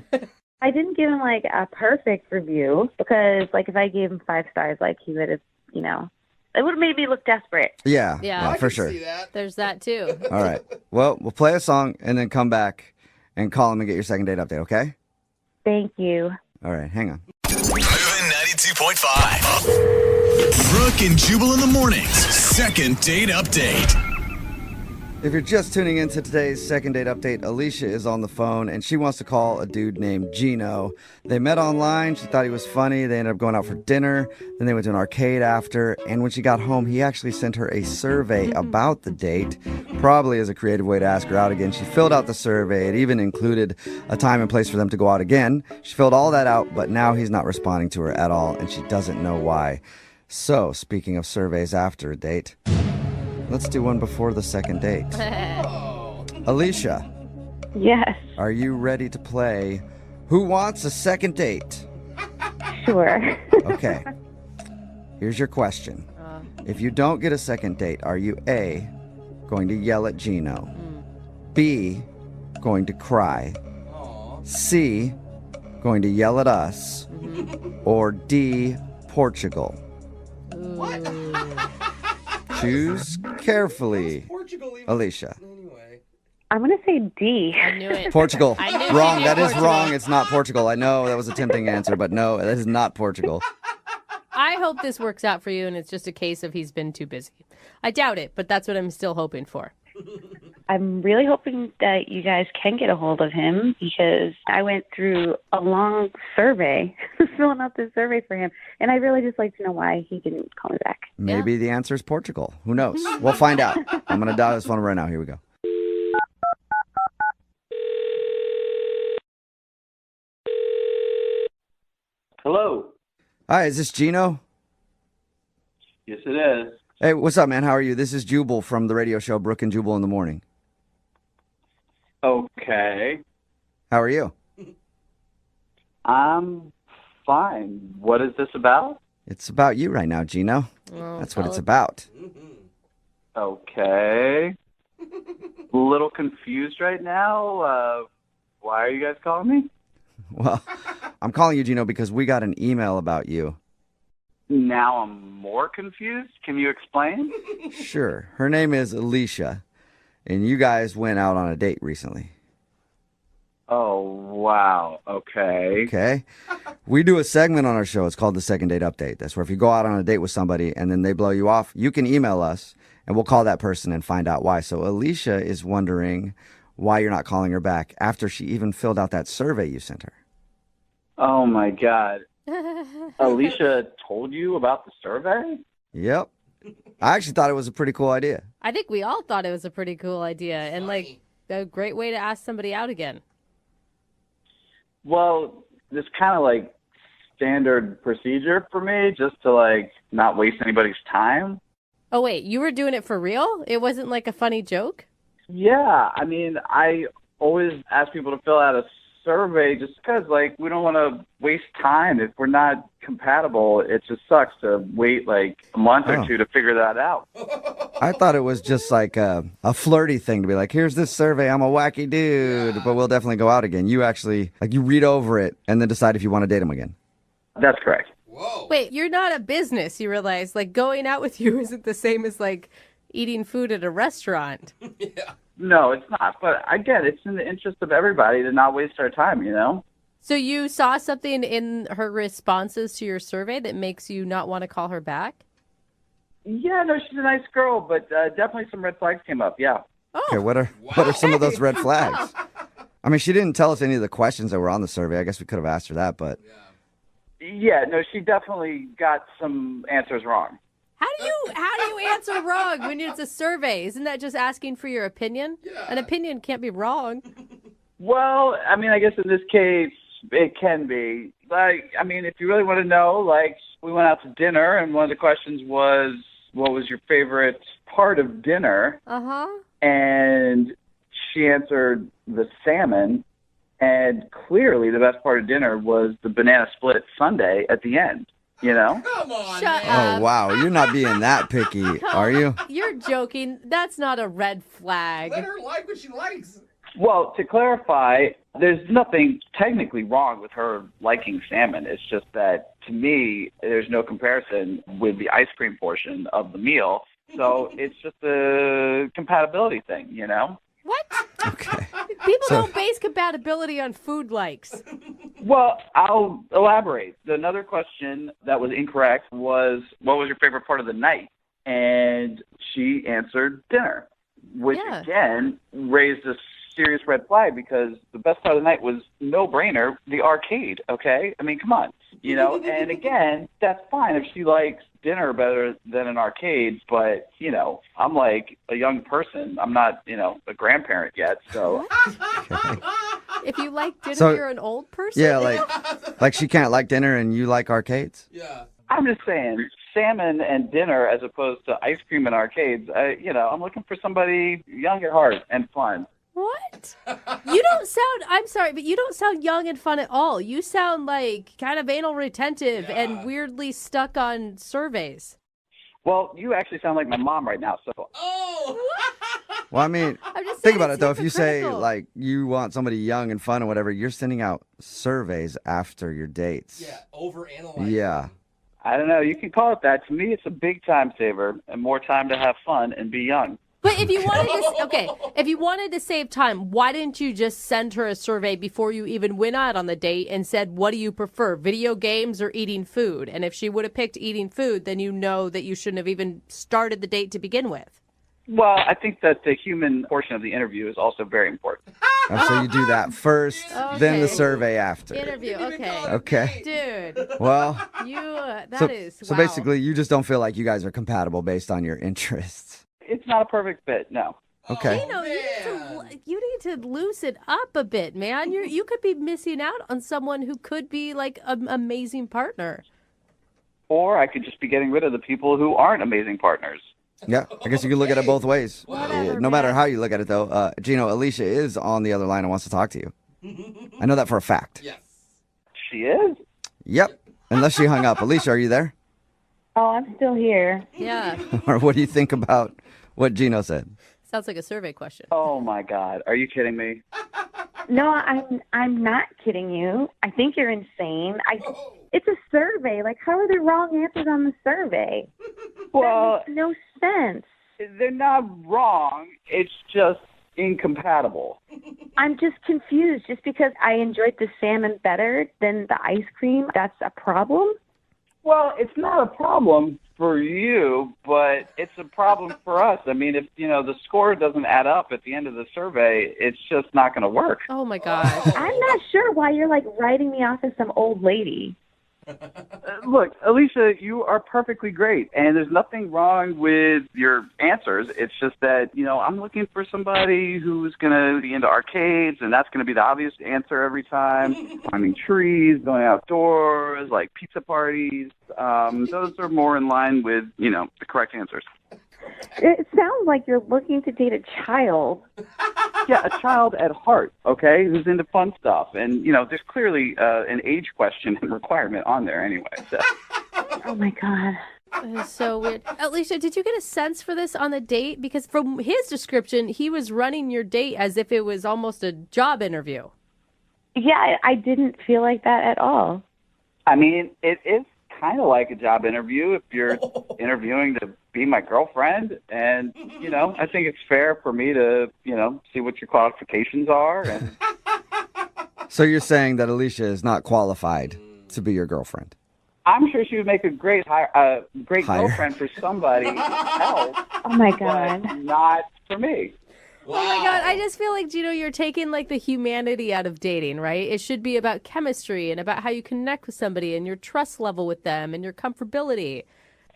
I didn't give him like a perfect review because like if I gave him 5 stars, like he would have, you know, it would have made me look desperate. Yeah, Yeah. for sure. There's that too. All right. Well, we'll play a song and then come back and call him and get your second date update, okay? Thank you. All right, hang on. Moving 92.5. Brooke and Jubal in the mornings. Second date update. If you're just tuning into today's second date update, Alicia is on the phone and she wants to call a dude named Gino. They met online. She thought he was funny. They ended up going out for dinner. Then they went to an arcade after. And when she got home, he actually sent her a survey about the date, probably as a creative way to ask her out again. She filled out the survey. It even included a time and place for them to go out again. She filled all that out, but now he's not responding to her at all, and she doesn't know why. So, speaking of surveys after a date, let's do one before the second date. Alicia, Yes, are you ready to play Who Wants a Second Date? sure. Okay. Here's your question. If you don't get a second date, are you A, going to yell at Gino? B, going to cry? C, going to yell at us? Or D, Portugal? Choose carefully, Alicia. I'm going to say D. I knew it. Portugal. I knew Wrong. she'd That do is Portugal. wrong. It's not Portugal. I know that was a tempting answer, but no, that is not Portugal. I hope this works out for you, and it's just a case of he's been too busy. I doubt it, but that's what I'm still hoping for. I'm really hoping that you guys can get a hold of him because I went through a long survey, filling out this survey for him, and I'd really just like to know why he didn't call me back. Maybe the answer is Portugal. Who knows? We'll find out. I'm going to dial his phone right now. Here we go. Hello. Hi, is this Gino? Yes, it is. Hey, what's up, man? How are you? This is Jubal from the radio show Brooke and Jubal in the morning. Okay. How are you? I'm fine. What is this about? It's about you right now, Gino. Oh, That's what it's about. Okay. A little confused right now. Why are you guys calling me? Well, I'm calling you, Gino, because we got an email about you. Now I'm more confused. Can you explain? Sure. Her name is Alicia, and you guys went out on a date recently. Oh, wow. Okay. Okay. We do a segment on our show. It's called the Second Date Update. That's where if you go out on a date with somebody and then they blow you off, you can email us, and we'll call that person and find out why. So Alicia is wondering why you're not calling her back after she even filled out that survey you sent her. Oh, my God. Alicia told you about the survey? Yep. I actually thought it was a pretty cool idea. I think we all thought it was a pretty cool idea and like a great way to ask somebody out again. Well, this kind of like standard procedure for me, just to like not waste anybody's time. Oh, wait, you were doing it for real? It wasn't like a funny joke? Yeah, I mean, I always ask people to fill out a survey just because, like, we don't want to waste time. If we're not compatible, it just sucks to wait, like, a month or two to figure that out. I thought it was just like a flirty thing to be like, here's this survey, I'm a wacky dude, but we'll definitely go out again. You actually, like, you read over it and then decide if you want to date him again. That's correct. Wait, you're not a business, you realize. Like, going out with you isn't the same as, like, eating food at a restaurant. No, it's not. But again, it's in the interest of everybody to not waste our time, you know? So you saw something in her responses to your survey that makes you not want to call her back? Yeah, no, she's a nice girl, but definitely some red flags came up, yeah. Okay, what are some of those red flags? I mean, she didn't tell us any of the questions that were on the survey. I guess we could have asked her that, but... Yeah, no, she definitely got some answers wrong. How do you answer wrong when it's a survey? Isn't that just asking for your opinion? Yeah. An opinion can't be wrong. Well, I mean, I guess in this case, it can be. Like, I mean, if you really want to know, like, we went out to dinner, and one of the questions was, what was your favorite part of dinner? Uh-huh. And she answered the salmon, and clearly the best part of dinner was the banana split sundae at the end. You know? Come on, Shut man. Oh, wow. You're not being that picky, are you? You're joking. That's not a red flag. Let her like what she likes. Well, to clarify, there's nothing technically wrong with her liking salmon. It's just that, to me, there's no comparison with the ice cream portion of the meal. So it's just a compatibility thing, you know? What? Okay. People don't base compatibility on food likes. Well, I'll elaborate. Another question that was incorrect was, what was your favorite part of the night? And she answered dinner, which again raised a serious red flag because the best part of the night was no-brainer, the arcade, okay? I mean, come on, you know? And again, that's fine if she likes dinner better than an arcade, but, you know, I'm like a young person. I'm not, you know, a grandparent yet, so... If you like dinner, you're an old person? Yeah, like she can't like dinner and you like arcades? Yeah. I'm just saying, salmon and dinner as opposed to ice cream and arcades, you know, I'm looking for somebody young at heart and fun. What? You don't sound, I'm sorry, but you don't sound young and fun at all. You sound like kind of anal retentive and weirdly stuck on surveys. Well, you actually sound like my mom right now, so... Well, I mean, think about it, though. If you say, like, you want somebody young and fun or whatever, you're sending out surveys after your dates. Yeah, overanalyzing. Yeah. I don't know. You can call it that. To me, it's a big time saver and more time to have fun and be young. But if you wanted to, if you wanted to save time, why didn't you just send her a survey before you even went out on the date and said, what do you prefer, video games or eating food? And if she would have picked eating food, then you know that you shouldn't have even started the date to begin with. Well, I think that the human portion of the interview is also very important. So you do that first, then the survey after. Interview, okay. Okay. Dude. Well, So wow. Basically, you just don't feel like you guys are compatible based on your interests. It's not a perfect fit, no. Okay. You need to loosen up a bit, man. You could be missing out on someone who could be like an amazing partner. Or I could just be getting rid of the people who aren't amazing partners. Yeah, I guess you can look at it both ways. Whatever, No matter how you look at it, though. Gino, Alicia is on the other line and wants to talk to you. I know that for a fact. Yes. She is? Yep. Unless she hung up. Alicia, are you there? Oh, I'm still here. Yeah. Or what do you think about what Gino said? Sounds like a survey question. Oh my God, are you kidding me? No, I'm not kidding you. I think you're insane. It's a survey. Like, how are there wrong answers on the survey? Well, that makes no sense. They're not wrong. It's just incompatible. I'm just confused. Just because I enjoyed the salmon better than the ice cream, that's a problem? Well, it's not a problem for you, but it's a problem for us. I mean, if, the score doesn't add up at the end of the survey, it's just not going to work. Oh, my gosh. I'm not sure why you're, writing me off as some old lady. Look, Alicia, you are perfectly great, and there's nothing wrong with your answers. It's just that, I'm looking for somebody who's going to be into arcades, and that's going to be the obvious answer every time. Climbing trees, going outdoors, like pizza parties. Those are more in line with, the correct answers. It sounds like you're looking to date a child. Yeah, a child at heart, okay, who's into fun stuff. And, there's clearly an age question and requirement on there anyway. So. Oh, my God. That is so weird. Alicia, did you get a sense for this on the date? Because from his description, he was running your date as if it was almost a job interview. Yeah, I didn't feel like that at all. I mean, it is kind of like a job interview if you're interviewing to be my girlfriend. And, I think it's fair for me to, see what your qualifications are. And So you're saying that Alicia is not qualified to be your girlfriend? I'm sure she would make a great girlfriend for somebody else. Oh, my God. But not for me. Wow. Oh, my God. I just feel like, Gino, you're taking, the humanity out of dating, right? It should be about chemistry and about how you connect with somebody and your trust level with them and your comfortability.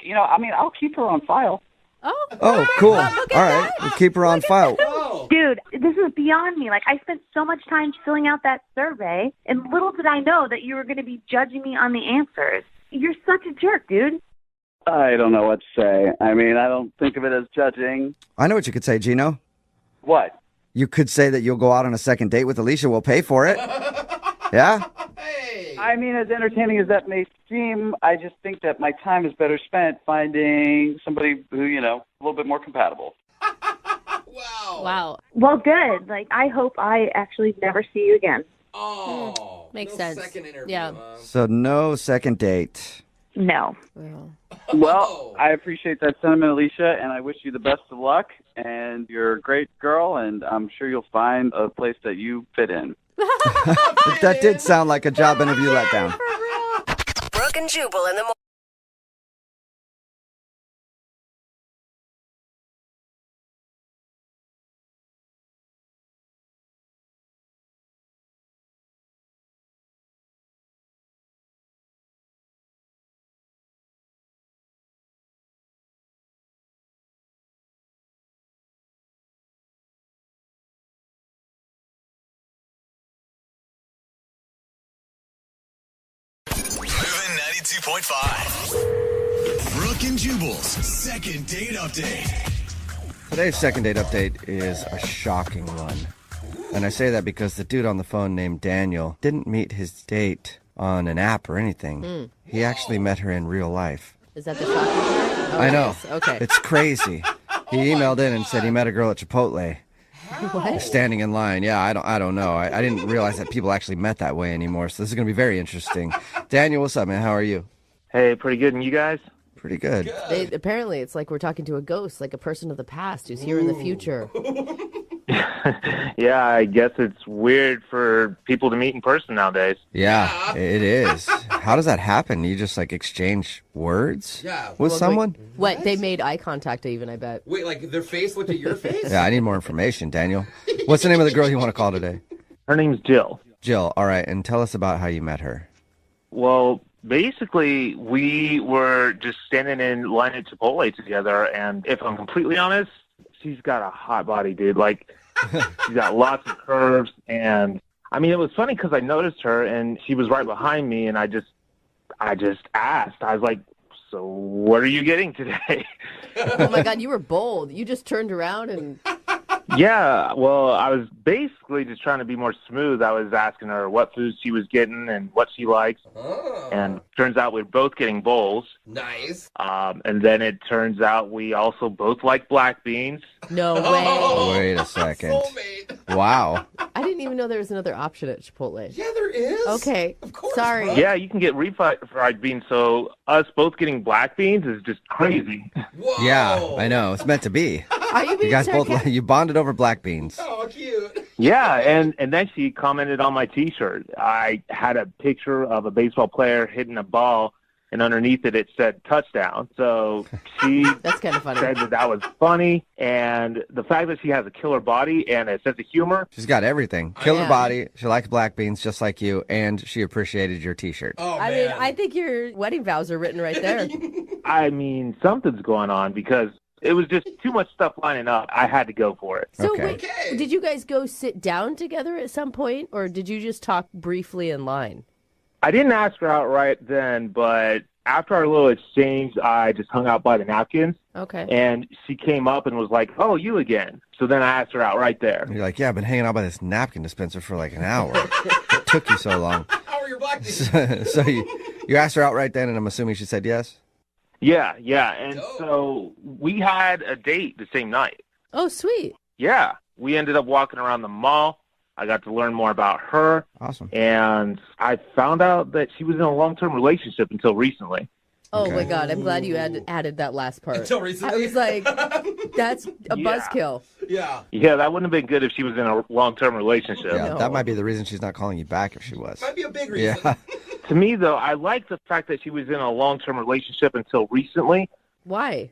I'll keep her on file. Oh, cool. All right. We'll keep her on file. Dude, this is beyond me. I spent so much time filling out that survey, and little did I know that you were going to be judging me on the answers. You're such a jerk, dude. I don't know what to say. I mean, I don't think of it as judging. I know what you could say, Gino. What? You could say that you'll go out on a second date with Alicia. We'll pay for it. Yeah? I mean, as entertaining as that may seem, I just think that my time is better spent finding somebody who, a little bit more compatible. Wow. Well, good. I hope I actually never see you again. Oh. Makes no sense. Second interview, Yeah. huh? So no second date. No. Well, I appreciate that sentiment, Alicia, and I wish you the best of luck. And you're a great girl, and I'm sure you'll find a place that you fit in. That did sound like a job interview letdown. Brooke and Jubal in the morning. Moving 92.5. Brooke and Jubal's second date update. Today's second date update is a shocking one. And I say that because the dude on the phone named Daniel didn't meet his date on an app or anything. He actually met her in real life. Is that the shocking part? Oh, I know. nice. Okay. It's crazy. He emailed in and said he met a girl at Chipotle. What? Standing in line. Yeah, I don't know. I didn't realize that people actually met that way anymore. So this is going to be very interesting. Daniel, what's up, man? How are you? Hey, pretty good. And you guys? Pretty good. Apparently, it's like we're talking to a ghost, like a person of the past who's here in the future. Yeah, I guess it's weird for people to meet in person nowadays. Yeah, it is. How does that happen? You just exchange words with someone? What? They made eye contact even, I bet. Wait, their face looked at your face? Yeah, I need more information, Daniel. What's the name of the girl you want to call today? Her name's Jill. Jill, all right. And tell us about how you met her. Well, basically, we were just standing in line at Chipotle together, and if I'm completely honest, she's got a hot body, dude. She's got lots of curves, and I mean, it was funny because I noticed her, and she was right behind me, and I just asked. I was like, "So, what are you getting today?" Oh my God, you were bold. You just turned around and Yeah, well, I was basically just trying to be more smooth. I was asking her what foods she was getting and what she likes. Oh. And turns out we're both getting bowls. Nice. And then it turns out we also both like black beans. No way. Wait a second. Wow. I didn't even know there was another option at Chipotle. Yeah, there is. Okay. Of course. Sorry. Yeah, you can get refried beans. So us both getting black beans is just crazy. Whoa. Yeah, I know. It's meant to be. Are you being guys both sarcastic? you bonded over black beans. Oh, cute. Yeah, and then she commented on my T-shirt. I had a picture of a baseball player hitting a ball, and underneath it said touchdown. So she That's kind of funny. said that was funny, and the fact that she has a killer body and a sense of humor. She's got everything. Killer body. She likes black beans just like you, and she appreciated your T-shirt. Oh, I mean, I think your wedding vows are written right there. I mean, something's going on because it was just too much stuff lining up. I had to go for it. So wait, did you guys go sit down together at some point, or did you just talk briefly in line? I didn't ask her outright then, but after our little exchange, I just hung out by the napkins. Okay. And she came up and was like, "Oh, you again." So then I asked her out right there. You're like, yeah, I've been hanging out by this napkin dispenser for like an hour. It took you so long. How are your black beans? So you asked her out right then, and I'm assuming she said yes? Yeah. And so we had a date the same night. Oh, sweet. Yeah. We ended up walking around the mall. I got to learn more about her. Awesome. And I found out that she was in a long-term relationship until recently. Oh, my God. I'm glad you added that last part. Until recently. I was like, that's a buzzkill. Yeah. Yeah, that wouldn't have been good if she was in a long-term relationship. Yeah, that might be the reason she's not calling you back if she was. Might be a big reason. Yeah. To me, though, I like the fact that she was in a long-term relationship until recently. Why?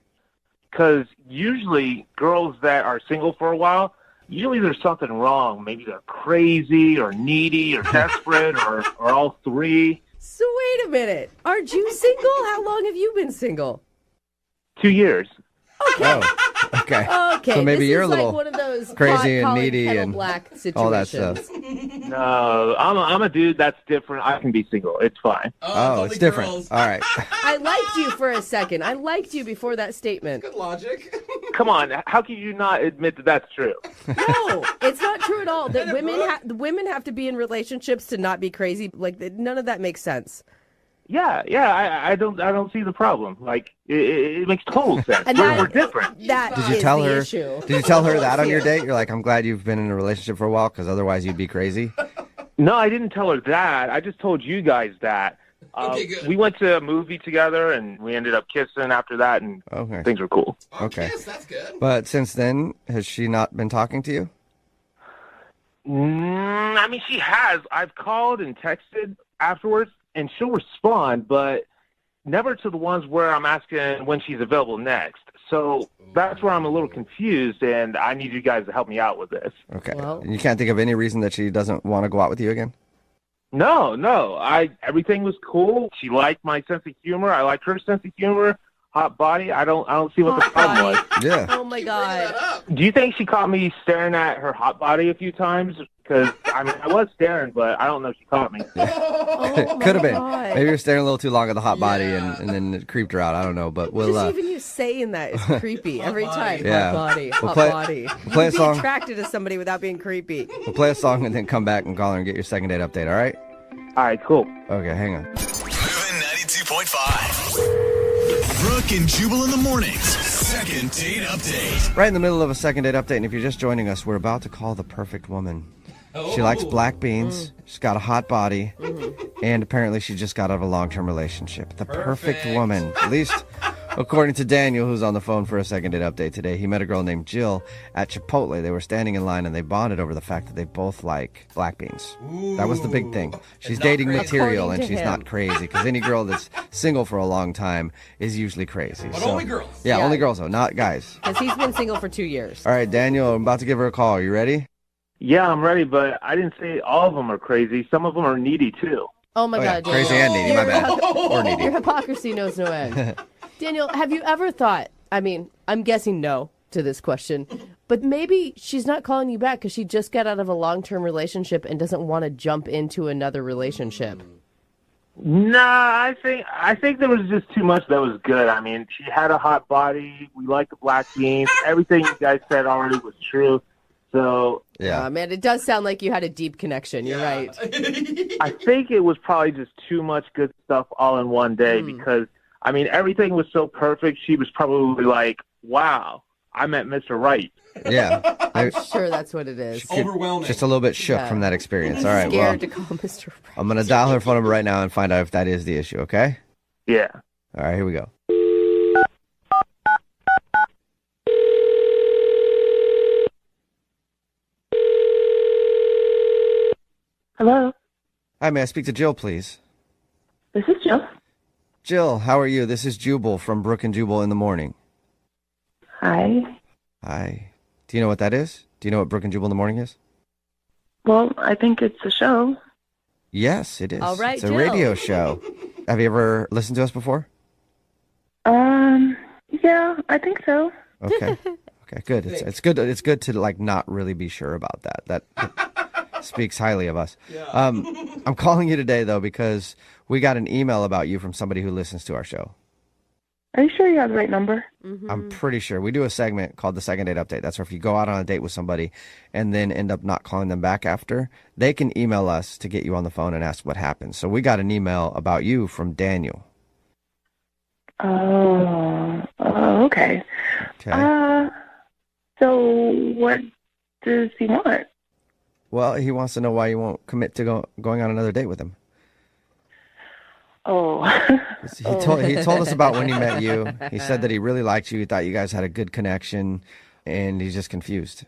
Because usually girls that are single for a while, usually there's something wrong. Maybe they're crazy or needy or desperate or all three. So wait a minute. Aren't you single? How long have you been single? 2 years. Okay. Oh, okay. Okay. So maybe this you're is a little like one of those crazy and pot calling needy kettle and black situations. all that stuff. No, I'm a dude that's different. I can be single. It's fine. Oh, it's different. All right. I liked you for a second. I liked you before that statement. Good logic. Come on. How can you not admit that that's true? No, it's not true at all. That women have to be in relationships to not be crazy. Like none of that makes sense. Yeah. I don't see the problem. Like it makes total sense. And We're different. That Did you is tell the her? issue. Did you tell her that on your date? You're like, I'm glad you've been in a relationship for a while because otherwise you'd be crazy. No, I didn't tell her that. I just told you guys that. Okay, good. We went to a movie together, and we ended up kissing after that, and things were cool. Okay. Yes, that's good. But since then, has she not been talking to you? I mean, she has. I've called and texted afterwards, and she'll respond, but never to the ones where I'm asking when she's available next. So that's where I'm a little confused, and I need you guys to help me out with this. Okay. You can't think of any reason that she doesn't want to go out with you again? No. Everything was cool. She liked my sense of humor. I like her sense of humor. Hot body. I don't see what the problem was. Yeah. Oh my God. Do you think she caught me staring at her hot body a few times? Because I mean, I was staring, but I don't know if she caught me. Could have been. Maybe you're staring a little too long at the hot body and then it creeped her out. I don't know, but we'll. Just even you saying that is creepy every time. Yeah. Hot body. We'll Hot play- body. we'll play a You'd be song. attracted to somebody without being creepy. We'll play a song and then come back and call her and get your second date update. All right? All right. Cool. Okay, hang on. Moving 92.5. Brooke and Jubal in the mornings. Second date update. Right in the middle of a second date update, and if you're just joining us, we're about to call the perfect woman. She likes black beans. She's got a hot body. And apparently she just got out of a long-term relationship. The perfect woman. At least according to Daniel, who's on the phone for a second date update today. He met a girl named Jill at Chipotle. They were standing in line and they bonded over the fact that they both like black beans. That was the big thing. She's dating material and she's not crazy. Because any girl that's single for a long time is usually crazy. But only girls. Yeah, Yeah. only girls though, not guys. Because he's been single for 2 years. All right, Daniel, I'm about to give her a call. Are you ready? Yeah, I'm ready, but I didn't say all of them are crazy. Some of them are needy too. Oh my yeah, God. crazy and needy, my bad. Or needy. Your hypocrisy knows no end. Daniel, have you ever thought, I mean, I'm guessing no to this question, but maybe she's not calling you back because she just got out of a long-term relationship and doesn't want to jump into another relationship. Nah, I think there was just too much that was good. I mean, she had a hot body. We liked the black beans. Everything you guys said already was true. So yeah, man, it does sound like you had a deep connection. You're right. I think it was probably just too much good stuff all in one day because, I mean, everything was so perfect. She was probably like, wow, I met Mr. Right. Yeah. I'm sure that's what it is. Overwhelming. Just a little bit shook Yeah. from that experience. I'm All right, scared well, to call Mr. Right. I'm going to dial her phone number right now and find out if that is the issue, okay? Yeah. All right, here we go. Hello, Hi, may I speak to Jill, please? this is Jill. Jill, how are you? This is Jubal from Brooke and Jubal in the morning. Hi. Hi. Do you know what that is? Do you know what Brooke and Jubal in the morning is? Well, I think it's a show. Yes, it is. All right, it's a Jill. radio show. Have you ever listened to us before? Yeah, I think so. Okay. Okay, good. It's good. It's good to like not really be sure about that. That speaks highly of us. I'm calling you today though because we got an email about you from somebody who listens to our show. Are you sure you have the right number? I'm pretty sure. We do a segment called the Second Date Update. That's where if you go out on a date with somebody and then end up not calling them back after, they can email us to get you on the phone and ask what happened. So we got an email about you from Daniel. Oh, okay. Okay. So what does he want? Well, he wants to know why you won't commit to going on another date with him. Oh. He told us about when he met you. He said that he really liked you. He thought you guys had a good connection, and he's just confused.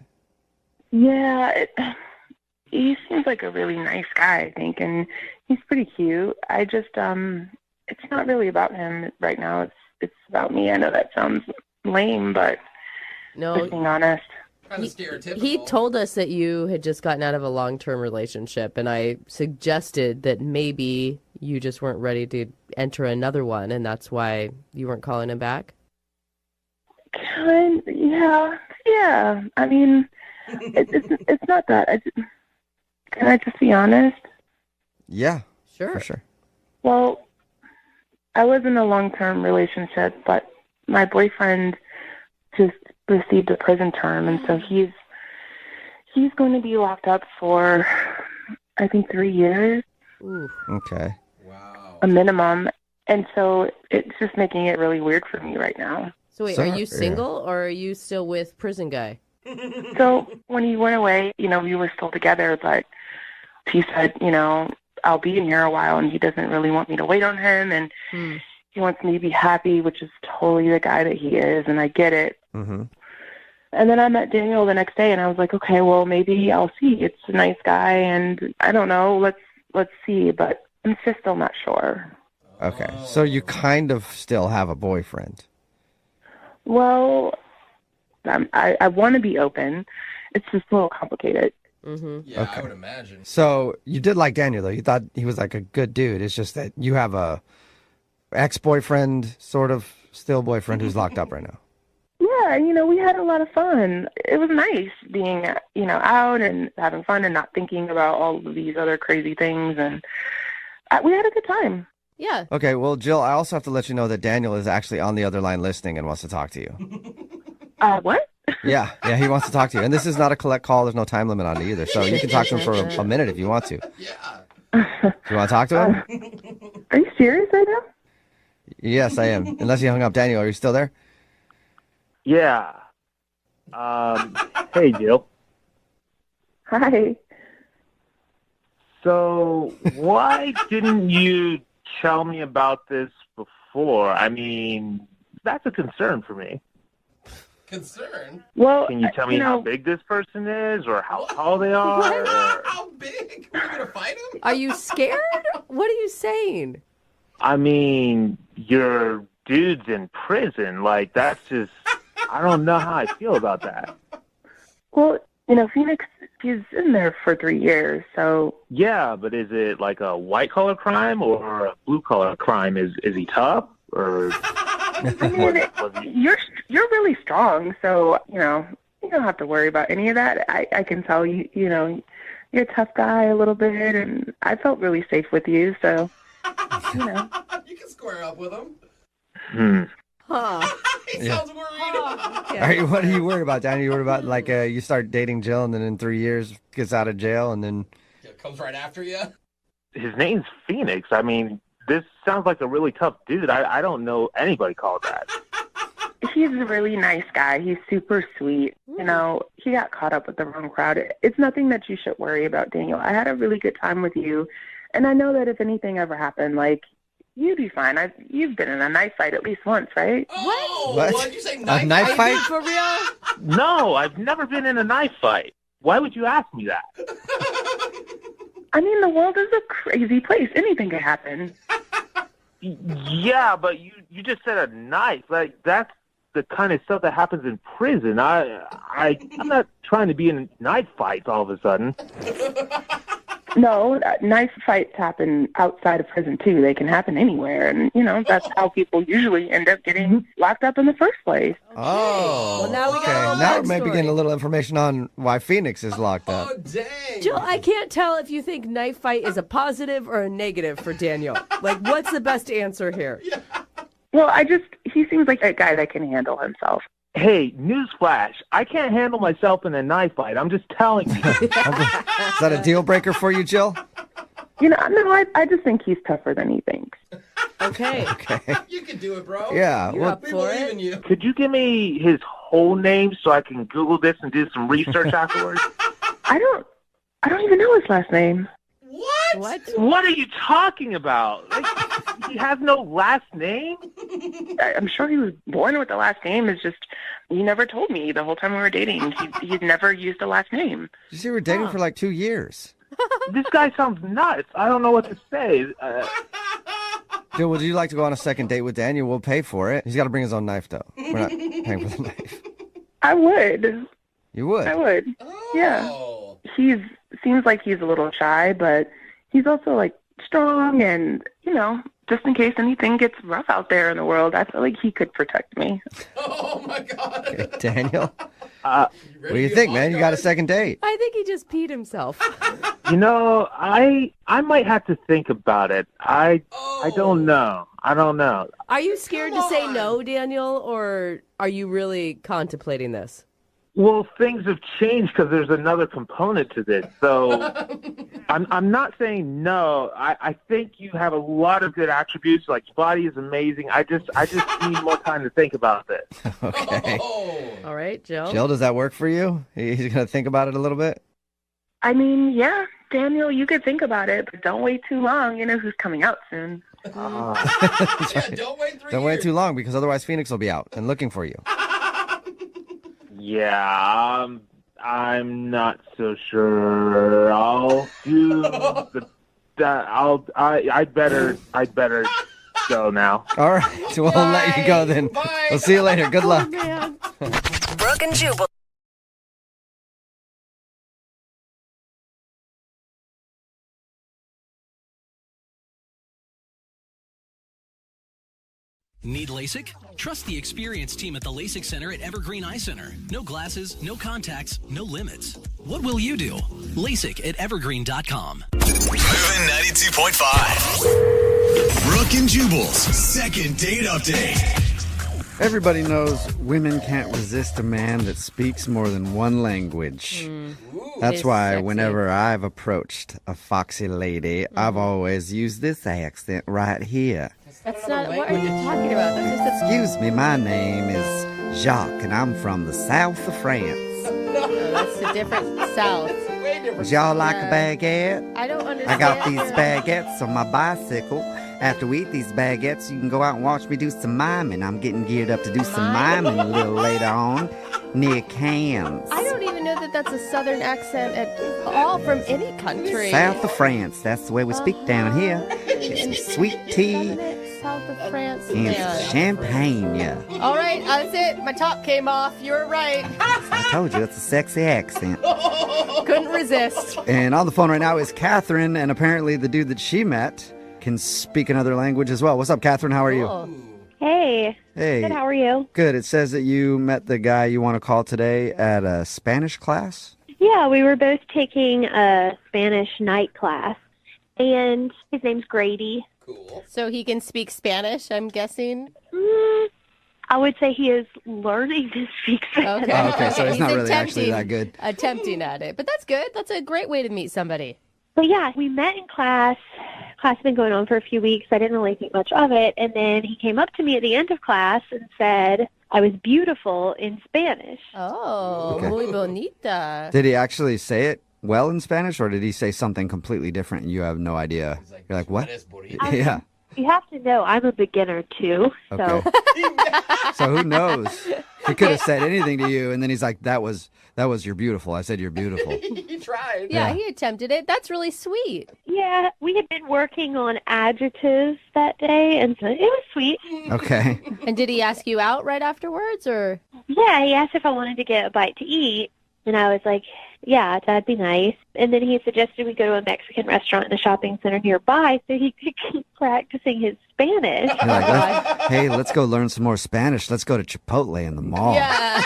Yeah, he seems like a really nice guy, I think, and he's pretty cute. I just, it's not really about him right now. It's about me. I know that sounds lame, but just being honest. Kind of stereotypical. He told us that you had just gotten out of a long-term relationship, and I suggested that maybe you just weren't ready to enter another one, and that's why you weren't calling him back. Yeah. I mean, it's not that. Can I just be honest? Yeah, sure. For sure. Well, I was in a long-term relationship, but my boyfriend just received a prison term, and so he's going to be locked up for, I think, 3 years. Ooh. Okay. A minimum. And so it's just making it really weird for me right now. So wait, are you single or are you still with prison guy? So when he went away, we were still together, but he said, I'll be in here a while, and he doesn't really want me to wait on him, and he wants me to be happy, which is totally the guy that he is, and I get it. Mm-hmm. And then I met Daniel the next day, and I was like, okay, well, maybe I'll see. It's a nice guy, and I don't know. Let's see, but I'm just still not sure. Okay, so you kind of still have a boyfriend. Well, I want to be open. It's just a little complicated. Mm-hmm. Yeah, Okay. I would imagine. So you did like Daniel, though. You thought he was like a good dude. It's just that you have a ex-boyfriend, sort of still boyfriend who's locked up right now. Yeah, we had a lot of fun. It was nice being, out and having fun and not thinking about all of these other crazy things. And we had a good time. Yeah. Okay, well, Jill, I also have to let you know that Daniel is actually on the other line listening and wants to talk to you. What? Yeah, he wants to talk to you. And this is not a collect call. There's no time limit on it either. So you can talk to him for a minute if you want to. Yeah. Do you want to talk to him? Are you serious right now? Yes, I am. Unless you hung up. Daniel, are you still there? Yeah. Hey, Jill. Hi. So why didn't you tell me about this before? I mean, that's a concern for me. Concern? Well, can you tell me how big this person is, or how tall they are? Or... How big? Are you gonna fight him? Are you scared? What are you saying? I mean, your dude's in prison. Like, that's just... I don't know how I feel about that. Well, Phoenix, he's in there for 3 years, so... Yeah, but is it like a white-collar crime or a blue-collar crime? Is he tough, or... I mean, you're really strong, so, you don't have to worry about any of that. I can tell you, you're a tough guy a little bit, and I felt really safe with you, so, You can square up with him. Huh. He Yeah. sounds worried. What are you worried about, Danny? You worried about like you start dating Jill and then in 3 years gets out of jail and then It comes right after you. His name's Phoenix. I mean, this sounds like a really tough dude. I don't know anybody called that. He's a really nice guy. He's super sweet. You know, he got caught up with the wrong crowd. It's nothing that you should worry about, Daniel. I had a really good time with you. And I know that if anything ever happened, like, you'd be fine. You've been in a knife fight at least once, right? What? What'd you say? A knife fight? For real? No, I've never been in a knife fight. Why would you ask me that? I mean, the world is a crazy place. Anything could happen. Yeah, but you just said a knife. Like, that's the kind of stuff that happens in prison. I'm not trying to be in knife fights all of a sudden. No, knife fights happen outside of prison, too. They can happen anywhere. And, you know, that's how people usually end up getting locked up in the first place. Oh. Well, now we got okay. a little Now we're maybe backstory. getting a little information on why Phoenix is locked up. Oh, dang. Jill, I can't tell if you think knife fight is a positive or a negative for Daniel. Like, what's the best answer here? Well, he seems like a guy that can handle himself. Hey, newsflash. I can't handle myself in a knife fight. I'm just telling you. Is that a deal breaker for you, Jill? You know, no, I just think he's tougher than he thinks. Okay. Okay. You can do it, bro. Yeah. You're Well, up We for believe it? in you. Could you give me his whole name so I can Google this and do some research afterwards? I don't even know his last name. What? What are you talking about? Like, he has no last name? I'm sure he was born with the last name. It's just he never told me the whole time we were dating. He'd never used a last name. you see, we were dating for like 2 years. This guy sounds nuts. I don't know what to say. Jill, would you like to go on a second date with Daniel? We'll pay for it. He's got to bring his own knife, though. We're not paying for the knife. I would. You would? I would. Yeah. Seems like he's a little shy, but he's also like strong and, you know, just in case anything gets rough out there in the world, I feel like he could protect me. Oh, my God. Okay, Daniel? What do you think, man? You got a second date. I think he just peed himself. You know, I might have to think about it. I don't know. I don't know. Are you scared to say no, Daniel, or are you really contemplating this? Well, things have changed because there's another component to this. So I'm not saying no. I think you have a lot of good attributes. Like, your body is amazing. I just need more time to think about this. Okay. All right, Jill. Jill, does that work for you? He's going to think about it a little bit? I mean, yeah, Daniel, you could think about it, but don't wait too long. You know who's coming out soon. Yeah, don't wait 3 Don't wait years. too long because otherwise Phoenix will be out and looking for you. Yeah, I'm not so sure. I'll do I'd better go now. All right, so we'll let you go then. Bye. We'll see you later. Good luck. Man. Brooke and Jubal. Need LASIK? Trust the experienced team at the LASIK Center at Evergreen Eye Center. No glasses, no contacts, no limits. What will you do? LASIK at evergreen.com. Moving 92.5. Brooke and Jubal's second date update. Everybody knows women can't resist a man that speaks more than one language. That's It's why sexy. whenever I've approached a foxy lady, I've always used this accent right here. That's not. What are you talking about? That's just Excuse me, my name is Jacques, and I'm from the south of France. that's a different South. Would y'all like a baguette? I don't understand. I got these baguettes on my bicycle. After we eat these baguettes, you can go out and watch me do some miming. I'm getting geared up to do some miming a little later on near Cannes. I don't even know that that's a Southern accent at all from any country. South of France, that's the way we speak down here. Get some sweet tea South of France. and Yeah. some champagne. All right, that's it. My top came off. You were right. I told you, it's a sexy accent. Couldn't resist. And on the phone right now is Catherine, and apparently the dude that she met can speak another language as well. What's up, Catherine? How are you? Hey. Hey. Good, how are you? Good. It says that you met the guy you want to call today at a Spanish class. Yeah, we were both taking a Spanish night class, and his name's Grady. So he can speak Spanish, I'm guessing? I would say he is learning to speak Spanish. Oh, okay, so he's not really attempting- actually that good. Attempting at it. But that's good. That's a great way to meet somebody. But yeah, we met in class. Class had been going on for a few weeks. I didn't really think much of it. And then he came up to me at the end of class and said I was beautiful in Spanish. Oh, Okay. muy bonita. Did he actually say it well in Spanish, or did he say something completely different and you have no idea? You're like, what? Yeah. You have to know I'm a beginner too. So Okay. So who knows? He could have said anything to you, and then he's like, "That was you're beautiful." I said you're beautiful. He tried. Yeah, he attempted it. That's really sweet. yeah, we had been working on adjectives that day, and so it was sweet. Okay. And did he ask you out right afterwards, or? Yeah, he asked if I wanted to get a bite to eat, and I was like, yeah, that'd be nice. And then he suggested we go to a Mexican restaurant in a shopping center nearby so he could keep practicing his Spanish. You're like, hey, let's go learn some more Spanish. Let's go to Chipotle in the mall. Yeah.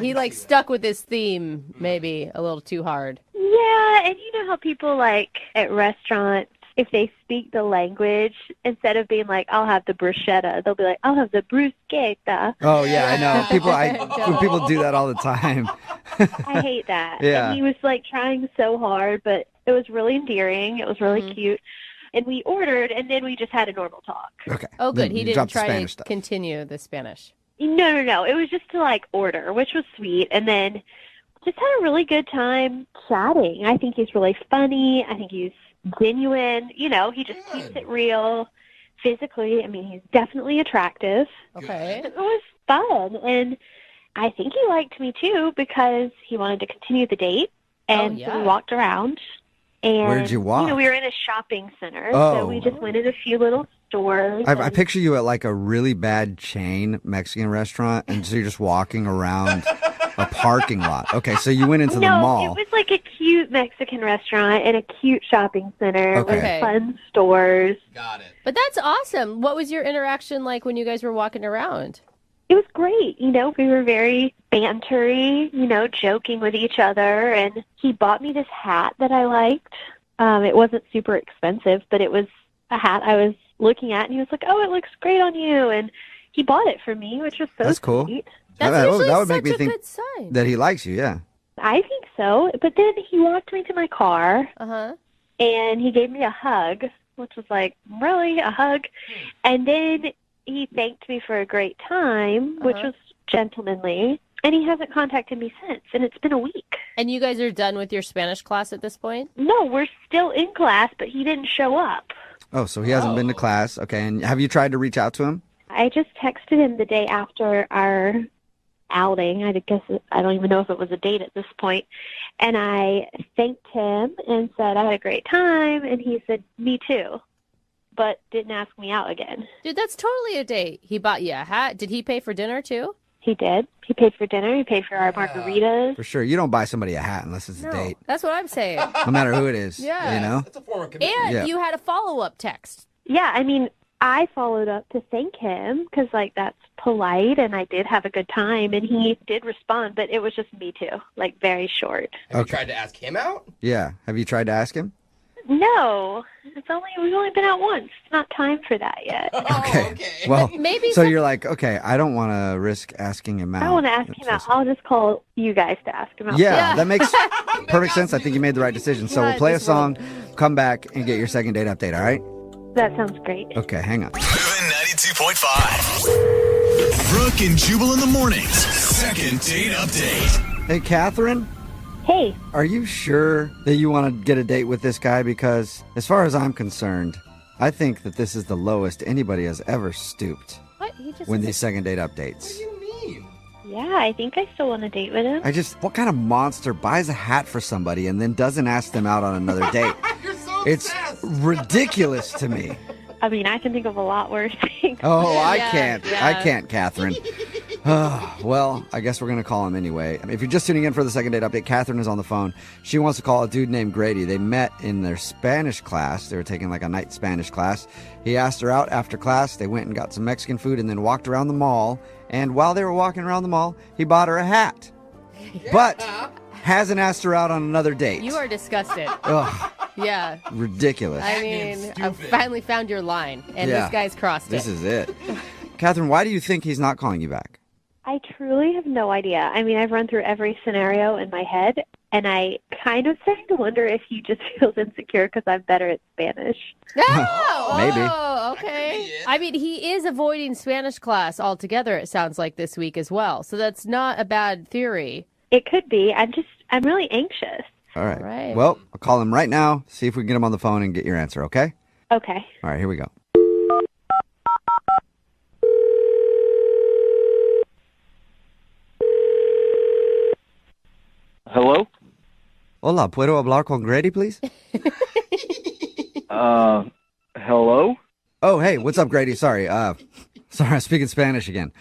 He like stuck with his theme maybe a little too hard. Yeah, and you know how people like at restaurants, if they speak the language, instead of being like, I'll have the bruschetta, they'll be like, I'll have the bruschetta. Oh yeah, I know. When people do that all the time. I hate that. Yeah. And he was like trying so hard, but it was really endearing. It was really cute. And we ordered, and then we just had a normal talk. Okay. Oh, good. Then He you didn't dropped the try Spanish to stuff. continue the Spanish. No. It was just to like order, which was sweet. And then just had a really good time chatting. I think he's really funny. I think he's genuine. You know, he just keeps it real physically. I mean, he's definitely attractive. Okay. It was fun. And I think he liked me too because he wanted to continue the date. And so we walked around. And, Where'd you walk? You know, we were in a shopping center. Oh. So we just went in a few little stores. I picture you at like a really bad chain Mexican restaurant, and so you're just walking around a parking lot. Okay, so you went into the mall. No, it was like a cute Mexican restaurant and a cute shopping center Okay. with fun stores. But that's awesome. What was your interaction like when you guys were walking around? It was great. You know, we were very bantery, you know, joking with each other. And he bought me this hat that I liked. It wasn't super expensive, but it was a hat I was looking at. And he was like, oh, it looks great on you. And he bought it for me, which was so That's cool. sweet. that would make me such a think good sign. that he likes you. Yeah. I think so. But then he walked me to my car. Uh-huh. And he gave me a hug, which was like, really, a hug? And then he thanked me for a great time, which was gentlemanly. And he hasn't contacted me since, and it's been a week. And you guys are done with your Spanish class at this point? No, we're still in class, but he didn't show up. Oh, so he hasn't been to class. Okay, and have you tried to reach out to him? I just texted him the day after our outing. I guess I don't even know if it was a date at this point. And I thanked him and said, I had a great time. And he said, me too. But didn't ask me out again. Dude, that's totally a date. He bought you a hat. Did he pay for dinner too? He did. He paid for dinner. He paid for our margaritas. For sure. You don't buy somebody a hat unless it's a date, That's what I'm saying. no matter who it is. Yeah. You know? That's a form of And Yeah. you had a follow-up text. Yeah, I mean, I followed up to thank him because, like, that's polite, and I did have a good time, and he did respond, but it was just me too, like, very short. Have you tried to ask him out? Yeah. Have you tried to ask him? No, we've only been out once. It's not time for that yet. Okay. Well, Maybe so some- you're like, okay, I don't want to risk asking him out. I don't want to ask him out. I'll just call you guys to ask him out. Yeah, that makes perfect sense. I think you made the right decision. So we'll Not play a this one. song, come back, and get your second date update, all right? That sounds great. Okay, hang on. 92.5. Brooke and Jubal in the mornings. Second date update. Hey, Catherine? Hey. Are you sure that you want to get a date with this guy? Because as far as I'm concerned, I think that this is the lowest anybody has ever stooped What? He just when these second date updates. Yeah, I think I still want to date with him. What kind of monster buys a hat for somebody and then doesn't ask them out on another date? It's ridiculous to me. I mean, I can think of a lot worse things. Oh, I can't. I can't, Catherine. Well, I guess we're going to call him anyway. If you're just tuning in for the second date update, Catherine is on the phone. She wants to call a dude named Grady. They met in their Spanish class. They were taking like a night Spanish class. He asked her out after class. They went and got some Mexican food and then walked around the mall. And while they were walking around the mall, he bought her a hat. But hasn't asked her out on another date. You are disgusted. Ugh, Yeah. ridiculous. I mean, I finally found your line, and Yeah. this guy's crossed This it. is it. Catherine, why do you think he's not calling you back? I truly have no idea. I mean, I've run through every scenario in my head, and I kind of starting to wonder if he just feels insecure because I'm better at Spanish. Oh, Maybe. Okay. I mean, he is avoiding Spanish class altogether, it sounds like, this week as well. So that's not a bad theory. It could be. I'm really anxious. All right. right. Well, I'll call him right now, see if we can get him on the phone and get your answer, okay? Okay. All right, here we go. Hello? Hola, ¿puedo hablar con Grady, please? Hello? Oh, hey, what's up, Grady? Sorry, I'm speaking Spanish again.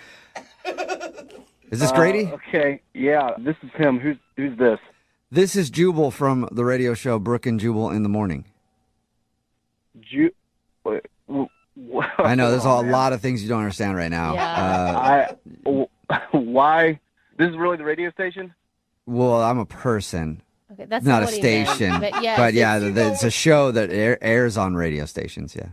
Is this Grady? Okay, yeah, this is him. Who's this? This is Jubal from the radio show Brooke and Jubal in the Morning. I know, there's a lot of things you don't understand right now. Yeah. Why? This is really the radio station? Well, I'm a person. Okay, that's not a what he meant. station. But yes, it's a show that airs on radio stations, yeah.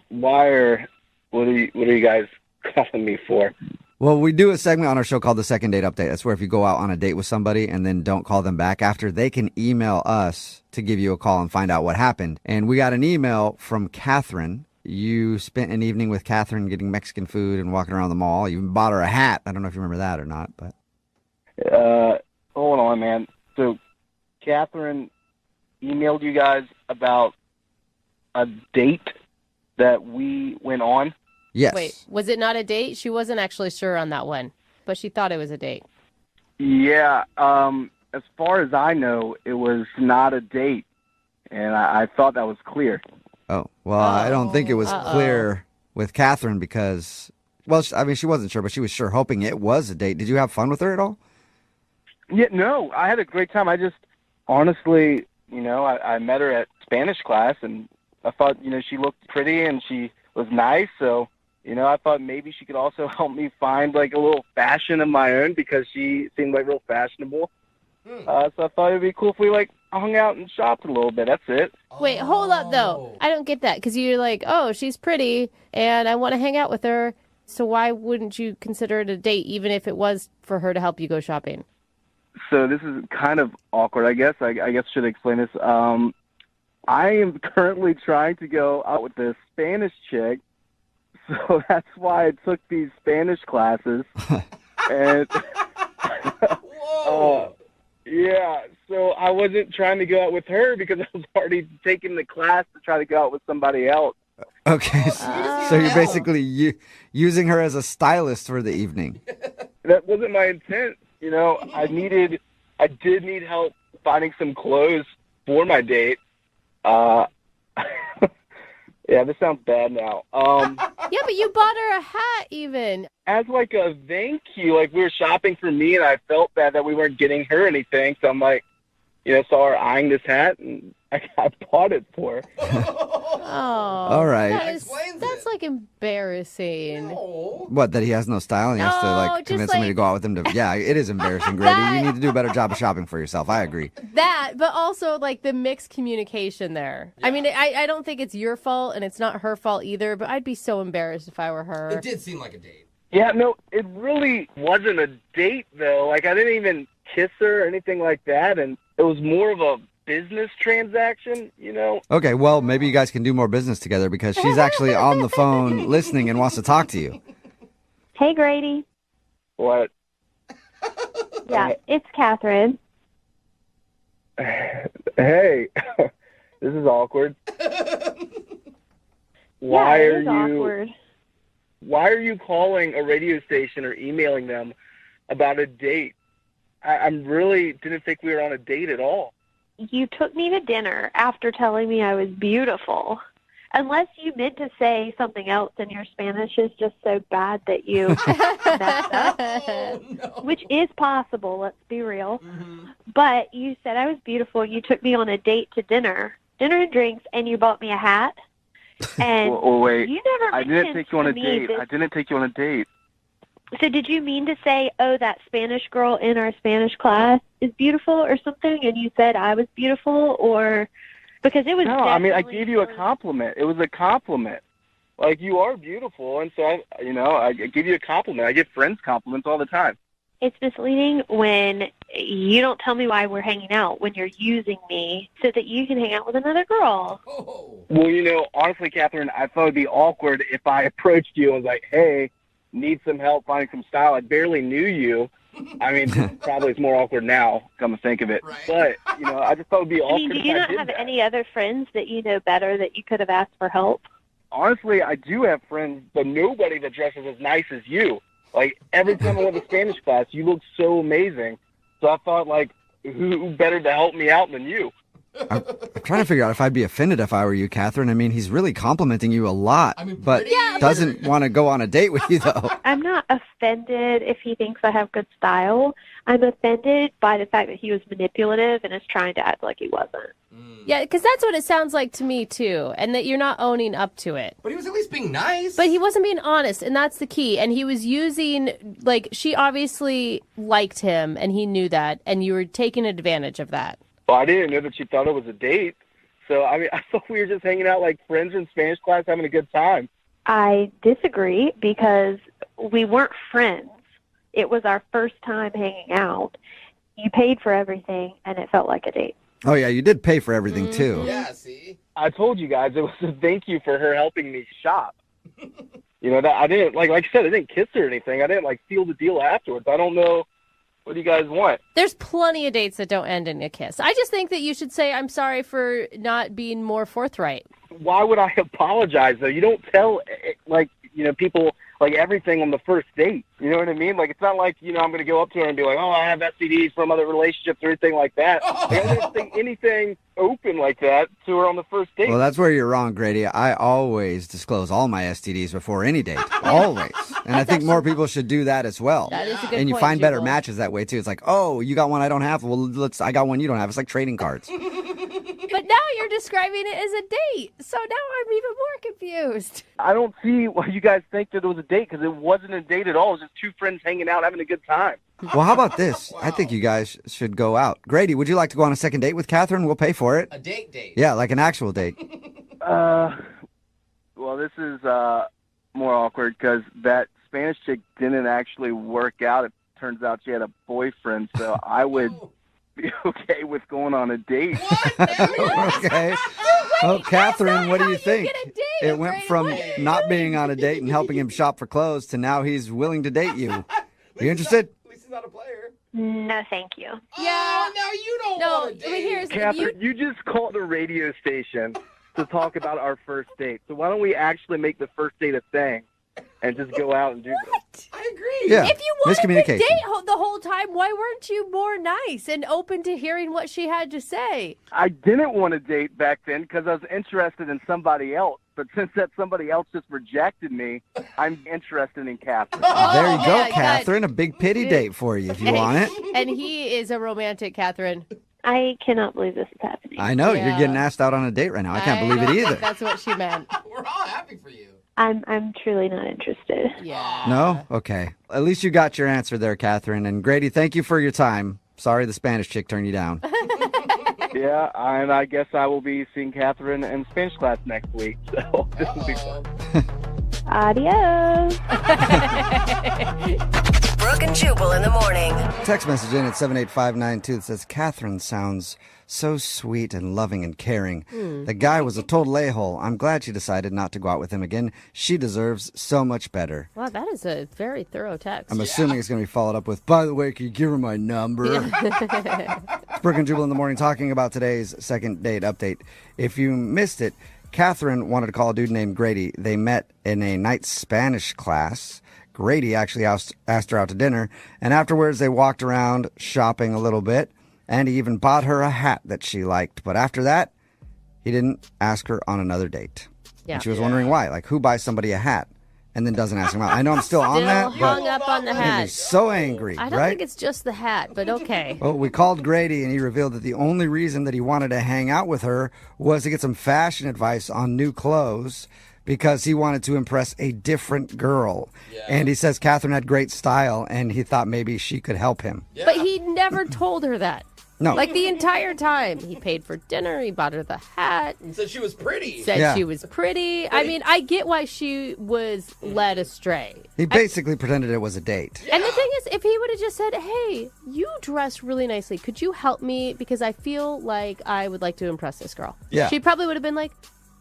What are you guys calling me for? Well, we do a segment on our show called the Second Date Update. That's where if you go out on a date with somebody and then don't call them back after, they can email us to give you a call and find out what happened. And we got an email from Catherine. You spent an evening with Catherine getting Mexican food and walking around the mall. You bought her a hat. I don't know if you remember that or not, but... Hold on, man. So, Catherine emailed you guys about a date that we went on? Yes. Wait, was it not a date? She wasn't actually sure on that one, but she thought it was a date. Yeah, as far as I know, it was not a date, and I thought that was clear. Oh, well, I don't think it was clear with Catherine because, well, I mean, she wasn't sure, but she was sure hoping it was a date. Did you have fun with her at all? Yeah, no, I had a great time. I just, honestly, I met her at Spanish class, and I thought, she looked pretty and she was nice, so, I thought maybe she could also help me find, like, a little fashion of my own because she seemed, like, real fashionable. So I thought it'd be cool if we, like, hung out and shopped a little bit. That's it. Wait, hold up, though. I don't get that because you're like, oh, she's pretty and I want to hang out with her, so why wouldn't you consider it a date even if it was for her to help you go shopping? So this is kind of awkward, I guess. I guess I should explain this. I am currently trying to go out with this Spanish chick, so that's why I took these Spanish classes. And yeah, so I wasn't trying to go out with her because I was already taking the class to try to go out with somebody else. Okay, so you're basically using her as a stylist for the evening. That wasn't my intent. I did need help finding some clothes for my date. Yeah, this sounds bad now. Yeah, but you bought her a hat even. As like a thank you, like we were shopping for me and I felt bad that we weren't getting her anything. So I'm like, saw her eyeing this hat and I bought it for her. Oh. All right. That's like embarrassing. What, that he has no style and he has to like convince somebody to go out with him to... Yeah, it is embarrassing, Grady. You need to do a better job of shopping for yourself. I agree. That, but also like the mixed communication there. Yeah. I mean, I don't think it's your fault and it's not her fault either, but I'd be so embarrassed if I were her. It did seem like a date. Yeah, no, it really wasn't a date though. Like I didn't even kiss her or anything like that, and it was more of a business transaction, Okay, well, maybe you guys can do more business together because she's actually on the phone listening and wants to talk to you. Hey, Grady. What? Yeah, it's Catherine. Hey, this is awkward. Why it is awkward. Why are you calling a radio station or emailing them about a date? I really didn't think we were on a date at all. You took me to dinner after telling me I was beautiful. Unless you meant to say something else and your Spanish is just so bad that you messed up, which is possible, let's be real. Mm-hmm. But you said I was beautiful. You took me on a date to dinner and drinks, and you bought me a hat. And wait, you never I didn't take you on a date. I didn't take you on a date. So did you mean to say, oh, that Spanish girl in our Spanish class is beautiful or something, and you said I was beautiful, or because it was... No, I mean, I gave you a compliment. It was a compliment. Like, you are beautiful, and so, I give you a compliment. I give friends compliments all the time. It's misleading when you don't tell me why we're hanging out, when you're using me so that you can hang out with another girl. Well, honestly, Catherine, I thought it'd be awkward if I approached you and was like, hey, need some help finding some style. I barely knew you. I mean, probably it's more awkward now, come to think of it. Right. But, I just thought it'd be awkward do if you I not did have that. any other friends that you know better that you could have asked for help? Honestly, I do have friends, but nobody that dresses as nice as you. Like, every time I went to Spanish class, you looked so amazing. So I thought, like, who better to help me out than you? I'm trying to figure out if I'd be offended if I were you, Catherine. I mean, he's really complimenting you a lot, but doesn't want to go on a date with you, though. I'm not offended if he thinks I have good style. I'm offended by the fact that he was manipulative and is trying to act like he wasn't. Yeah, because that's what it sounds like to me, too, and that you're not owning up to it. But he was at least being nice. But he wasn't being honest, and that's the key. And he was using, she obviously liked him, and he knew that, and you were taking advantage of that. Well, I didn't know that she thought it was a date. So, I thought we were just hanging out like friends in Spanish class having a good time. I disagree because we weren't friends. It was our first time hanging out. You paid for everything, and it felt like a date. Oh, yeah, you did pay for everything, too. Yeah, see? I told you guys it was a thank you for her helping me shop. That I didn't, like I said, I didn't kiss her or anything. I didn't, seal the deal afterwards. I don't know. What do you guys want? There's plenty of dates that don't end in a kiss. I just think that you should say, I'm sorry for not being more forthright. Why would I apologize, though? You don't tell, people, everything on the first date. You know what I mean? It's not like, I'm going to go up to her and be like, oh, I have STDs from other relationships or anything like that. I don't think anything open like that to her on the first date. Well, that's where you're wrong, Grady. I always disclose all my STDs before any date. Always. And I think more people should do that as well. That is a good And you point, find better Jubal. matches that way, too. It's like, oh, you got one I don't have. Well, I got one you don't have. It's like trading cards. But now you're describing it as a date. So now I'm even more confused. I don't see why you guys think that it was a date, because it wasn't a date at all. It was just two friends hanging out having a good time. Well, how about this? I think you guys should go out. Grady, would you like to go on a second date with Catherine? We'll pay for it. A date. Yeah, like an actual date. Well, this is more awkward because that Spanish chick didn't actually work out. It turns out she had a boyfriend, so I would be okay with going on a date. Okay. Well, Catherine, what do you think? It went from not being on a date and helping him shop for clothes to now he's willing to date you. You interested? At least he's not a player. No, thank you. Yeah. Now you don't No, want to I mean, date. here's Catherine, you just called a radio station to talk about our first date. So why don't we actually make the first date a thing and just go out and do this? I agree. Yeah. If you wanted to Miscommunication. date the whole time, why weren't you more nice and open to hearing what she had to say? I didn't want to date back then because I was interested in somebody else. But since that somebody else just rejected me, I'm interested in Catherine. There you go, yeah, Catherine. A big pity date for you if you want it. And he is a romantic, Catherine. I cannot believe this is happening. I know. Yeah. You're getting asked out on a date right now. I can't believe it don't either. think that's what she meant. We're all happy for you. I'm truly not interested. Yeah. No? Okay. At least you got your answer there, Catherine. And Grady, thank you for your time. Sorry the Spanish chick turned you down. Yeah, and I guess I will be seeing Catherine in Spanish class next week. So this will be fun. Adios. Brooke and Jubal in the morning. Text message in at 78592 that says, Catherine sounds so sweet and loving and caring. The guy was a total a-hole. I'm glad she decided not to go out with him again. She deserves so much better. Wow, that is a very thorough text. I'm assuming it's going to be followed up with, by the way, can you give her my number? It's Brooke and Jubal in the morning talking about today's second date update. If you missed it, Catherine wanted to call a dude named Grady. They met in a night Spanish class. Grady actually asked her out to dinner, and afterwards they walked around shopping a little bit, and he even bought her a hat that she liked. But after that, he didn't ask her on another date. Yeah. And she was wondering why. Like, who buys somebody a hat and then doesn't ask him out? I know I'm still on that, hung but up on the it made me hat. so angry, I don't right? think it's just the hat, but okay. Well, we called Grady, and he revealed that the only reason that he wanted to hang out with her was to get some fashion advice on new clothes because he wanted to impress a different girl. Yeah. And he says Catherine had great style, and he thought maybe she could help him. Yeah. But he never told her that. No. Like the entire time. He paid for dinner. He bought her the hat. And said she was pretty. Said she was pretty. I mean, I get why she was led astray. He basically pretended it was a date. And the thing is, if he would have just said, hey, you dress really nicely. Could you help me? Because I feel like I would like to impress this girl. Yeah. She probably would have been like,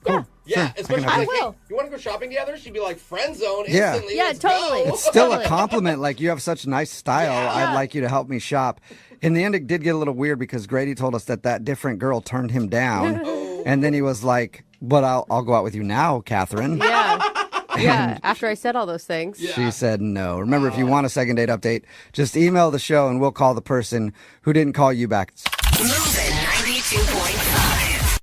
yeah. Yeah, especially I like, will. hey, you want to go shopping together? She'd be like, friend zone Yeah. instantly. Yeah, let's totally. go. It's still a compliment. Like, you have such nice style. I'd like you to help me shop. In the end, it did get a little weird because Grady told us that different girl turned him down. And then he was like, but I'll go out with you now, Catherine. Yeah. Yeah, after I said all those things. She said no. Remember, if you want a second date update, just email the show and we'll call the person who didn't call you back. Moving 92.5.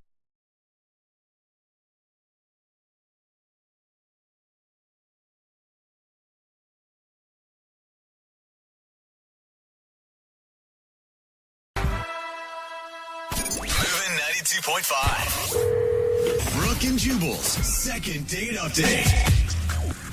Moving 92.5. Brooke and Jubal's second date update.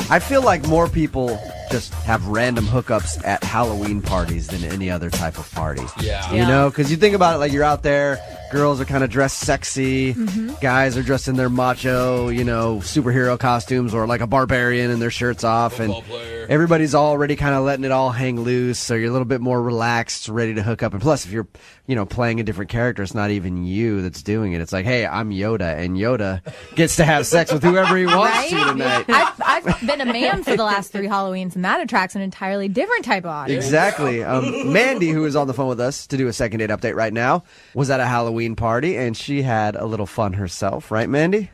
I feel like more people just have random hookups at Halloween parties than any other type of party. Yeah. You know, because you think about it, like you're out there, girls are kind of dressed sexy, guys are dressed in their macho, superhero costumes or like a barbarian and their shirts off. And everybody's already kind of letting it all hang loose. So you're a little bit more relaxed, ready to hook up. And plus, if you're, playing a different character, it's not even you that's doing it. It's like, hey, I'm Yoda, and Yoda gets to have sex with whoever he wants to tonight. I've been a man for the last 3 Halloweens, and that attracts an entirely different type of audience. Exactly. Mandy, who is on the phone with us to do a second date update right now, was at a Halloween party, and she had a little fun herself. Right, Mandy?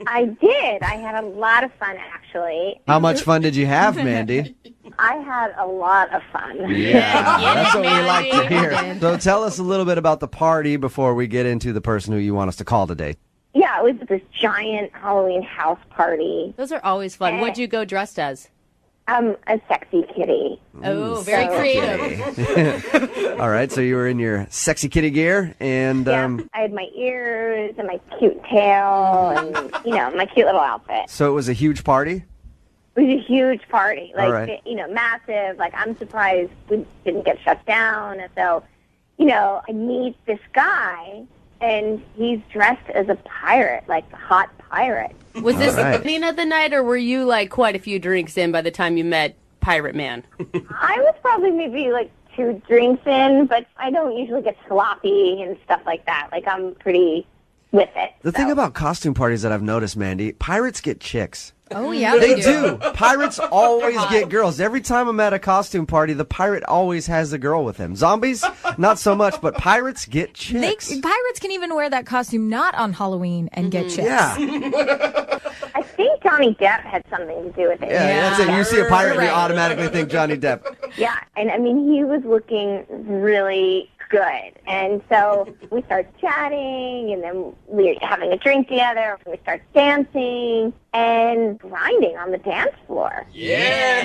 I did. I had a lot of fun, actually. How much fun did you have, Mandy? I had a lot of fun. Yeah, that's what we like to hear. So tell us a little bit about the party before we get into the person who you want us to call today. Yeah, it was this giant Halloween house party. Those are always fun. What'd you go dressed as? A sexy kitty. Oh, very creative. All right, so you were in your sexy kitty gear, and I had my ears and my cute tail and, my cute little outfit. so it was a huge party? It was a huge party, All right. Massive. Like, I'm surprised we didn't get shut down. And so, I meet this guy, and he's dressed as a pirate, like a hot pirate. Was this the beginning of the night, or were you like quite a few drinks in by the time you met Pirate Man? I was probably maybe like 2 drinks in, but I don't usually get sloppy and stuff like that. Like, I'm pretty with it. The thing about costume parties that I've noticed, Mandy, pirates get chicks. Oh, yeah, They do. Pirates always get girls. Every time I'm at a costume party, the pirate always has a girl with him. Zombies, not so much, but pirates get chicks. Pirates can even wear that costume not on Halloween and get chicks. Yeah. I think Johnny Depp had something to do with it. Yeah, that's it. You see a pirate and you automatically think Johnny Depp. Yeah, and I mean, he was looking really good. And so we start chatting, and then we're having a drink together. We start dancing and grinding on the dance floor. Yeah.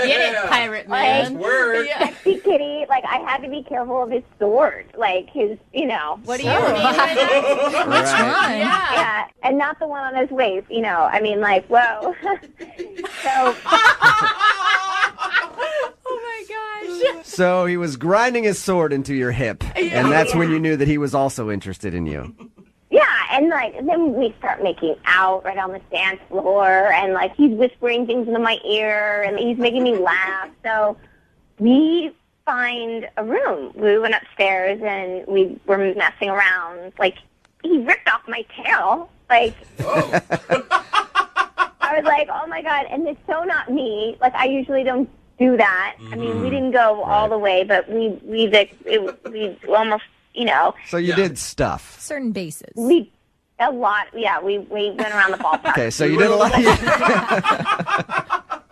Get it, Pirate Man. Word. Sexy kitty, like, I had to be careful of his sword. Like, his, What do you mean? Which one? Yeah, and not the one on his waist, I mean, like, whoa. So... So he was grinding his sword into your hip, and that's when you knew that he was also interested in you. Yeah, and then we start making out right on the dance floor, and he's whispering things into my ear, and he's making me laugh. So we find a room. We went upstairs, and we were messing around. He ripped off my tail. I was like, oh my God, and it's so not me. I usually don't do that. I mean, we didn't go all the way, but we almost, So you did stuff. Certain bases. A lot. Yeah, we went around the ballpark. Okay, so you did a lot.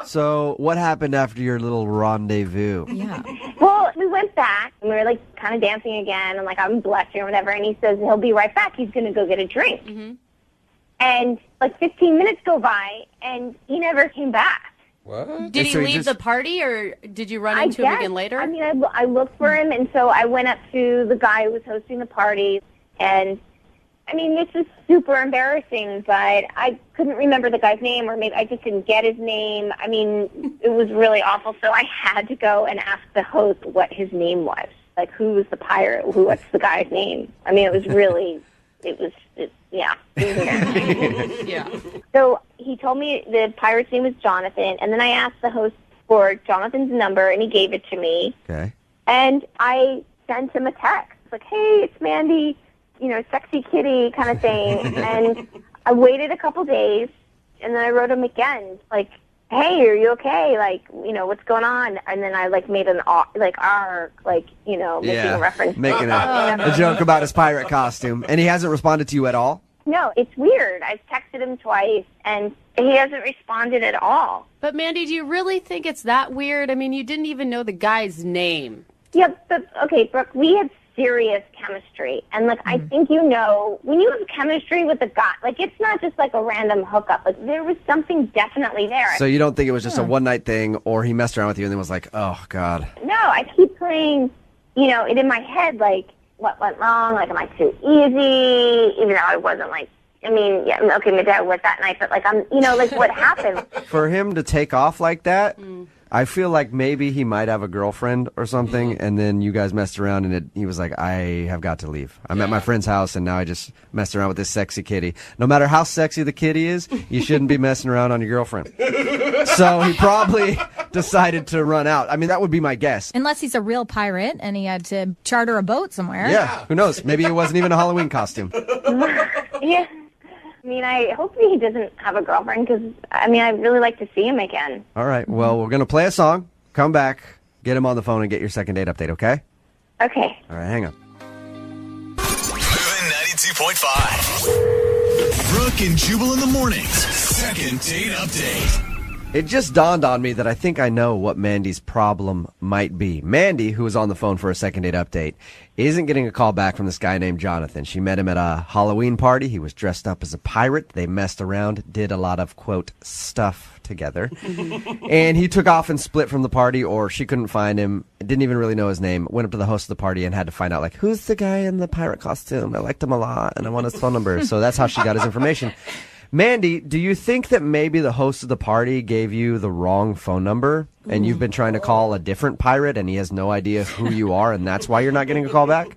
So what happened after your little rendezvous? Yeah. Well, we went back, and we were kind of dancing again, and I'm blushing or whatever, and he says he'll be right back. He's going to go get a drink. Mm-hmm. And 15 minutes go by, and he never came back. What? Did he leave the party, or did you run into him again later? I mean, I looked for him, and so I went up to the guy who was hosting the party, and I mean, this is super embarrassing, but I couldn't remember the guy's name, or maybe I just didn't get his name. I mean, it was really awful, so I had to go and ask the host what his name was. like, who's the pirate? What's the guy's name? I mean, it was yeah. It was embarrassing. Yeah. So he told me the pirate's name was Jonathan, and then I asked the host for Jonathan's number, and he gave it to me. Okay. And I sent him a text, like, hey, it's Mandy, sexy kitty kind of thing. And I waited a couple days, and then I wrote him again, like, hey, are you okay? Like, what's going on? And then I, made an, making a reference. Making a joke about his pirate costume. And he hasn't responded to you at all? No, it's weird. I've texted him twice, and he hasn't responded at all. But Mandy, do you really think it's that weird? I mean, you didn't even know the guy's name. Yeah, but, okay, Brooke, we had serious chemistry. And, I think when you have chemistry with a guy, it's not just, a random hookup. There was something definitely there. So you don't think it was just a one-night thing, or he messed around with you and then was like, oh, God. No, I keep playing, it in my head, what went wrong? Am I too easy? Even though I wasn't, okay, maybe I was that night, but, what happened? For him to take off like that, I feel like maybe he might have a girlfriend or something, and then you guys messed around, and he was like, I have got to leave. I'm at my friend's house, and now I just messed around with this sexy kitty. No matter how sexy the kitty is, you shouldn't be messing around on your girlfriend. So he probably decided to run out. I mean, that would be my guess. Unless he's a real pirate and he had to charter a boat somewhere. Yeah, who knows? Maybe it wasn't even a Halloween costume. Yeah. I mean, I hope he doesn't have a girlfriend because, I'd really like to see him again. All right. Well, we're going to play a song, come back, get him on the phone, and get your second date update, okay? Okay. All right, hang on. Moving 92.5. Brooke and Jubal in the mornings. Second date update. It just dawned on me that I think I know what Mandy's problem might be. Mandy, who was on the phone for a second date update, isn't getting a call back from this guy named Jonathan. She met him at a Halloween party. He was dressed up as a pirate. They messed around, did a lot of, quote, stuff together. And he took off and split from the party, or she couldn't find him, didn't even really know his name, went up to the host of the party and had to find out, who's the guy in the pirate costume? I liked him a lot, and I want his phone number. So that's how she got his information. Mandy, do you think that maybe the host of the party gave you the wrong phone number and you've been trying to call a different pirate and he has no idea who you are and that's why you're not getting a call back?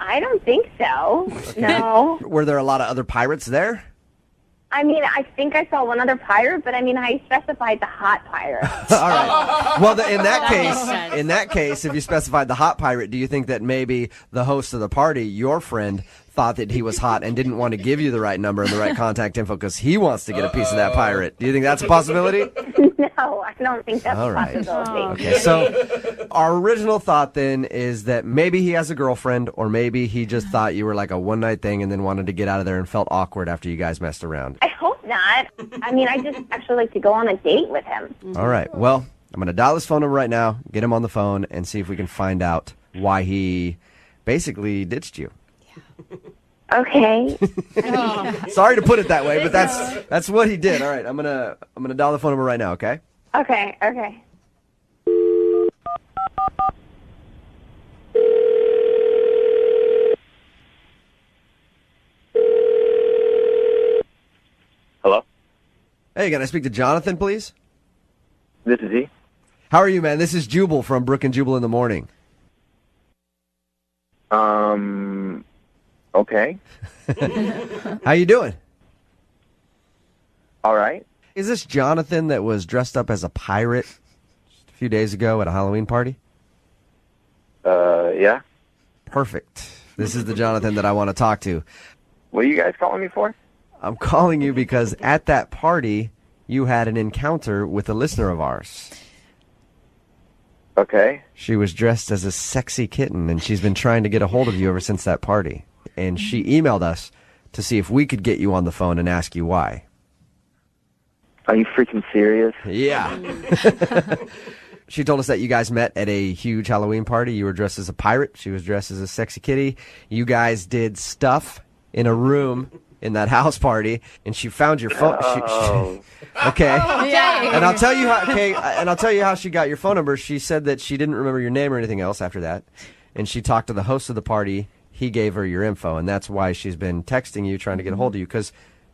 I don't think so. No. Were there a lot of other pirates there? I think I saw one other pirate, but I specified the hot pirate. All right. Well, in that case, if you specified the hot pirate, do you think that maybe the host of the party, your friend, thought that he was hot and didn't want to give you the right number and the right contact info because he wants to get a piece of that pirate? Do you think that's a possibility? No, I don't think that's a possibility. Okay, so our original thought then is that maybe he has a girlfriend or maybe he just thought you were like a one-night thing and then wanted to get out of there and felt awkward after you guys messed around. I hope not. I just actually like to go on a date with him. All right, well, I'm going to dial his phone number right now, get him on the phone, and see if we can find out why he basically ditched you. Okay. Sorry to put it that way, but that's what he did. All right, I'm gonna dial the phone number right now. Okay. Okay. Hello? Hey, can I speak to Jonathan, please? This is he. How are you, man? This is Jubal from Brooke and Jubal in the morning. Okay. How you doing? All right. Is this Jonathan that was dressed up as a pirate just a few days ago at a Halloween party? Yeah. Perfect. This is the Jonathan that I want to talk to. What are you guys calling me for? I'm calling you because at that party, you had an encounter with a listener of ours. Okay. She was dressed as a sexy kitten, and she's been trying to get a hold of you ever since that party. And she emailed us to see if we could get you on the phone and ask you why. Are you freaking serious? Yeah. She told us that you guys met at a huge Halloween party. You were dressed as a pirate. She was dressed as a sexy kitty. You guys did stuff in a room in that house party, and she found your phone. Okay. And I'll tell you how. Okay, and I'll tell you how she got your phone number. She said that she didn't remember your name or anything else after that, and she talked to the host of the party. He gave her your info, and that's why she's been texting you, trying to get a hold of you, because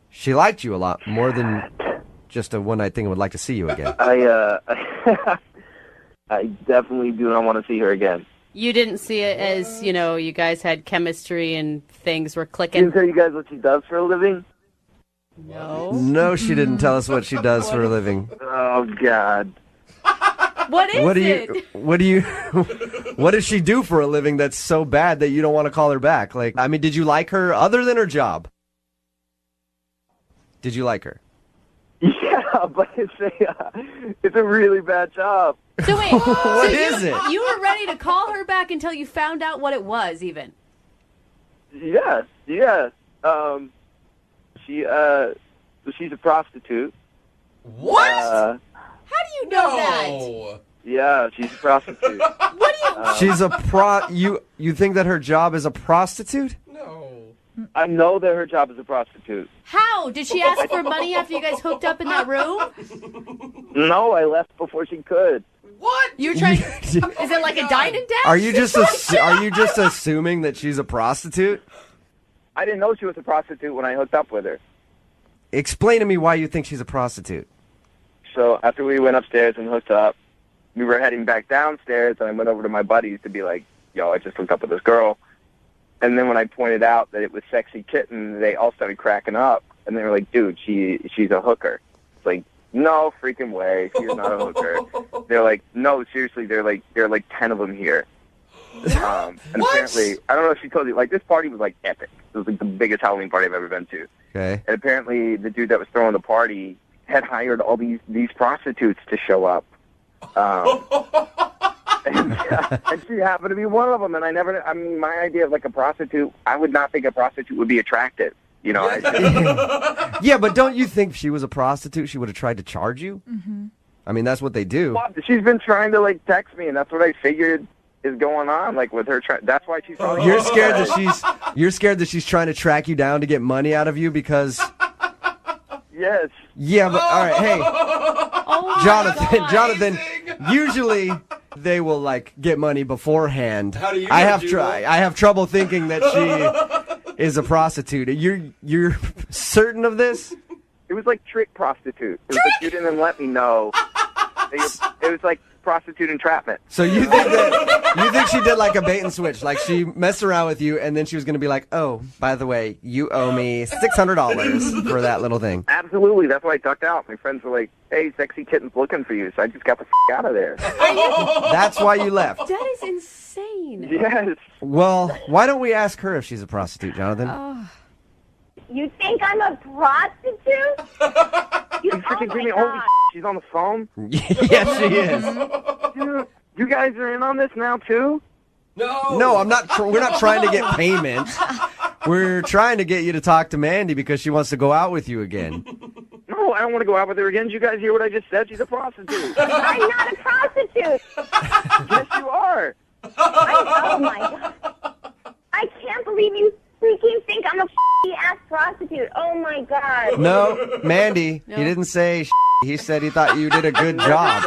she liked you a lot more than just a one-night thing and would like to see you again. I definitely do not want to see her again. You didn't see it as, you guys had chemistry and things were She clicking. didn't tell you guys what she does for a living? No. No, she didn't tell us what she does for a living. Oh, God. What is What does she do for a living that's so bad that you don't want to call her back? Like, I mean, did you like her other than her job? Did you like her? Yeah, but it's a really bad job. So wait, What is it? You were ready to call her back until you found out what it was, even. Yes. She's a prostitute. What? How do you know that? Yeah, she's a prostitute. She's a You think that her job is a prostitute? I know that her job is a prostitute. How? Did she ask for money after you guys hooked up in that room? No, I left before she could. What? You're trying. Is it like a dine and dash? Are you just assuming that she's a prostitute? I didn't know she was a prostitute when I hooked up with her. Explain to me why you think she's a prostitute. So after we went upstairs and hooked up, we were heading back downstairs, and I went over to my buddies to be like, yo, I just hooked up with this girl. And then when I pointed out that it was Sexy Kitten, they all started cracking up. And they were like, dude, she's a hooker. It's like, no freaking way. She's not a hooker. They're like, no, seriously, there are like 10 of them here. And apparently, I don't know if she told you, like, this party was like epic. It was like the biggest Halloween party I've ever been to. Okay. And apparently the dude that was throwing the party had hired all these prostitutes to show up. And she happened to be one of them. And my idea of like a prostitute, I would not think a prostitute would be attractive. Yeah, but don't you think if she was a prostitute, she would have tried to charge you? Mm-hmm. I mean, that's what they do. Well, she's been trying to like text me, and that's what I figured is going on. Like with her, that's why she's. Probably You're scared that she's trying to track you down to get money out of you because. Yes. Yeah, but all right, hey, Jonathan. Usually they will like get money beforehand. How do you I know, have trouble thinking that she is a prostitute. You're certain of this? It was like trick prostitute. It was like you didn't let me know. It was like prostitute entrapment. So you think she did like a bait and switch, like she messed around with you, and then she was going to be like, "Oh, by the way, you owe me $600 for that little thing." Absolutely, that's why I ducked out. My friends were like, "Hey, Sexy Kitten's looking for you," so I just got the out of there. That's why you left. That is insane. Yes. Well, why don't we ask her if she's a prostitute, Jonathan? You think I'm a prostitute? You freaking give me holy she's on the phone? Yes, she is. Dude, you guys are in on this now too? No, I'm not. We're not trying to get payment. We're trying to get you to talk to Mandy because she wants to go out with you again. No, I don't want to go out with her again. Did you guys hear what I just said? She's a prostitute. I'm not a prostitute. Yes, you are. Oh my god. I can't believe you freaking think I'm a ass prostitute. Oh my god. No, Mandy, he didn't say he said he thought you did a good job.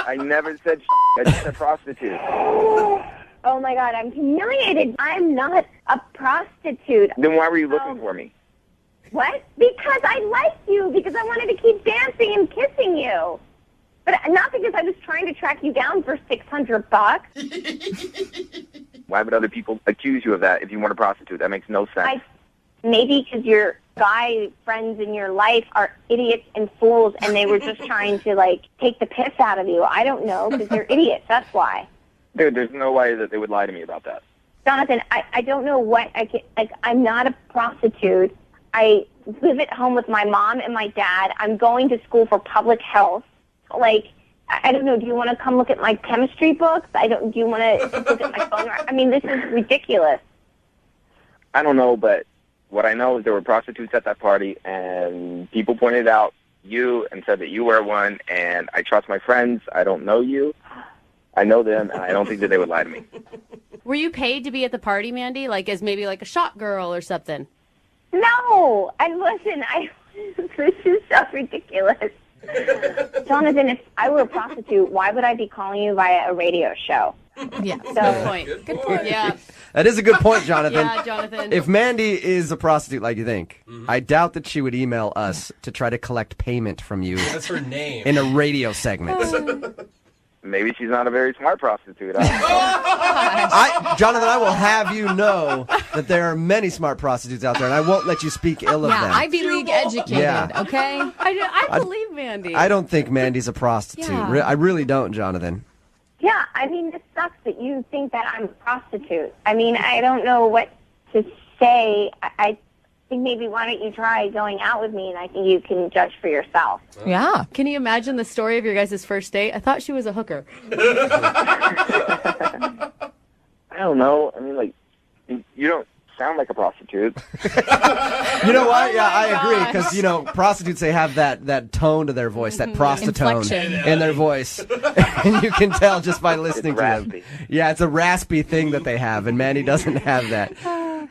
I never said I just said prostitute. Oh my god, I'm humiliated. I'm not a prostitute. Then why were you looking for me? What? Because I liked you. Because I wanted to keep dancing and kissing you. But not because I was trying to track you down for $600. Why would other people accuse you of that if you weren't a prostitute? That makes no sense. Maybe because your guy friends in your life are idiots and fools, and they were just trying to, like, take the piss out of you. I don't know, because they're idiots. That's why. Dude, there's no way that they would lie to me about that. Jonathan, I don't know what I can... Like, I'm not a prostitute. I live at home with my mom and my dad. I'm going to school for public health. Like... I don't know. Do you want to come look at my chemistry books? Do you want to look at my phone? I mean, this is ridiculous. I don't know, but what I know is there were prostitutes at that party, and people pointed out you and said that you were one, and I trust my friends. I don't know you. I know them, and I don't think that they would lie to me. Were you paid to be at the party, Mandy? Like as maybe like a shot girl or something? No. And listen, this is so ridiculous. Jonathan, if I were a prostitute, why would I be calling you via a radio show? Yeah, So- good point. Good point. Yeah. That is a good point, Jonathan. Yeah, Jonathan. If Mandy is a prostitute like you think, I doubt that she would email us to try to collect payment from you. That's her name. In a radio segment. maybe she's not a very smart prostitute. I don't know. Jonathan, I will have you know that there are many smart prostitutes out there, and I won't let you speak ill of them. Ivy League educated, Yeah. okay? I believe Mandy. I don't think Mandy's a prostitute. Yeah. I really don't, Jonathan. Yeah, I mean, this sucks that you think that I'm a prostitute. I mean, I don't know what to say. I think maybe why don't you try going out with me, and I think you can judge for yourself. Yeah. Can you imagine the story of your guys' first date? I thought she was a hooker. I don't know. I mean, like, you don't sound like a prostitute. You know what? Yeah, I agree, because, prostitutes, they have that tone to their voice, that prostitutone Inflection. in their voice. And you can tell just by listening It's to them. raspy. Yeah, it's a raspy thing that they have, and Mandy doesn't have that.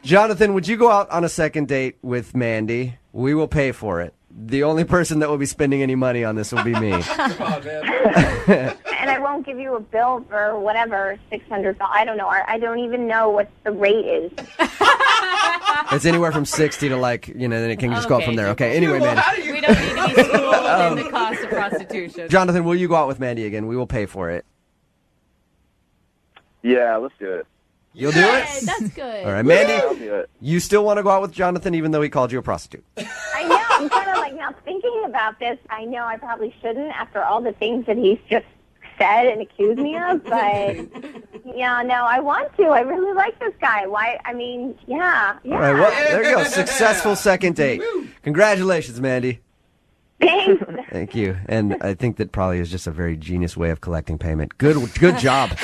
Jonathan, would you go out on a second date with Mandy? We will pay for it. The only person that will be spending any money on this will be me. And I won't give you a bill for whatever, $600. I don't know. I don't even know what the rate is. It's anywhere from 60 to then it can just go up from there. Okay, anyway, Jubal, Mandy. we don't need to be schooled in the cost of prostitution. Jonathan, will you go out with Mandy again? We will pay for it. Yeah, let's do it. You'll do it? That's good. All right, Mandy, Yeah, I'll do it. you still want to go out with Jonathan even though he called you a prostitute? I know. I'm kind of like now thinking about this. I know I probably shouldn't after all the things that he's just said and accused me of. But yeah, no, I want to. I really like this guy. Why? I mean, yeah. All right, well, there you go. Successful second date. Congratulations, Mandy. Thanks. Thank you. And I think that probably is just a very genius way of collecting payment. Good job. Brooke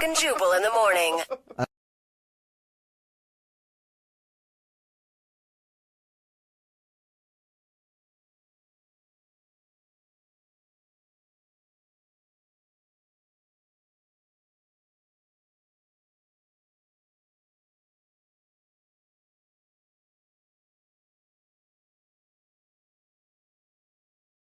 and Jubal in the morning.